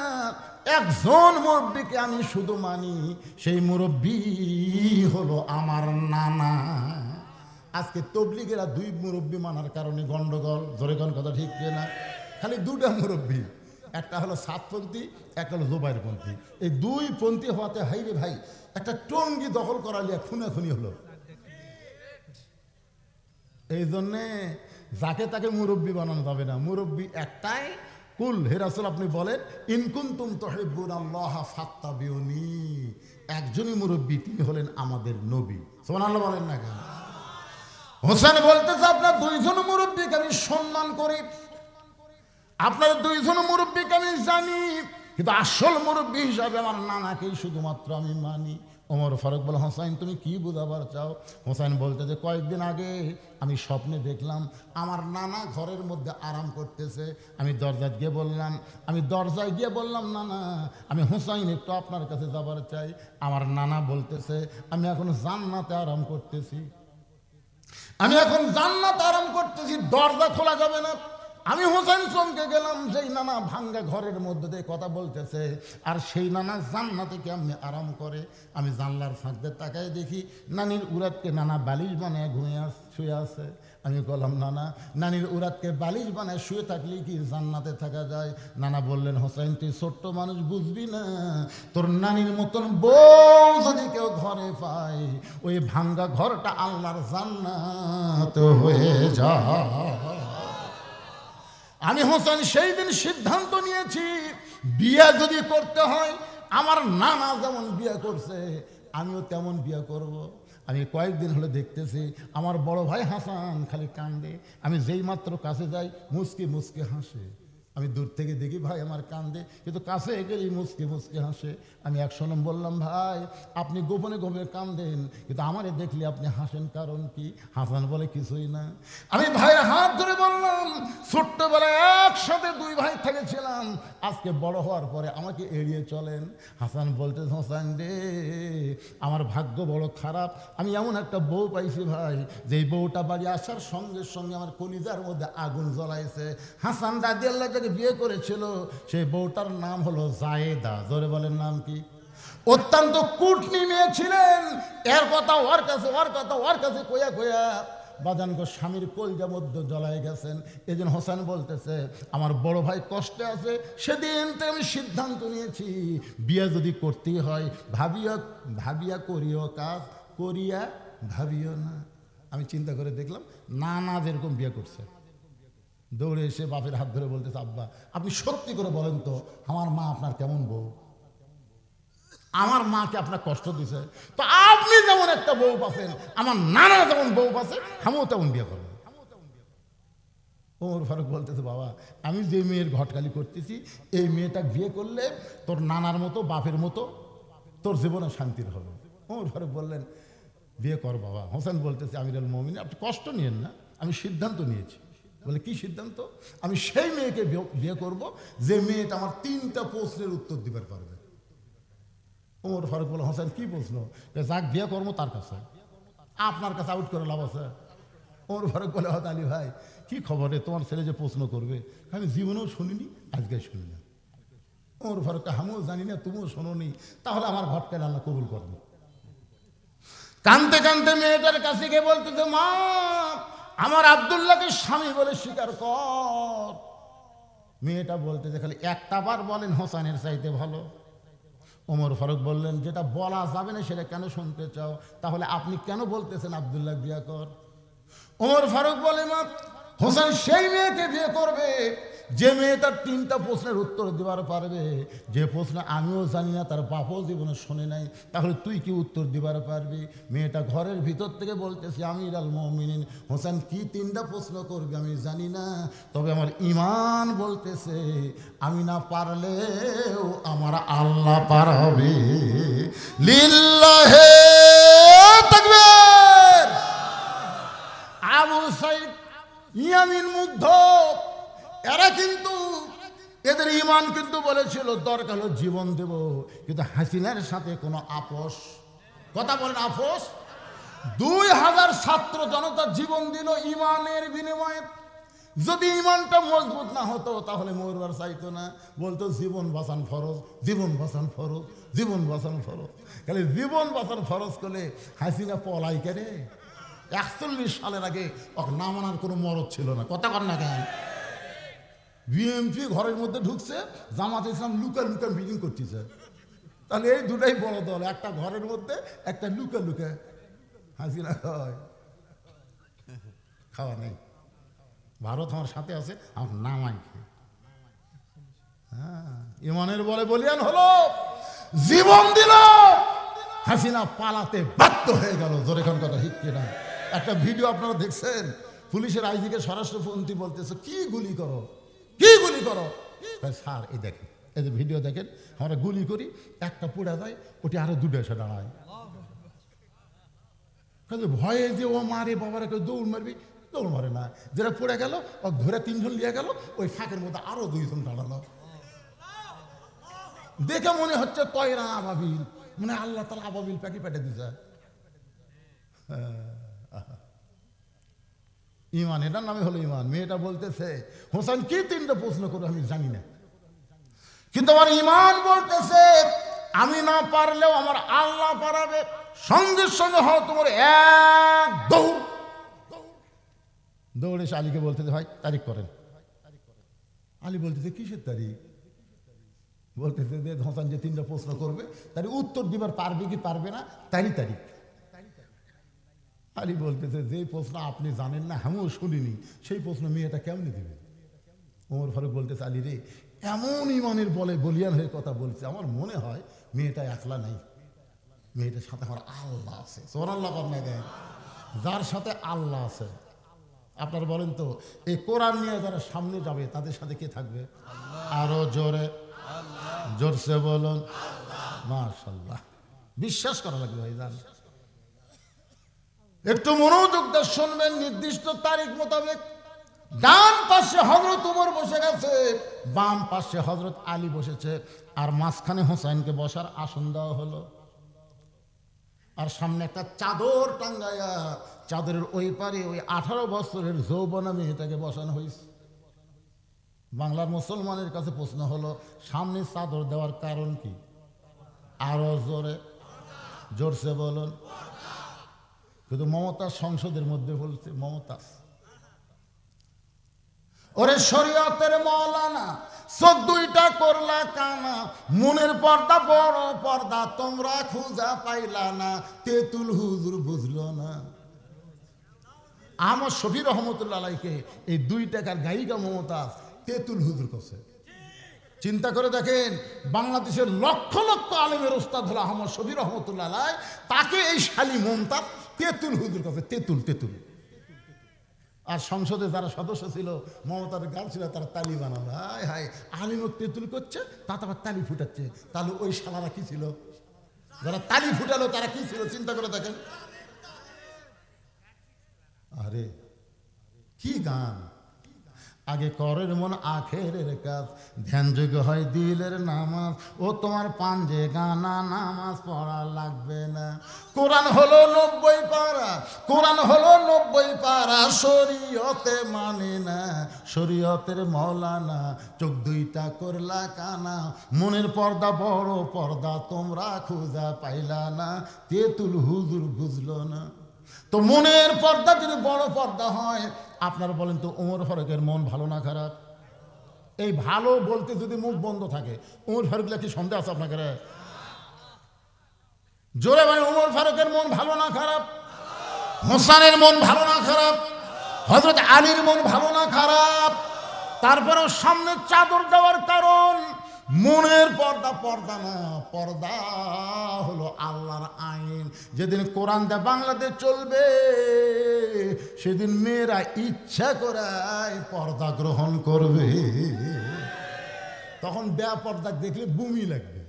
S1: একজন মুরব্বীকে আমি শুধু মানি, সেই মুরব্বী হলো আমার নানা। আজকে তবলিগেরা 2 মুরব্বী মানার কারণে গন্ডগোল। জোরে কোন কথা ঠিক না? খালি 2টা মুরব্বী, একটা হলো সাতপন্থী, একটা হলো জোবাইরপন্থী। এই 2 পন্থী হওয়াতে হাইরে ভাই একটা টঙ্গি দখল করা লিয়া খুনাখুনি হলো। এই জন্যে যাকে তাকে মুরব্বী বানানো যাবে না, মুরব্বী একটাই। কুল, হে রাসূল, আপনি বলেন, ইন কুনতুম তুহিব্বুনাল্লাহ ফাত্তাবিউনি, একজনই মুরব্বী, তিনি হলেন আমাদের নবী। সুবহানাল্লাহ বলেন না কেন? হোসেন বলতেছে, আপনার 2জন মুরব্বীকে আমি সম্মান করি, আপনার 2জন মুরব্বীকে আমি জানি, কিন্তু আসল মুরব্বী হিসাবে আমার নানাকেই শুধুমাত্র আমি মানি। ওমর ফারুক বলে, হোসেন, তুমি কি বুঝাবার চাও? হোসেন বলতে যে, কয়েকদিন আগে আমি স্বপ্নে দেখলাম আমার নানা ঘরের মধ্যে আরাম করতেছে। আমি দরজায় গিয়ে বললাম, নানা, আমি হোসেন একটু আপনার কাছে যাবার চাই। আমার নানা বলতেছে, আমি এখন জান্নাতে আরাম করতেছি, দরজা খোলা যাবে না। আমি হোসেন চমকে গেলাম, যেই নানা ভাঙ্গা ঘরের মধ্যে দিয়ে কথা বলতেছে, আর সেই নানা জান্নাতে কেমনে আরাম করে। আমি জানলার ফাঁক দিয়ে তাকাই দেখি নানির উরাতকে নানা বালিশ বানায় শুয়ে আছে। আমি বললাম, নানা, নানির উরাতকে বালিশ বানায় শুয়ে থাকলে কি জান্নাতে থাকা যায়? নানা বললেন, হোসেন, তুই ছোট্ট মানুষ, বুঝবি না, তোর নানির মতন বউ যদি কেউ ঘরে পায়, ওই ভাঙ্গা ঘরটা আল্লাহর জান্নাত হয়ে যায়। আমি হোসেন সেই দিন সিদ্ধান্ত নিয়েছি, বিয়ে যদি করতে হয় আমার নানা যেমন বিয়ে করছে আমিও তেমন বিয়ে করব। আমি কয়েকদিন হলে দেখতেছি আমার বড় ভাই হাসান খালি কান্দে, আমি যেই মাত্র কাছে যাই মুচকি মুচকি হাসে। আমি দূর থেকে দেখি ভাই আমার কান্দে, কিন্তু কাছে গেলেই মুচকি মুচকি হাসে। আমি এক সময় বললাম, ভাই আপনি গোপনে গোপনে কান্দেন, কিন্তু আমারে দেখলে আপনি হাসেন কারণ কি? হাসান বলে কিছুই না। আমি ভাইয়ের হাত ধরে বললাম, ছোট্টবেলায় একসাথে দুই ভাই থেকেছিলাম, আজকে বড় হওয়ার পরে আমাকে এড়িয়ে চলেন। হাসান বলতে, হোসেন রে আমার ভাগ্য বড় খারাপ, আমি এমন একটা বউ পাইছি ভাই, যেই বউটা বাড়ি আসার সঙ্গে সঙ্গে আমার কলিজার মধ্যে আগুন জ্বলাইছে। হাসান রাদিয়াল্লাহু আনহু যাকে বিয়ে করেছিল সেই বউটার নাম হলো জায়েদা। জোরে বলেন নাম কি? অত্যন্ত কুটনি মেয়ে ছিলেন। এর কথা ওর কাছে, ওর কথা ওর কাছে কইয়া কইয়া বাজানগো স্বামীর কলজা মধ্যে জ্বলায় গেছেন। এই জন্য হোসেন বলতেছে, আমার বড় ভাই কষ্টে আছে, সেদিন থেকে আমি সিদ্ধান্ত নিয়েছি বিয়ে যদি করতেই হয় ভাবিয়া ভাবিয়া করিও কাজ, করিয়া ভাবিও না। আমি চিন্তা করে দেখলাম না যেরকম বিয়ে করছে, দৌড়ে এসে বাপের হাত ধরে বলতেছে, আব্বা আপনি সত্যি করে বলেন তো আমার মা আপনার কেমন বউ? আমার মাকে আপনার কষ্ট দিছে, তো আপনি যেমন একটা বউ পাচ্ছেন, আমার নানা যেমন বউ পাচ্ছে, আমিও তেমন বিয়ে করবো। ওমর ফারুক বলতেছে, বাবা আমি যে মেয়ের ঘটকালি করতেছি এই মেয়েটা বিয়ে করলে তোর নানার মতো বাপের মতো তোর জীবনে শান্তির হবে। ওমর ফারুক বললেন, বিয়ে কর বাবা। হোসেন বলতেছে, আমিরুল মুমিনিন আপনি কষ্ট নিয়েন না, আমি সিদ্ধান্ত নিয়েছি। বলে কি সিদ্ধান্ত? আমি সেই মেয়েকে বিয়ে করব যে মেয়েটা আমার 3টা প্রশ্নের উত্তর দিবার পারবে। ওমর ফারুক বলে, হোসেন কি প্রশ্ন? যাক বিয়ে করবো তার কাছে, আপনার কাছে আউট করে লাভ আছে? ওমর ফারুক বলে, হয়তো আলী ভাই কি খবরে তোমার ছেলে যে প্রশ্ন করবে আমি জীবনেও শুনিনি, আজকে শুনি না। ওমর ফারুক, আমিও জানি না তুমিও শোনোনি, তাহলে আমার ঘটকায় আল্লাহ কবুল করবে। কানতে কানতে মেয়েটার কাছে গিয়ে বলতেছে, মা আমার আব্দুল্লাহকে স্বামী বলে স্বীকার কর। মেয়েটা বলতেছে, খালি একটা বার বলেন হোসেনের চাইতে ভালো। ওমর ফারুক বললেন, যেটা বলা যাবে না সেটা কেন শুনতে চাও? তাহলে আপনি কেন বলতেছেন আব্দুল্লাহ বিয়ে কর? ওমর ফারুক বলে, মা হোসেন সেই মেয়েকে বিয়ে করবে যে মেয়ে তার 3টা প্রশ্নের উত্তর দিবার পারবে, যে প্রশ্ন আমিও জানি না তার বাপও জীবনে শোনে নাই, তাহলে তুই কি উত্তর দিবার পারবি? মেয়েটা ঘরের ভিতর থেকে বলতেছে, আমিরুল মুমিনিন হোসেন কি 3টা প্রশ্ন করবে আমি জানি না, তবে আমার ঈমান বলতেছে আমি না পারলেও আমার আল্লাহ পারবে। লিল্লাহে তাকবীর। আবু সাইদ ইয়ামিন মুগ্ধ, এরা কিন্তু এদের ঈমান কিন্তু বলেছিল দরকার হলো জীবন দেব, কিন্তু হাসিনার সাথে কোনো আপোষ, কথা বলেন আপোষ। 2000 ছাত্র জনতা জীবন দিল ঈমানের বিনিময়ে। যদি ঈমানটা মজবুত না হতো তাহলে মরবার চাইতো না, বলতো জীবন বাঁচান ফরজ, জীবন বাঁচান ফরজ, জীবন বাঁচান ফরজ। খালি জীবন বাঁচান ফরজ করলে হাসিনা পলাই কেরে। 41 সালের আগে ওকে না মানার কোনো মরদ ছিল না, কথা কর না কেন? বিএনপি ঘরের মধ্যে ঢুকছে, জামাত ইসলাম লুকা লুকা মিটিং করতেছে। তাহলে এই দুটাই বড় দল, একটা ঘরের মধ্যে, একটা লুকা লুকা। হাসিনা হয় খাওয়া নেই, ভারত আমার সাথে আছে, আমার নামাই খেয়ে। হ্যাঁ, ইমানের বলে বলিয়ান হলো, জীবন দিল, হাসিনা পালাতে বাধ্য হয়ে গেল। জোরে কোন কথা ঠিক কিনা? একটা ভিডিও আপনারা দেখছেন, পুলিশের আইজিকে স্বরাষ্ট্রমন্ত্রী বলতেছে, কি গুলি করো, কি গুলি করো? স্যার এই দেখেন, এই যে ভিডিও দেখেন, আমরা গুলি করি, একটা পুড়া যায়, ওটি আরো 2টা এসে দাঁড়ায়। ভয়ে যে ও মারে বাবারা, কেউ দৌড় মারবি, দৌড় মারে না। যেটা পড়ে গেল ও ধরে 3 জন নিয়ে গেল, ওই ফাঁকের মধ্যে আরো 2 জন দাঁড়ালো। দেখে মনে হচ্ছে তয়রা আবাবিল, মানে আল্লাহ তাআলা আবাবিল পাখি পেটে দিছে। ঈমান, এটার নামে হলো ঈমান। মেয়েটা বলতেছে, হোসেন কি 3টা প্রশ্ন করে আমি জানি না, কিন্তু আমার ঈমান বলতেছে আমি না পারলেও আমার আল্লাহ পারাবে। সঙ্গে সঙ্গে হয় তোমার এক দৌড়, দৌড়ে এসে আলীকে বলতেছে, ভাই তারিখ করেন। আলী বলতেছে, কিসের তারিখ? বলতেছে যে হোসেন যে 3টা প্রশ্ন করবে তার উত্তর দিবার পারবে কি পারবে না, তারই তারিখ। আলী বলতেছে, যে প্রশ্ন আপনি জানেন না, আমিও শুনিনি, সেই প্রশ্ন মেয়েটা কেমনি দিবে? ওমর ফারুক বলতেছে, আলী রে এমন ঈমানের বলে বলিয়ান হয়ে কথা বলছে, আমার মনে হয় মেয়েটা একলা নেই, মেয়েটার সাথে আমার আল্লাহ আছে। সুবহানাল্লাহ আপনাকে, যার সাথে আল্লাহ আছে। আপনারা বলেন তো, এই কোরআন নিয়ে যারা সামনে যাবে তাদের সাথে কে থাকবে? আরো জোরে, জোরসে বলুন মাশাআল্লাহ। বিশ্বাস করা লাগবে ভাই জান। একটু মনোযোগ দিয়ে শুনবেন। নির্দিষ্ট তারিখ মোতাবেক ডান পাশে হযরত ওমর বসে গেছে, বাম পাশে হযরত আলী বসেছে, আর মাঝখানে হোসেনকে বসার আসন দেওয়া হলো। আর সামনে একটা চাদর টাঙ্গায়া, চাদরের ওই পারে ওই 18 বছরের যৌবনা মেয়েটাকে বসানো হয়েছে। বাংলার মুসলমানের কাছে প্রশ্ন হলো, সামনে চাদর দেওয়ার কারণ কি? আরো জোরে, জোরসে বলুন। কিন্তু মমতাজ সংসদের মধ্যে বলছে, মমতাজ ওরে শরীয়তের মৌলানা, চোখ দুইটা করলা কানা, মনের পর্দা বড় পর্দা তোমরা খুঁজা পাইলা না, তেতুল হুজুর বুঝলো না। আমার শফি রহমতুল্লাহ আলাইকে এই 2 টাকার গায়িকা মমতাজ তেতুল হুজুর করছে। চিন্তা করে দেখেন, বাংলাদেশের লক্ষ লক্ষ আলেমের ওস্তাদ হলো আহমদ শফি রহমতুল্লাহ আলাই, তাকে এই শালী মমতাজ তেতুল হুজুর করছে। তেতুল তেতুল। আর সংসদে যারা সদস্য ছিল, মমতার গান ছিল, তারা তালি বানালো। হায় হায়, আলিম তেতুল করছে, তা আবার তালি ফুটাচ্ছে। তাহলে ওই শালারা কি ছিল? যারা তালি ফুটালো তারা কি ছিল? চিন্তা করে দেখেন। আরে কি গান! আগে করের মন আখেরের কাজ, ধ্যান যোগ্য হয় দিলের নামাজ। ও তোমার পাঞ্জে গানা, নামাজ পড়া লাগবে না। কোরআন হলো 90 পারা, কোরআন হলো 90 পারা, শরীয়তে মানে না, শরীয়তের মৌলানা চোখ দুইটা করলা কানা, মনের পর্দা বড় পর্দা তোমরা খুঁজা পাইলা না, তেতুল হুজুর বুঝলো না। তো মনের পর্দা যদি বড় পর্দা হয়, আপনারা বলেন তো ওমর ফারুকের মন ভালো না খারাপ? এই ভালো বলতে যদি মুখ বন্ধ থাকে, ওমর ফারুক কি সন্দেহ আছে আপনাকে? জোরে ভাই, ওমর ফারুকের মন ভালো না খারাপ? হোসেনের মন ভালো না খারাপ? হযরত আলীর মন ভালো না খারাপ? তারপরেও সামনে চাদর দেওয়ার কারণ মনের পর্দা, পর্দা না, পর্দা হলো আল্লাহর আইন। যেদিন কোরআন দা বাংলাদেশ চলবে, সেদিন মেয়েরা ইচ্ছা করে পর্দা গ্রহণ করবে। তখন বেপর্দা দেখলে বমি লাগবে।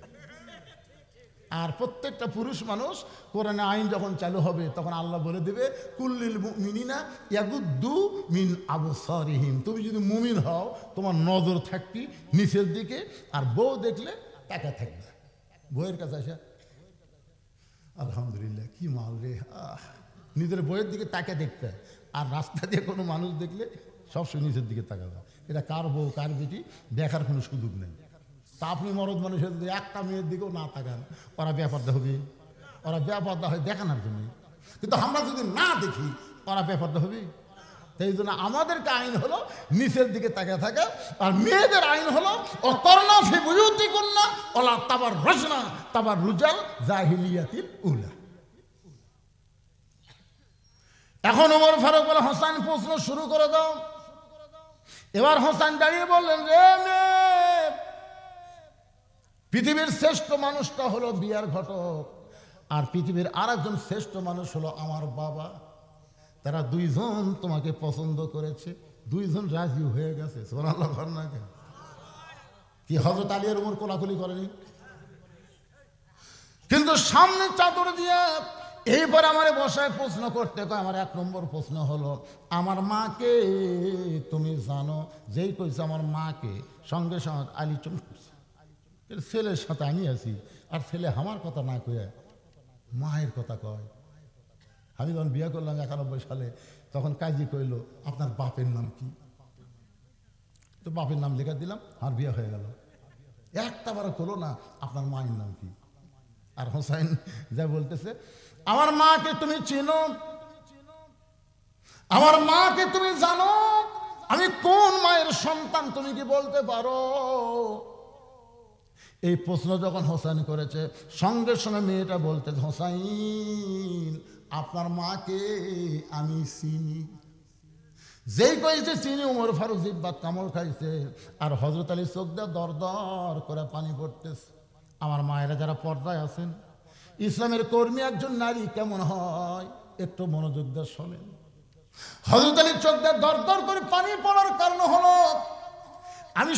S1: আর প্রত্যেকটা পুরুষ মানুষ কোরআনে আইন যখন চালু হবে, তখন আল্লাহ বলে দেবে, কুল্লিল মুমিনিনা ইয়াগুদ্দু মিন আবসারিহিম। তুমি যদি মুমিন হও, তোমার নজর থাকবি নিচের দিকে, আর বউ দেখলে টাকা থাকবে। বউয়ের কাছে আসা, আলহামদুলিল্লাহ কি মাল রে, নিজের বইয়ের দিকে তাকে দেখতে। আর রাস্তা দিয়ে কোনো মানুষ দেখলে সবসময় নিচের দিকে তাকাবে। এটা কার বউ কার বেটি দেখার কোনো সুযোগ নেই। তা আপনি মরদ মানুষের যদি একটা মেয়ের দিকেও না তাকান, ওরা ব্যাপারটা হবে, ওরা ব্যাপারটা হয় দেখানোর জন্য। কিন্তু আমরা যদি না দেখি, ওরা ব্যাপারটা হবে। সেই জন্য আমাদেরকে আইন হলো নিচের দিকে তাকিয়ে থাকা, আর মেয়েদের আইন হলো অকর্ণা ফি বুয়ুতিকুন্না ওয়ালা তাবাররুজনা তাবাররুজাল জাহিলিয়াতিল উলা। এখন ওমর ফারুক বলে, হোসেন প্রশ্ন শুরু করে দাও। এবার হোসেন দাঁড়িয়ে বললেন, রে মেয়ে, পৃথিবীর শ্রেষ্ঠ মানুষটা হলো বিয়ার ঘটক, আর পৃথিবীর আরেকজন শ্রেষ্ঠ মানুষ হলো আমার বাবা। তারা 2 জন তোমাকে পছন্দ করেছে, 2 জন রাজি হয়ে গেছে। সুবহানাল্লাহ না কেন? কি হযরত আলী আর ওমর কোলাকুলি করেনি? কিন্তু সামনে চাদর দিয়ে এইবার আমার বসায় প্রশ্ন করতে কয়। আমার 1 নম্বর প্রশ্ন হলো, আমার মাকে তুমি জানো? যেই কইছে আমার মাকে, সঙ্গে সঙ্গে আলী চমকে ছেলের সাথে আমি আছি, আর ছেলে আমার কথা না কয়ে মায়ের কথা কয়। আমি যখন বিয়ে করলাম 91 সালে, তখন কাজী কইল, আপনার বাপের নাম কি? তো বাপের নাম লেখা দিলাম, আর বিয়ে হয়ে গেল। একটা বার করলো না, আপনার মায়ের নাম কি? আর হোসেন যা বলতেছে, আমার মাকে তুমি চিনো? আমার মাকে তুমি জানো? আমি কোন মায়ের সন্তান তুমি কি বলতে পারো? এই প্রশ্ন যখন হোসেন করেছে, সঙ্গে সঙ্গে মেয়েটা বলতে, হোসাইন আপনার মাকে আমি চিনি। যেই কইছে চিনি, ওমর ফারুক জিব্বাত কামড় খাইছে, আর হযরত আলী চোখ দিয়ে দর দর করে পানি পড়তেছে। আমার মায়েরা যারা পর্দায় আছেন, ইসলামের কর্মী একজন নারী কেমন হয় একটু মনোযোগ দিয়ে শোনেন। হযরত আলীর চোখ দিয়ে দর দর করে পানি পড়ার কারণ হলো আমি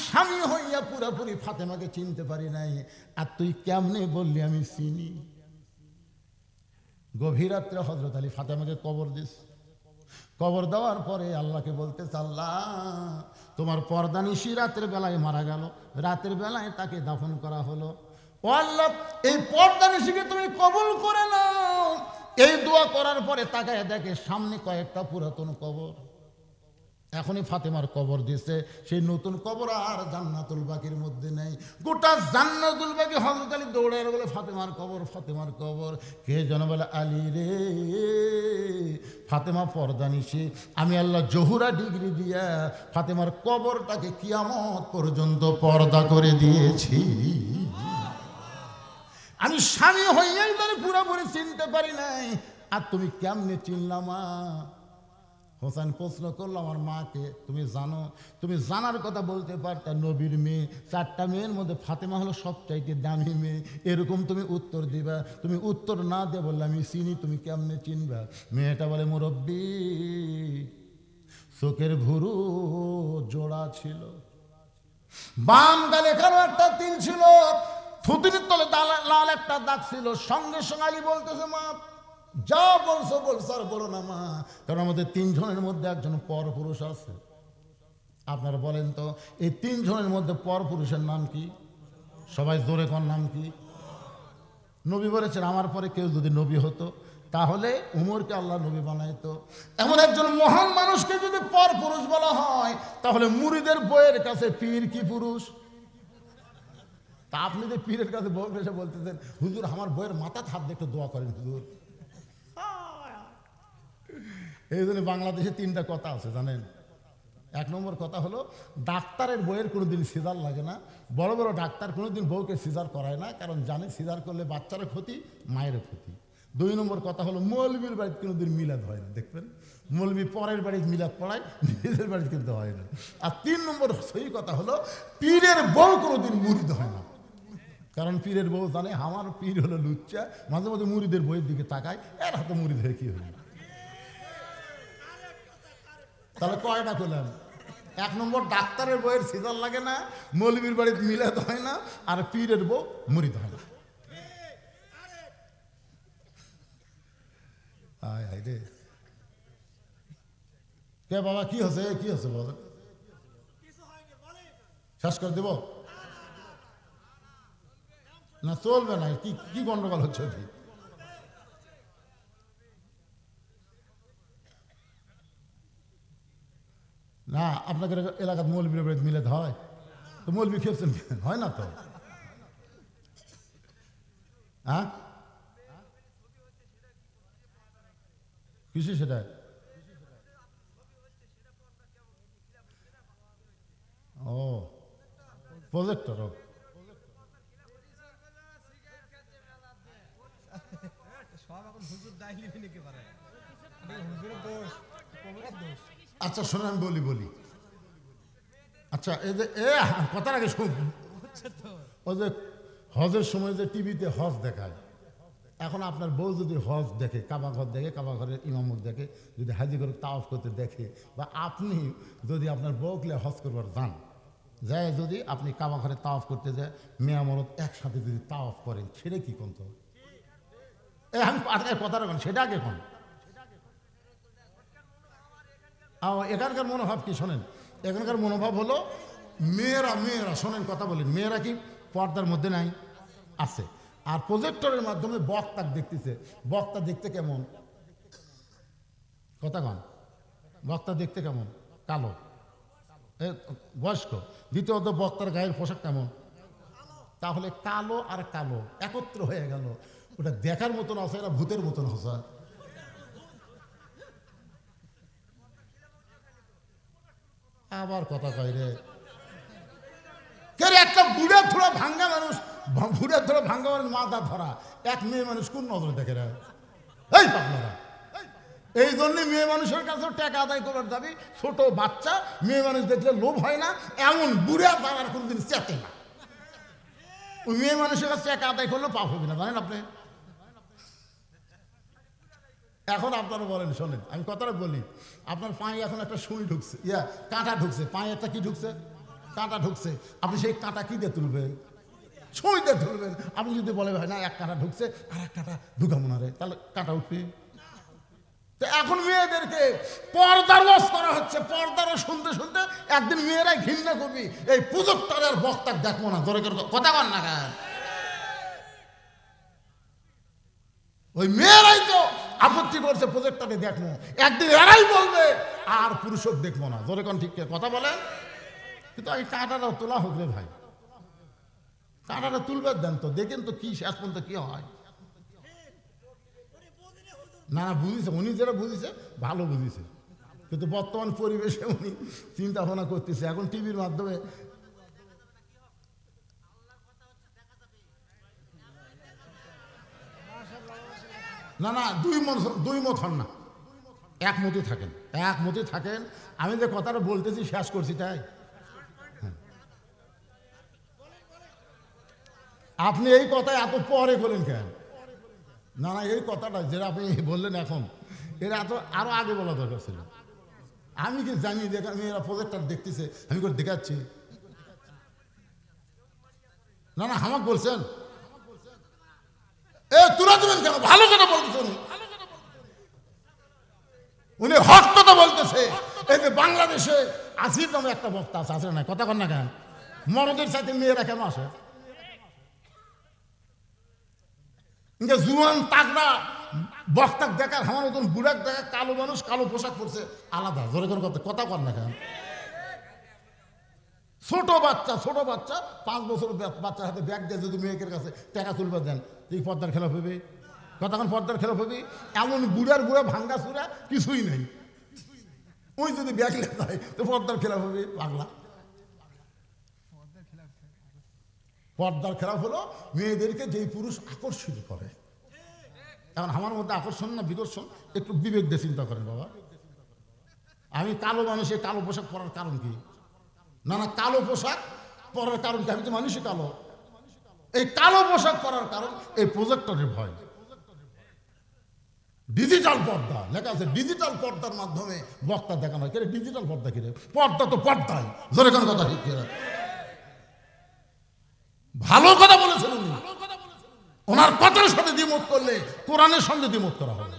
S1: স্বামী হইয়া পুরোপুরি ফাতেমাকে চিনতে পারি নাই, আর তুই কেমনে বললি আমি চিনি। গভীর রাত্রে হযরত আলী ফাতেমাকে কবর দিস। কবর দেওয়ার পরে আল্লাহকে বলতে, আল্লাহ তোমার পর্দানিশী রাতের বেলায় মারা গেল, রাতের বেলায় তাকে দাফন করা হলো। ও আল্লাহ, এই পর্দানিশীকে তুমি কবুল করে নাও। এই দোয়া করার পরে তাকায় দেখে সামনে কয়েকটা পুরাতন কবর। এখনই ফাতেমার কবর দিয়েছে, সেই নতুন কবর আর জান্নাতুল বাকির মধ্যে নেই। গোটা জান্নাতুল বাকি হযরত আলী দৌড়ে বলে ফাতেমার কবর, ফাতেমার কবর। কে যেন বলে, আলী রে, ফাতেমা পর্দানিশী, আমি আল্লাহ জহুরা ডিগ্রি দিয়া ফাতেমার কবরটাকে কিয়ামত পর্যন্ত পর্দা করে দিয়েছি। আমি স্বামী হইয়াই তাহলে পুরোপুরি চিনতে পারি নাই, আর তুমি কেমনে চিনলামা? হোসেন প্রশ্ন করলো আমার মাকে, তুমি জানো? তুমি জানার কথা বলতে পারতা, নবীর মেয়ে, 4টা মেয়ের মধ্যে ফাতেমা হলো সবচাইতে দামি মেয়ে, এরকম তুমি উত্তর দিবা। তুমি উত্তর না দিয়ে বললে আমি চিনি, তুমি কেমনে চিনবা? মেয়েটা বলে, মুরব্বি, চোখের ভুরু জোড়া ছিল, বাম গালে কালো একটা তিল ছিল, থুতনির তলে লাল একটা দাগ ছিল। সঙ্গে সঙ্গে আলী বলতেছে, মা যা বলছো আর বলো না মা, কারণ আমাদের 3 জনের মধ্যে একজন পরপুরুষ আছে। আপনারা বলেন তো, এই 3 জনের মধ্যে পরপুরুষের নাম কি? সবাই জোরে কোন নাম কি? নবী বলেছেন, আমার পরে কেউ যদি নবী হতো তাহলে উমরকে আল্লাহ নবী বানাইতো। এমন একজন মহান মানুষকে যদি পরপুরুষ বলা হয়, তাহলে মুরিদের বইয়ের কাছে পীর কি পুরুষ? তা আপনি যে পীরের কাছে বউ এসে বলতেছেন, হুজুর আমার বইয়ের মাথা হাত দিয়ে একটু দোয়া করেন হুজুর। এই জন্য বাংলাদেশে 3টা কথা আছে জানেন। 1 নম্বর কথা হলো, ডাক্তারের বইয়ের কোনোদিন সিজার লাগে না। বড় বড় ডাক্তার কোনোদিন বউকে সিজার করায় না, কারণ জানে সিজার করলে বাচ্চারও ক্ষতি, মায়েরও ক্ষতি। 2 নম্বর কথা হলো, মৌলবীর বাড়িতে কোনোদিন মিলাদ হয় না। দেখবেন মৌলবী পরের বাড়িতে মিলাদ পড়ায়, নিজের বাড়িতে কিন্তু হয় না। আর 3 নম্বর সেই কথা হলো, পীরের বউ কোনোদিন মুরিদ হয় না, কারণ পীরের বউ জানে আমার পীর হলো লুচ্চা, মাঝে মাঝে মুরিদের বইয়ের দিকে তাকায়, এর হাতে মুরিদ হয়ে কি হলো। তাহলে কয়টা করলাম? 1 নম্বর, ডাক্তারের বইয়ের সিজার লাগে না, মৌলবীর বাড়িতে মিলাদ হয় না, আর পীরের বউ মুরিদ হয় না। কে বাবা, কি হচ্ছে? কি হচ্ছে বল, শেষ করে দেব না? চলবে না? কি কি গন্ডগোল হচ্ছে? না, আপনাদের এলাকার মৌলবীর বাড়িতে মিলাদ হয় তো মৌলবী খেয়েছেন? হয় না তো। হ্যাঁ, কিছু সেটা ও প্রজেক্টর। আচ্ছা শোনেন, আমি বলি। আচ্ছা, এই যে কথার আগে শুন, ওই যে হজের সময় যে টিভিতে হজ দেখায়, এখন আপনার বউ যদি হজ দেখে, কাবা ঘর দেখে, কাবা ঘরের ইমামত দেখে, যদি হাজি করে তাওয়াফ করতে দেখে, বা আপনি যদি আপনার বউকে হজ করবার যান, যায় যদি আপনি কাবা ঘরে তাওয়াফ করতে যায়, মেয়ে মরদ একসাথে যদি তাওয়াফ করেন, সেটা কি কোন? তো আমি কথা রাখবেন, সেটা আগে কোন? এখানকার মনোভাব কি শোনেন? এখানকার মনোভাব হলো, মেয়েরা শোনেন কথা বলেন, মেয়েরা কি পর্দার মধ্যে নাই? আছে। আর প্রজেক্টরের মাধ্যমে বক্তা দেখতেছে। বক্তা দেখতে কেমন? কথা কন, বক্তা দেখতে কেমন? কালো, বয়স্ক। দ্বিতীয়ত বক্তার গায়ের পোশাক কেমন? তাহলে কালো আর কালো একত্র হয়ে গেল, ওটা দেখার মতন আছে, এটা ভূতের মতন হসা। আবার কথা কয় রে, একটা বুড়া থোড়া ভাঙ্গা মানুষ, মাথা ধরা এক মেয়ে মানুষ কোন নজরে দেখে রে? এই পাগলারা, এই জন্যে মেয়ে মানুষের কাছেও টাকা আদায় করার দাবি। ছোট বাচ্চা মেয়ে মানুষ দেখলে লোভ হয় না, এমন বুড়া তার কোনদিন চেতে না। ওই মেয়ে মানুষের কাছে টাকা আদায় করলেও পাপ হবে না, জানেন আপনি? এখন আপনারা বলেন, শোনেন আমি কথাটা বলি, আপনার পায়ে এখন একটা সুই ঢুকছে, কাঁটা ঢুকছে, পায়ে একটা কি ঢুকছে, কাঁটা ঢুকছে। আপনি সেই কাঁটা কি দিয়ে তুলবেন? সুই দিয়ে তুলবেন। আপনি যদি বলে ভাই না এক কাঁটা ঢুকছে আর এক কাঁটা ঢুকাবো না রে, তাহলে কাঁটা উঠবে। তো এখন মেয়েদেরকে পর্দার ওয়াজ করা হচ্ছে, পর্দারও শুনতে শুনতে একদিন মেয়েরাই ঘৃণা করবি, এই পুজোক্তার আর বক্তার দেখবো না, ধরে কথা কর না। ওই মেয়েরাই তো আপত্তি করছে প্রজেক্টটাকে দেখবো, একদিন এরাই বলবে আর পুরুষক দেখবো না, ধরে কোন ঠিক কথা বলেন। কিন্তু এই কাঁটাটা তোলা হোক রে ভাই, কাঁটাটা তুলবে দেন তো, দেখেন তো কি শেষ পর্যন্ত কি হয়। না না বুঝেছে, উনি যেটা বুঝেছে ভালো বুঝেছে, কিন্তু বর্তমান পরিবেশে উনি চিন্তা ভাবনা করতেছে এখন টিভির মাধ্যমে। না না দুই মত হন না, একমতই থাকেন, একমতই থাকেন। আমি যে কথাটা বলতেছি শেষ করছি তাই। আপনি এই কথা এত পরে বলেন কেন? না না এই কথাটা যেটা আপনি বললেন এখন, এরা এত আরো আগে বলা দরকার ছিল। আমি কি জানি যে এরা প্রজেক্টটা দেখতেছে, আমি করে দেখাচ্ছি। না না আমাকে বলছেন এ তুলে দেবেন কেন? ভালো কথা বলতেছে উনি হক কথা বলতেছে। এই যে বাংলাদেশে আসিফ নামে একটা বক্তা আছে, আসে না? কথা কন না কেন? মরদের সাথে মেয়েরা কেন আসে? জুয়ান তাগড়া বক্তাক দেখার আমার মতন বুড়াক দেখা কালো মানুষ কালো পোশাক পরছে আলাদা, ধরে কোন কথা কন না কেন? ছোট বাচ্চা 5 বছর বাচ্চার হাতে ব্যাগ দিয়ে যদি মেয়েকের কাছে টাকা তুলবে দেন, তুই পর্দার খেলাফ হবি? কতক্ষণ পর্দার খেলাফ হবি? এমন বুড়া ভাঙ্গা চূড়া কিছুই নেই, ওই যদি ব্যাগ লেখা হয় তো পর্দার খেলাফ হবি পাগলা। পর্দার খেলাফ হলো মেয়েদেরকে যেই পুরুষ আকর্ষিত করে। এখন আমার মধ্যে আকর্ষণ না বিকর্ষণ, একটু বিবেক দিয়ে চিন্তা করেন বাবা। আমি কালো মানুষে কালো পোশাক পরার কারণ কি? না না কালো পোশাক পরার কারণ কি? আমি তো মানুষই কালো। এই কালো পোশাক পরার কারণ এই প্রজেক্টরের ভয়। ডিজিটাল পর্দা লেখা আছে, ডিজিটাল পর্দার মাধ্যমে বক্তা দেখানো হয়। ডিজিটাল পর্দা কিরে? পর্দা তো পর্দাই, ধরে কোন কথা ঠিক। ভালো কথা বলেছেন উনি, ওনার কথার সাথে দ্বিমত করলে কোরআনের সঙ্গে দ্বিমত করা হবে,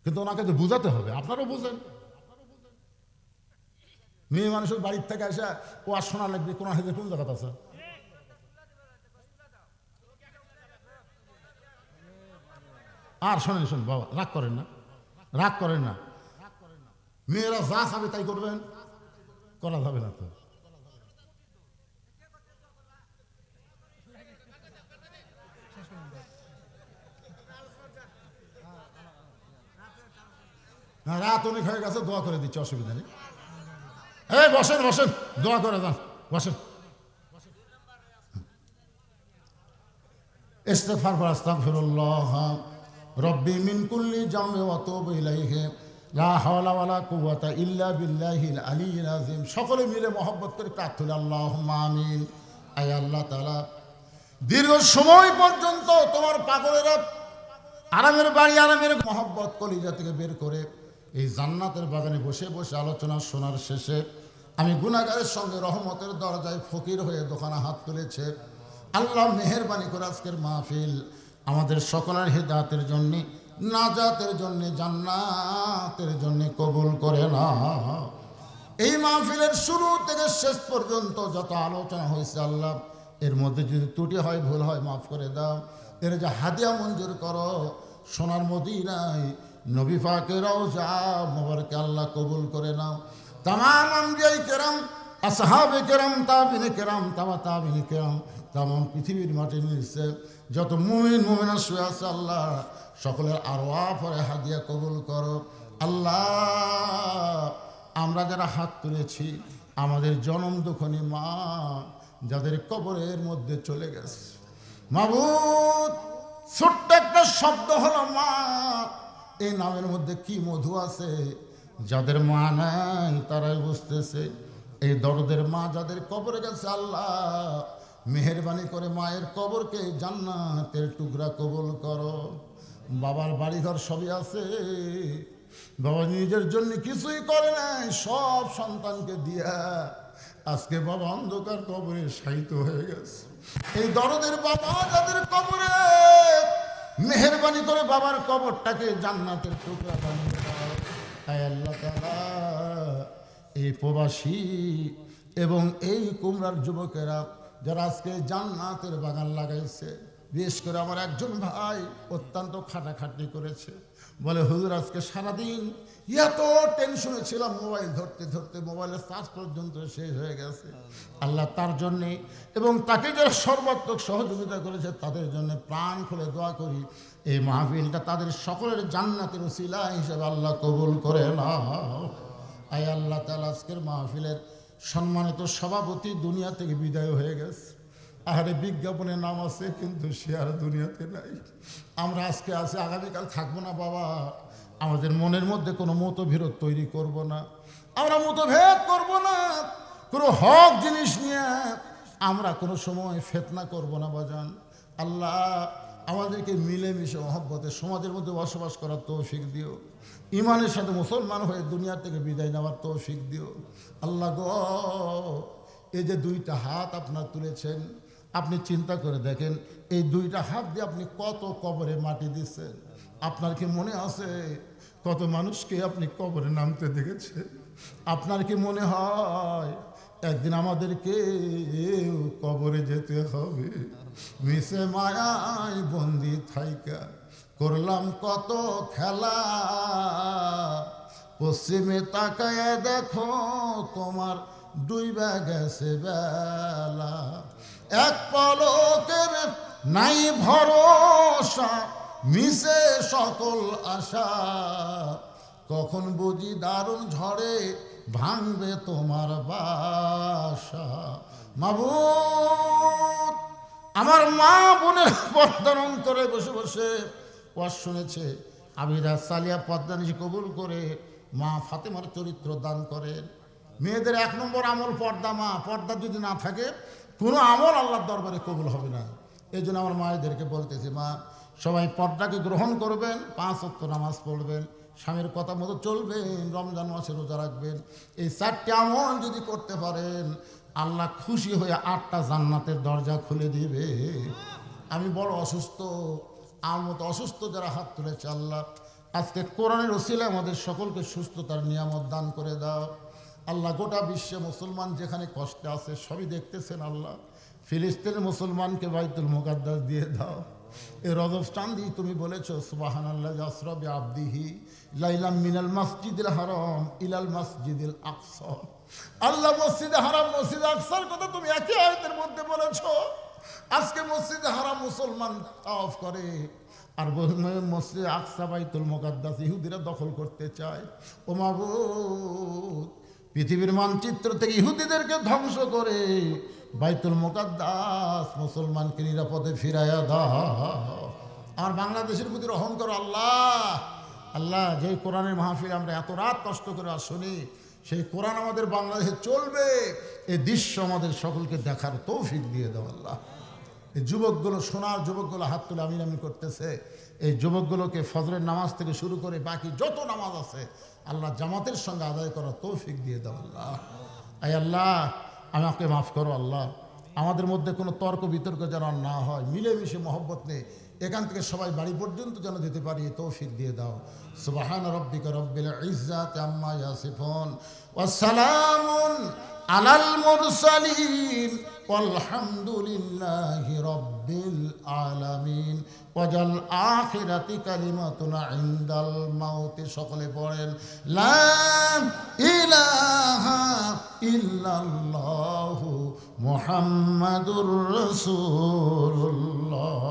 S1: কিন্তু ওনাকে তো বুঝাতে হবে। আপনারাও বুঝেন, মেয়ে মানুষের বাড়ির থেকে আসা ও আর শোনা লাগবে কোরআন হাদিসে কোন জায়গা আছে? আর শোনেন বাবা, রাগ করেন না, রাগ করেন না। মেয়েরা যা চাবে তাই করবেন, করা যাবে না তো। রাত অনেক হয়ে গেছে, দোয়া করে দিচ্ছি, অসুবিধা নেই। এই বসেন বসেন, দোয়া করে যান, বসেন। ইস্তিগফার কর, আস্তাগফিরুল্লাহ রব্বি মিন কুল্লি জামবি ওয়া তুবু ইলাইহি লা হাওলা ওয়ালা কুওয়াতা ইল্লা বিল্লাহিল আলিয়্যিল আযীম। সকলে মিলে মহব্বত করে প্রার্থনা, আল্লাহুম্মা আমিন। আয় আল্লাহ তাআলা, দীর্ঘ সময় পর্যন্ত তোমার পাগলেরা আরামের বাড়ি আরামের মহব্বত কলিজা থেকে বের করে এই জান্নাতের বাগানে বসে বসে আলোচনা শোনার শেষে আমি গুনাহগারের সঙ্গে রহমতের দরজায় ফকির হয়ে দোকানে হাত তুলেছে। আল্লাহ মেহেরবানি করে আজকের মাহফিল আমাদের সকলের হেদায়েতের জন্য, নাজাতের জন্য, জান্নাতের জন্য কবুল করে না। এই মাহফিলের শুরু থেকে শেষ পর্যন্ত যত আলোচনা হয়েছে আল্লাহ, এর মধ্যে যদি ত্রুটি হয়, ভুল হয়, মাফ করে দাও। এর যে হাদিয়া মঞ্জুর করো, সোনার মদিনায় নবী পাকের রওজা মোবারকে আল্লাহ কবুল করে নাও। তামাম আম্বিয়ায়ে কেরাম, আসহাবে কেরাম, তাবিনে কেরাম, তাবিনে কেরাম, তামাম পৃথিবীর মাটির নিচে যত মুমিন মুমিনা শুয়ে আছে আল্লাহ, সকলের আরওয়াহ পরে হাদিয়া কবুল করো আল্লাহ। আমরা যারা হাত তুলেছি, আমাদের জনম দুঃখনী মা যাদের কবরের মধ্যে চলে গেছে, মাবুদ ছোট্ট একটা শব্দ হলো মা, এই নামের মধ্যে কি মধু আছে। যাদের মা নাই তারাই বুঝতেছে। এই দরদের মা যাদের কবরে গেছে আল্লাহ, মেহেরবানি করে মায়ের কবরকে জান্নাতের টুকরা কবুল করো। বাবার বাড়িঘর সবই আছে, বাবা নিজের জন্য কিছুই করে নাই, সব সন্তানকে দিয়া আজকে বাবা অন্ধকার কবরে শায়িত হয়ে গেছে। এই দরদের বাবা যাদের কবরে, মেহেরবানি করে বাবার কবরটাকে জান্নাতের টুকরা বানিয়ে দাও। আয় আল্লাহ তাআলা, এই প্রবাসী এবং এই কুমড়ার যুবকেরা যারা আজকে জান্নাতের বাগান লাগাইছে, বিশেষ করে আমার একজন ভাই অত্যন্ত খাটাখাটনি করেছে, বলে হুজুর আজকে সারাদিন এত টেনশনে ছিলাম, মোবাইল ধরতে ধরতে মোবাইলের চার্জ পর্যন্ত শেষ হয়ে গেছে। আল্লাহ তার জন্যে এবং তাকে যারা সর্বাত্মক সহযোগিতা করেছে তাদের জন্য প্রাণ খুলে দোয়া করি, এই মাহফিলটা তাদের সকলের জান্নাতের উসিলা হিসেবে আল্লাহ কবুল করে নাও। আয় আল্লাহ তাআলা, আজকের মাহফিলের সম্মানিত সভাপতি দুনিয়া থেকে বিদায় হয়ে গেছে। আহারে বিজ্ঞাপনে নাম আছে কিন্তু সে আর দুনিয়াতে নাই। আমরা আজকে আছি, আগামীকাল থাকবো না বাবা। আমাদের মনের মধ্যে কোনো মতবিরোধ তৈরি করব না, আমরা মতভেদ করব না, কোনো হক জিনিস নিয়ে আমরা কোনো সময় ফিতনা করব না বাজান। আল্লাহ আমাদেরকে মিলেমিশে মহব্বতে সমাজের মধ্যে বসবাস করার তৌফিক দিও, ইমানের সাথে মুসলমান হয়ে দুনিয়া থেকে বিদায় নেওয়ার তৌফিক দিও। আল্লাহ গো, এই যে দুইটা হাত আপনার তুলেছেন, আপনি চিন্তা করে দেখেন, এই দুইটা হাত দিয়ে আপনি কত কবরে মাটি দিচ্ছেন। আপনার কি মনে আছে কত মানুষকে আপনি কবরে নামতে দেখেছেন? আপনার কি মনে হয় একদিন আমাদেরকে কবরে যেতে হবে? মিশে মায়ায় বন্দি থাইকা করলাম কত খেলা, পশ্চিমে তাকায় দেখো তোমার ডুইবা গেছে বেলা, এক পলকের নাই ভরসা, মিশে সকল আশা, কখন বুঝি দারুণ ঝড়ে ভাঙবে তোমার বাসা। মাবুদ, আমার মা বোনের পর্দার অন্তরে বসে বসে ওয়াজ শুনেছে, আবিরা সালিয়া পর্দা নিশি কবুল করে মা ফাতেমার চরিত্র দান করেন। মেয়েদের 1 নম্বর আমল পর্দা। মা পর্দা যদি না থাকে কোনো আমল আল্লাহর দরবারে কবুল হবে না। এই জন্য আমার মায়েদেরকে বলতেছি, মা সবাই পর্দাকে গ্রহণ করবেন, 5 ওয়াক্ত নামাজ পড়বেন, স্বামীর কথা মতো চলবেন, রমজান মাসে রোজা রাখবেন। এই 4টি আমল যদি করতে পারেন আল্লাহ খুশি হয়ে 8টা জান্নাতের দরজা খুলে দিবে। আমি বড় অসুস্থ, আমার মতো অসুস্থ যারা হাত তুলেছে, আল্লাহ আজকে কোরআনের ওসিলায় আমাদের সকলকে সুস্থতার নিয়ামত দান করে দাও। আল্লাহ গোটা বিশ্বে মুসলমান যেখানে কষ্টে আছে সবই দেখতেছেন। আল্লাহ ফিলিস্তিনের মুসলমানকে বাইতুল মুকাদ্দাস দিয়ে দাও। এই রজব চাঁদি তুমি বলেছো সুবহানাল্লাহ আসরা বিআবদিহি লাইলাম মিনাল মসজিদিল হারাম ইলাল মসজিদিল আকসা। আল্লাহ মসজিদে হারাম মসজিদে আকসার কথা তুমি একই আয়াতের মধ্যে বলেছো। আজকে মসজিদে হারাম মুসলমান তাওয়াফ করে, আর মসজিদে আকসা বাইতুল মুকাদ্দাস ইহুদিরা দখল করতে চায়। ও মাবুদ, পৃথিবীর মানচিত্র থেকে ইহুদিদেরকে ধ্বংস করে বাইতুল মুকাদ্দাস মুসলমানকে নিরাপদে ফিরাইয়া দাও। আর বাংলাদেশের প্রতি রহম করো আল্লাহ। আল্লাহ, যে কোরআনের মাহফিল আমরা এত রাত কষ্ট করে শুনি, সেই কোরআন আমাদের বাংলাদেশে চলবে, এই দৃশ্য আমাদের সকলকে দেখার তৌফিক দিয়ে দাও আল্লাহ। এই যুবকগুলো, সোনার যুবকগুলো হাত তুলে আমিন আমিন করতেছে, এই যুবকগুলোকে ফজরের নামাজ থেকে শুরু করে বাকি যত নামাজ আছে আল্লাহ জামাতের সঙ্গে আদায় করার তৌফিক দিয়ে দাও আল্লাহ। আয় আল্লাহ, আমাকে মাফ করো আল্লাহ। আমাদের মধ্যে কোনো তর্ক বিতর্ক যেন না হয়, মিলেমিশে মহব্বত নেই এখান থেকে সবাই বাড়ি পর্যন্ত যেন যেতে পারি, তৌফিক দিয়ে দাও। সুবহান রাব্বিকা রব্বিল ইজ্জাতি আম্মা ইয়াসিফুন ওয়া সালামুন আলাল মুরসালিন ওয়ালহামদুলিল্লাহি রাব্বিল আলামিন। ওয়াজাল আখিরাতি কালিমাতুনা ইনদাল মাউতি। সকলে পড়েন লা ইলাহা ইল্লাল্লাহু মুহাম্মাদুর রাসূলুল্লাহ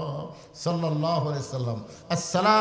S1: সাল্লাল্লাহু আলাইহি ওয়াসাল্লাম। আসসালাম।